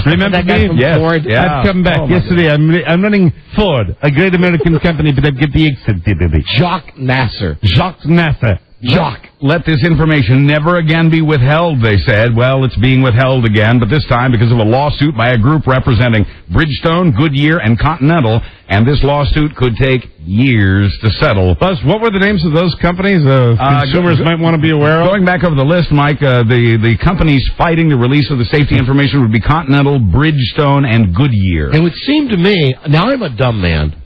Remember me? Yes. Ford? Yeah. I've come back yesterday. I'm running Ford, a great American company, but I get the accent. Jacques Nasser. Jacques Nasser. Jacques, let this information never again be withheld, they said. Well, it's being withheld again, but this time because of a lawsuit by a group representing Bridgestone, Goodyear, and Continental, and this lawsuit could take years to settle. Buzz, what were the names of those companies consumers might want to be aware of? Going back over the list, Mike, the companies fighting the release of the safety information would be Continental, Bridgestone, and Goodyear. It would seem to me, now I'm a dumb man,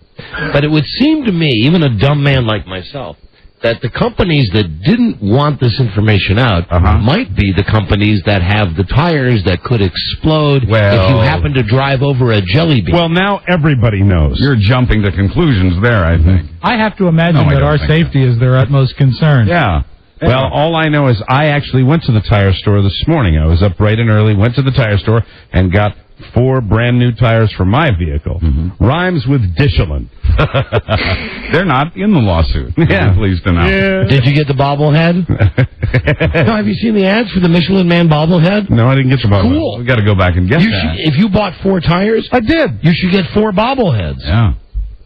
but it would seem to me, even a dumb man like myself, that the companies that didn't want this information out might be the companies that have the tires that could explode if you happen to drive over a jelly bean. Well, now everybody knows. You're jumping to conclusions there, I think. I have to imagine that our safety is their utmost concern. Yeah. Well, all I know is I actually went to the tire store this morning. I was up bright and early, went to the tire store, and got 4 brand new tires for my vehicle. Rhymes with Dishulin. They're not in the lawsuit. Yeah. I'm pleased to know. Yeah. Did you get the bobblehead? No, have you seen the ads for the Michelin Man bobblehead? No, I didn't get the bobblehead. Cool. We got to go back and get that. If you bought 4 tires, I did. You should get 4 bobbleheads. Yeah.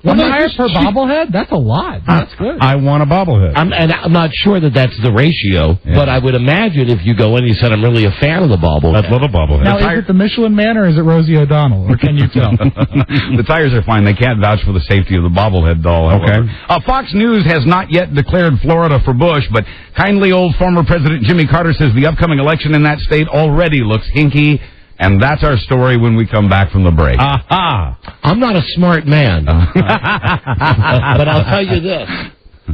One tire per bobblehead? That's a lot. That's good. I want a bobblehead. I'm not sure that that's the ratio, but I would imagine if you go in and you said, I'm really a fan of the bobblehead. I'd love a bobblehead. Now, is it the Michelin Man or is it Rosie O'Donnell? Or can you tell? The tires are fine. They can't vouch for the safety of the bobblehead doll, however. Fox News has not yet declared Florida for Bush, but kindly old former President Jimmy Carter says the upcoming election in that state already looks hinky. And that's our story when we come back from the break. Aha! I'm not a smart man. But I'll tell you this.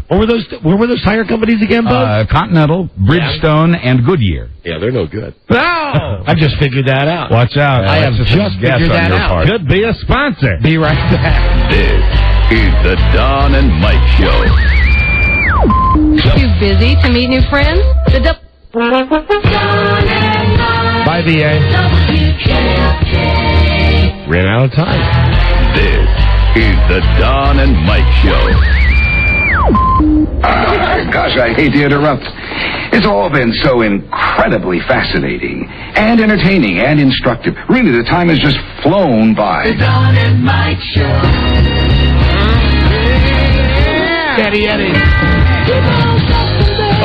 Where were those tire companies again, Bud? Continental, Bridgestone, and Goodyear. Yeah, they're no good. No! I just figured that out. Watch out. I have just figured that out. Could be a sponsor. Be right back. This is the Don and Mike Show. Too busy to meet new friends? By the Ran out of time. This is the Don and Mike Show. Gosh, I hate to interrupt. It's all been so incredibly fascinating and entertaining and instructive. Really, the time has just flown by. The Don and Mike Show. Eddie.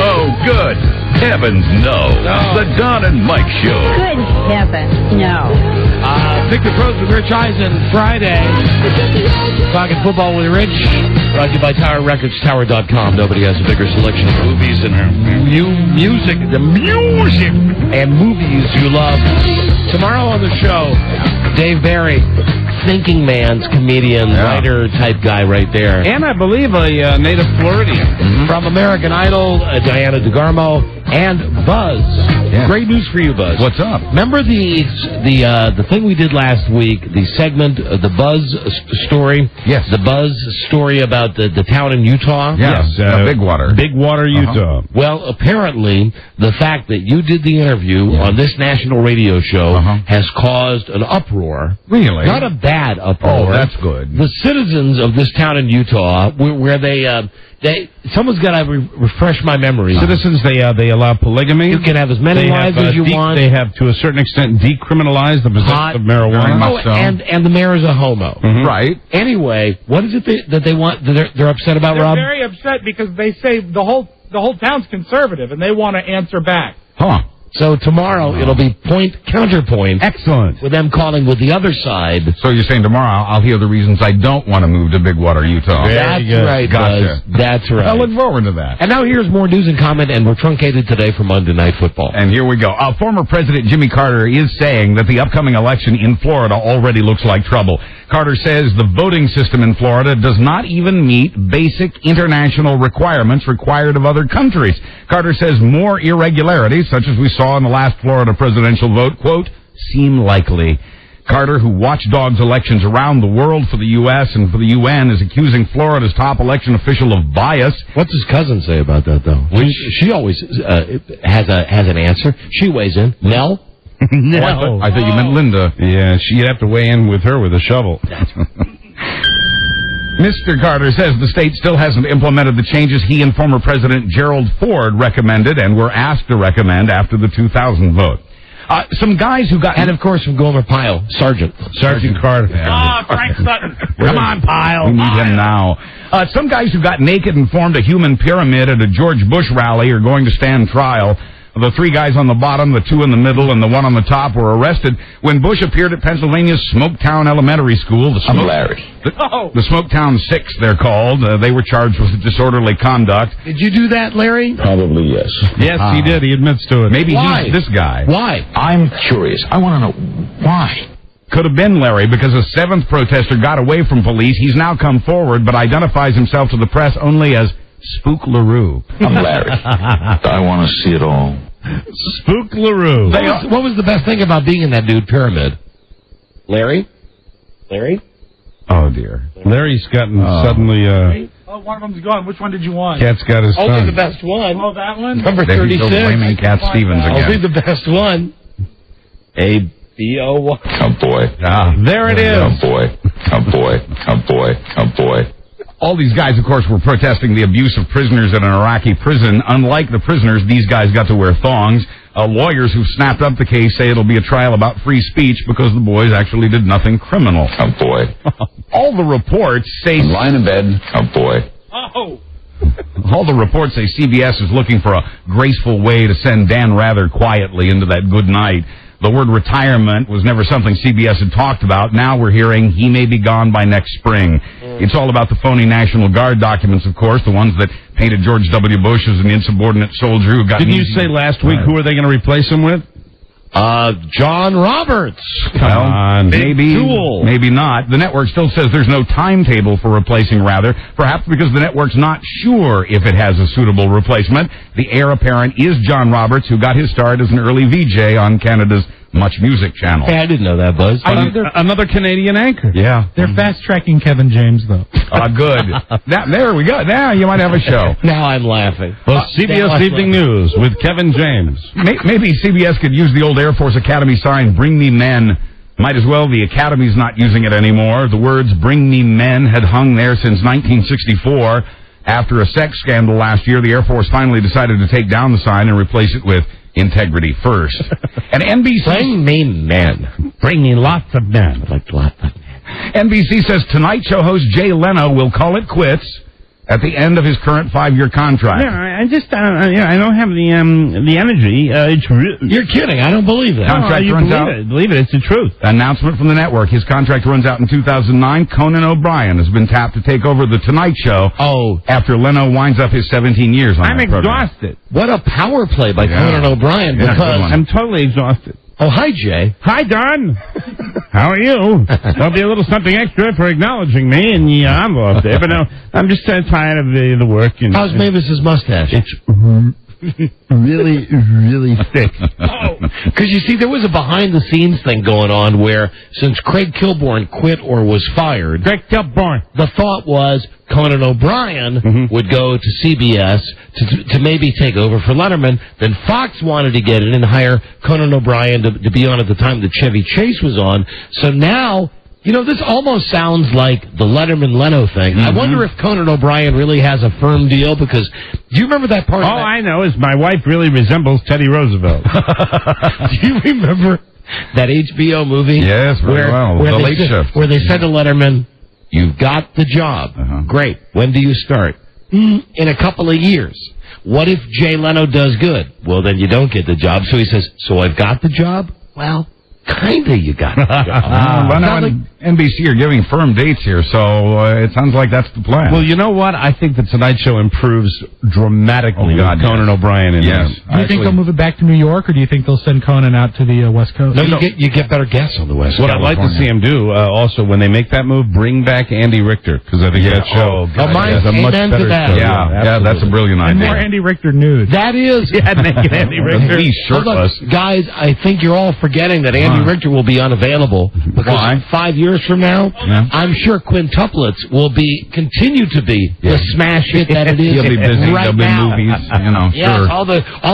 Oh, good. Heavens, no. The Don and Mike Show. Good heavens, no. Victor Pros with Rich Eisen Friday. Talking football with Rich. Brought to you by Tower Records, Tower.com. Nobody has a bigger selection of movies and music. The music and movies you love. Tomorrow on the show, Dave Barry, thinking man's comedian, writer type guy right there. And I believe a native Floridian. From American Idol, Diana DeGarmo, and Buzz. Yeah. Great news for you, Buzz. What's up? Remember the thing we did last week, the segment, the Buzz story? Yes. The Buzz story about the town in Utah? Yes, Big Water. Big Water, Utah. Well, apparently, the fact that you did the interview on this national radio show has caused an uproar. Really? Not a bad uproar. Oh, that's good. The citizens of this town in Utah, where someone's got to refresh my memory. Citizens, they allow polygamy. You can have as many wives as you want. They have, to a certain extent, decriminalized the possession of marijuana. And the mayor is a homo. Right. Anyway, what is it that they want? They're upset about, Rob? They're very upset because they say the whole town's conservative, and they want to answer back. Huh. So tomorrow it'll be counterpoint. Excellent. With them calling with the other side. So you're saying tomorrow I'll hear the reasons I don't want to move to Big Water, Utah. That's right, Gotcha. Buzz. That's right. I look forward to that. And now here's more news and comment, and we're truncated today for Monday Night Football. And here we go. Former President Jimmy Carter is saying that the upcoming election in Florida already looks like trouble. Carter says the voting system in Florida does not even meet basic international requirements required of other countries. Carter says more irregularities, such as we saw in the last Florida presidential vote, quote, seem likely. Carter, who watchdogs elections around the world for the U.S. and for the UN, is accusing Florida's top election official of bias. What's his cousin say about that, though? She always has an answer. She weighs in. Nell? No. I thought you meant Linda. Yeah, you'd have to weigh in with her with a shovel. Mr. Carter says the state still hasn't implemented the changes he and former President Gerald Ford recommended and were asked to recommend after the 2000 vote. Some guys who got... And, of course, from Gomer Pyle, Sergeant Carter. Ah, Frank Sutton. Come on, Pyle. We need him now. Some guys who got naked and formed a human pyramid at a George Bush rally are going to stand trial. The three guys on the bottom, the two in the middle, and the one on the top were arrested when Bush appeared at Pennsylvania's Smoketown Elementary School. I'm Larry. The Smoketown Six, they're called. They were charged with disorderly conduct. Did you do that, Larry? Probably yes. Yes, he did. He admits to it. Maybe he's this guy. Why? I'm curious. I want to know why. Could have been Larry because a seventh protester got away from police. He's now come forward, but identifies himself to the press only as Spook LaRue. I'm Larry. I want to see it all. Spook LaRue. What was the best thing about being in that dude pyramid? Larry? Oh, dear. Larry's gotten suddenly... Oh, one of them's gone. Which one did you want? Cat's got his son. Only the best one. Oh, that one? Number There 36. he's blaming Cat Stevens again. Only the best one. A-B-O-Y. Oh, boy. There it is. Oh, boy. Oh, boy. Oh, boy. Oh, boy. All these guys, of course, were protesting the abuse of prisoners in an Iraqi prison. Unlike the prisoners, these guys got to wear thongs. Lawyers who snapped up the case say it'll be a trial about free speech because the boys actually did nothing criminal. Oh, boy. All the reports say... Lying in bed. Oh, boy. Oh. All the reports say CBS is looking for a graceful way to send Dan Rather quietly into that good night. The word retirement was never something CBS had talked about. Now we're hearing he may be gone by next spring. It's all about the phony National Guard documents, of course, the ones that painted George W. Bush as an insubordinate soldier who got... Didn't you say last week who are they going to replace him with? John Roberts. Come on. Tool. Maybe not. The network still says there's no timetable for replacing Rather, perhaps because the network's not sure if it has a suitable replacement. The heir apparent is John Roberts, who got his start as an early VJ on Canada's Much Music channel. Hey, I didn't know that, Buzz. Another Canadian anchor. Yeah. They're fast-tracking Kevin James, though. Good. There we go. Now you might have a show. Now I'm laughing. Well, CBS Evening News with Kevin James. Maybe CBS could use the old Air Force Academy sign, Bring Me Men. Might as well. The Academy's not using it anymore. The words Bring Me Men had hung there since 1964. After a sex scandal last year, the Air Force finally decided to take down the sign and replace it with Integrity First. And NBC... Bring me men. Bring me lots of men. Like lots of men. NBC says Tonight Show host Jay Leno will call it quits at the end of his current 5-year contract. Yeah, I don't have the energy. You're kidding. I don't believe that. Contract runs out. Believe it. It's the truth. Announcement from the network. His contract runs out in 2009. Conan O'Brien has been tapped to take over The Tonight Show. After Leno winds up his 17 years on I'm that program. exhausted. What a power play by Conan O'Brien. Yeah, Because I'm totally exhausted. Oh, hi, Jay. Hi, Don. How are you? There'll be a little something extra for acknowledging me in the envelope there, but no, I'm just tired of the work. And, how's Mavis's mustache? It's really, really thick. Because you see, there was a behind-the-scenes thing going on where, since Craig Kilborn quit or was fired, the thought was Conan O'Brien would go to CBS to maybe take over for Letterman. Then Fox wanted to get in and hire Conan O'Brien to be on at the time that Chevy Chase was on. So now, you know, this almost sounds like the Letterman-Leno thing. I wonder if Conan O'Brien really has a firm deal, because do you remember that part? All I know is my wife really resembles Teddy Roosevelt. Do you remember that HBO movie? Yes, very well. The Late Shift. Where they said to Letterman, "You've got the job. Great. When do you start?" In a couple of years. What if Jay Leno does good? Well, then you don't get the job. So he says, "So I've got the job?" Well, kinda you got the job. Leno and NBC are giving firm dates here, so it sounds like that's the plan. Well, you know what? I think the Tonight Show improves dramatically with Conan O'Brien in Yes. it. Do you think they'll move it back to New York, or do you think they'll send Conan out to the West Coast? No, you get better guests on the West Coast. What I'd like to see him do, also, when they make that move, bring back Andy Richter, because I think that show is a much better show. Yeah, that's a brilliant And idea. more Andy Richter nude. That is. Naked Andy Richter. He's shirtless. Look, guys, I think you're all forgetting that Andy Richter will be unavailable, because 5 years from now, I'm sure quintuplets will continue to be the smash hit that it is. He'll be busy. Right There'll be now. movies, Yes, sure. all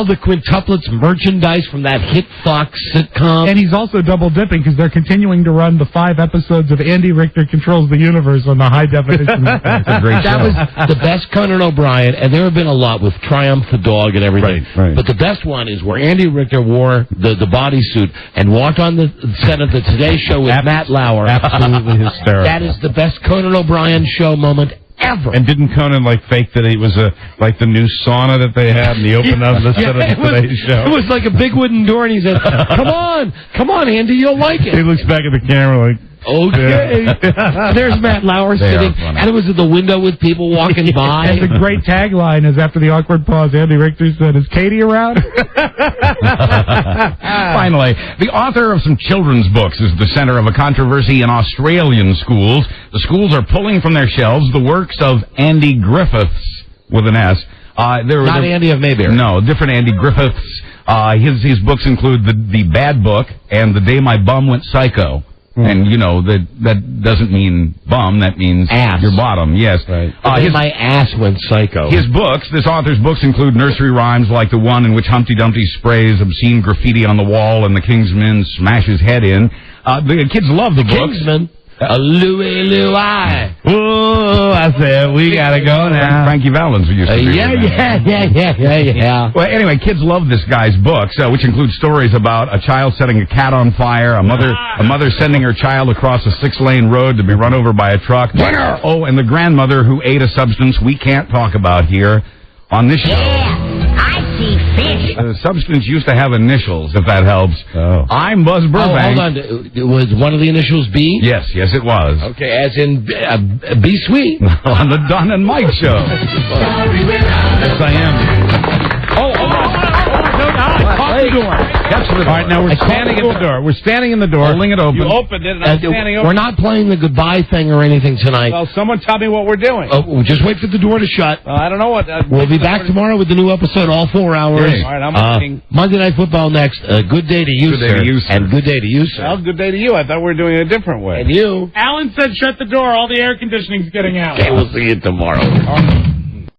the quintuplets merchandise from that hit Fox sitcom. And he's also double dipping because they're continuing to run the 5 episodes of Andy Richter Controls the Universe on the high definition. That's a great That show. was the best Conan O'Brien, and there have been a lot with Triumph the Dog and everything. Right. But the best one is where Andy Richter wore the bodysuit and walked on the set of the Today Show with Matt Lauer. Absolutely hysterical. That is the best Conan O'Brien show moment ever. And didn't Conan fake that he was like the new sauna that they had, and he opened up the set of the Today Show? It was like a big wooden door, and he said, come on, Andy, you'll like it. He looks back at the camera like, okay. There's Matt Lauer sitting, and it was at the window with people walking by. And the great tagline is, after the awkward pause, Andy Richter said, "Is Katie around?" Finally, the author of some children's books is the center of a controversy in Australian schools. The schools are pulling from their shelves the works of Andy Griffiths, with an S. Not Andy of Mayberry. No, different Andy Griffiths. His books include the Bad Book and The Day My Bum Went Psycho. And, you know, that doesn't mean bum, that means ass. Your bottom, yes. Right. My ass went psycho. His books, this author's books, include nursery rhymes like the one in which Humpty Dumpty sprays obscene graffiti on the wall and the Kingsman smashes head in. The kids love the books. Kingsman? A Louie. "Ooh," I said, "we gotta go now." Frankie Valens used to be. Yeah. Well, anyway, kids love this guy's books, which include stories about a child setting a cat on fire, a mother sending her child across a 6-lane road to be run over by a truck. Winner! Oh, and the grandmother who ate a substance we can't talk about here on this show. Yeah, I see fish. The substance used to have initials, if that helps. Oh. I'm Buzz Burbank. Hold on. Was one of the initials B? Yes, it was. Okay, as in Be Sweet. On the Don and Mike show. Yes, I am. All right, now we're standing at the door. We're standing in the door. Holding it open. You opened it, and I'm standing over. We're not playing the goodbye thing or anything tonight. Well, someone tell me what we're doing. Just wait for the door to shut. I don't know what. We'll be back tomorrow with the new episode, all 4 hours. All right, I'm waiting. Monday Night Football next. Good day to you, Good day to you, sir. And good day to you, sir. Well, good day to you. I thought we were doing it a different way. And you. Alan said shut the door. All the air conditioning's getting out. Okay, we'll see you tomorrow.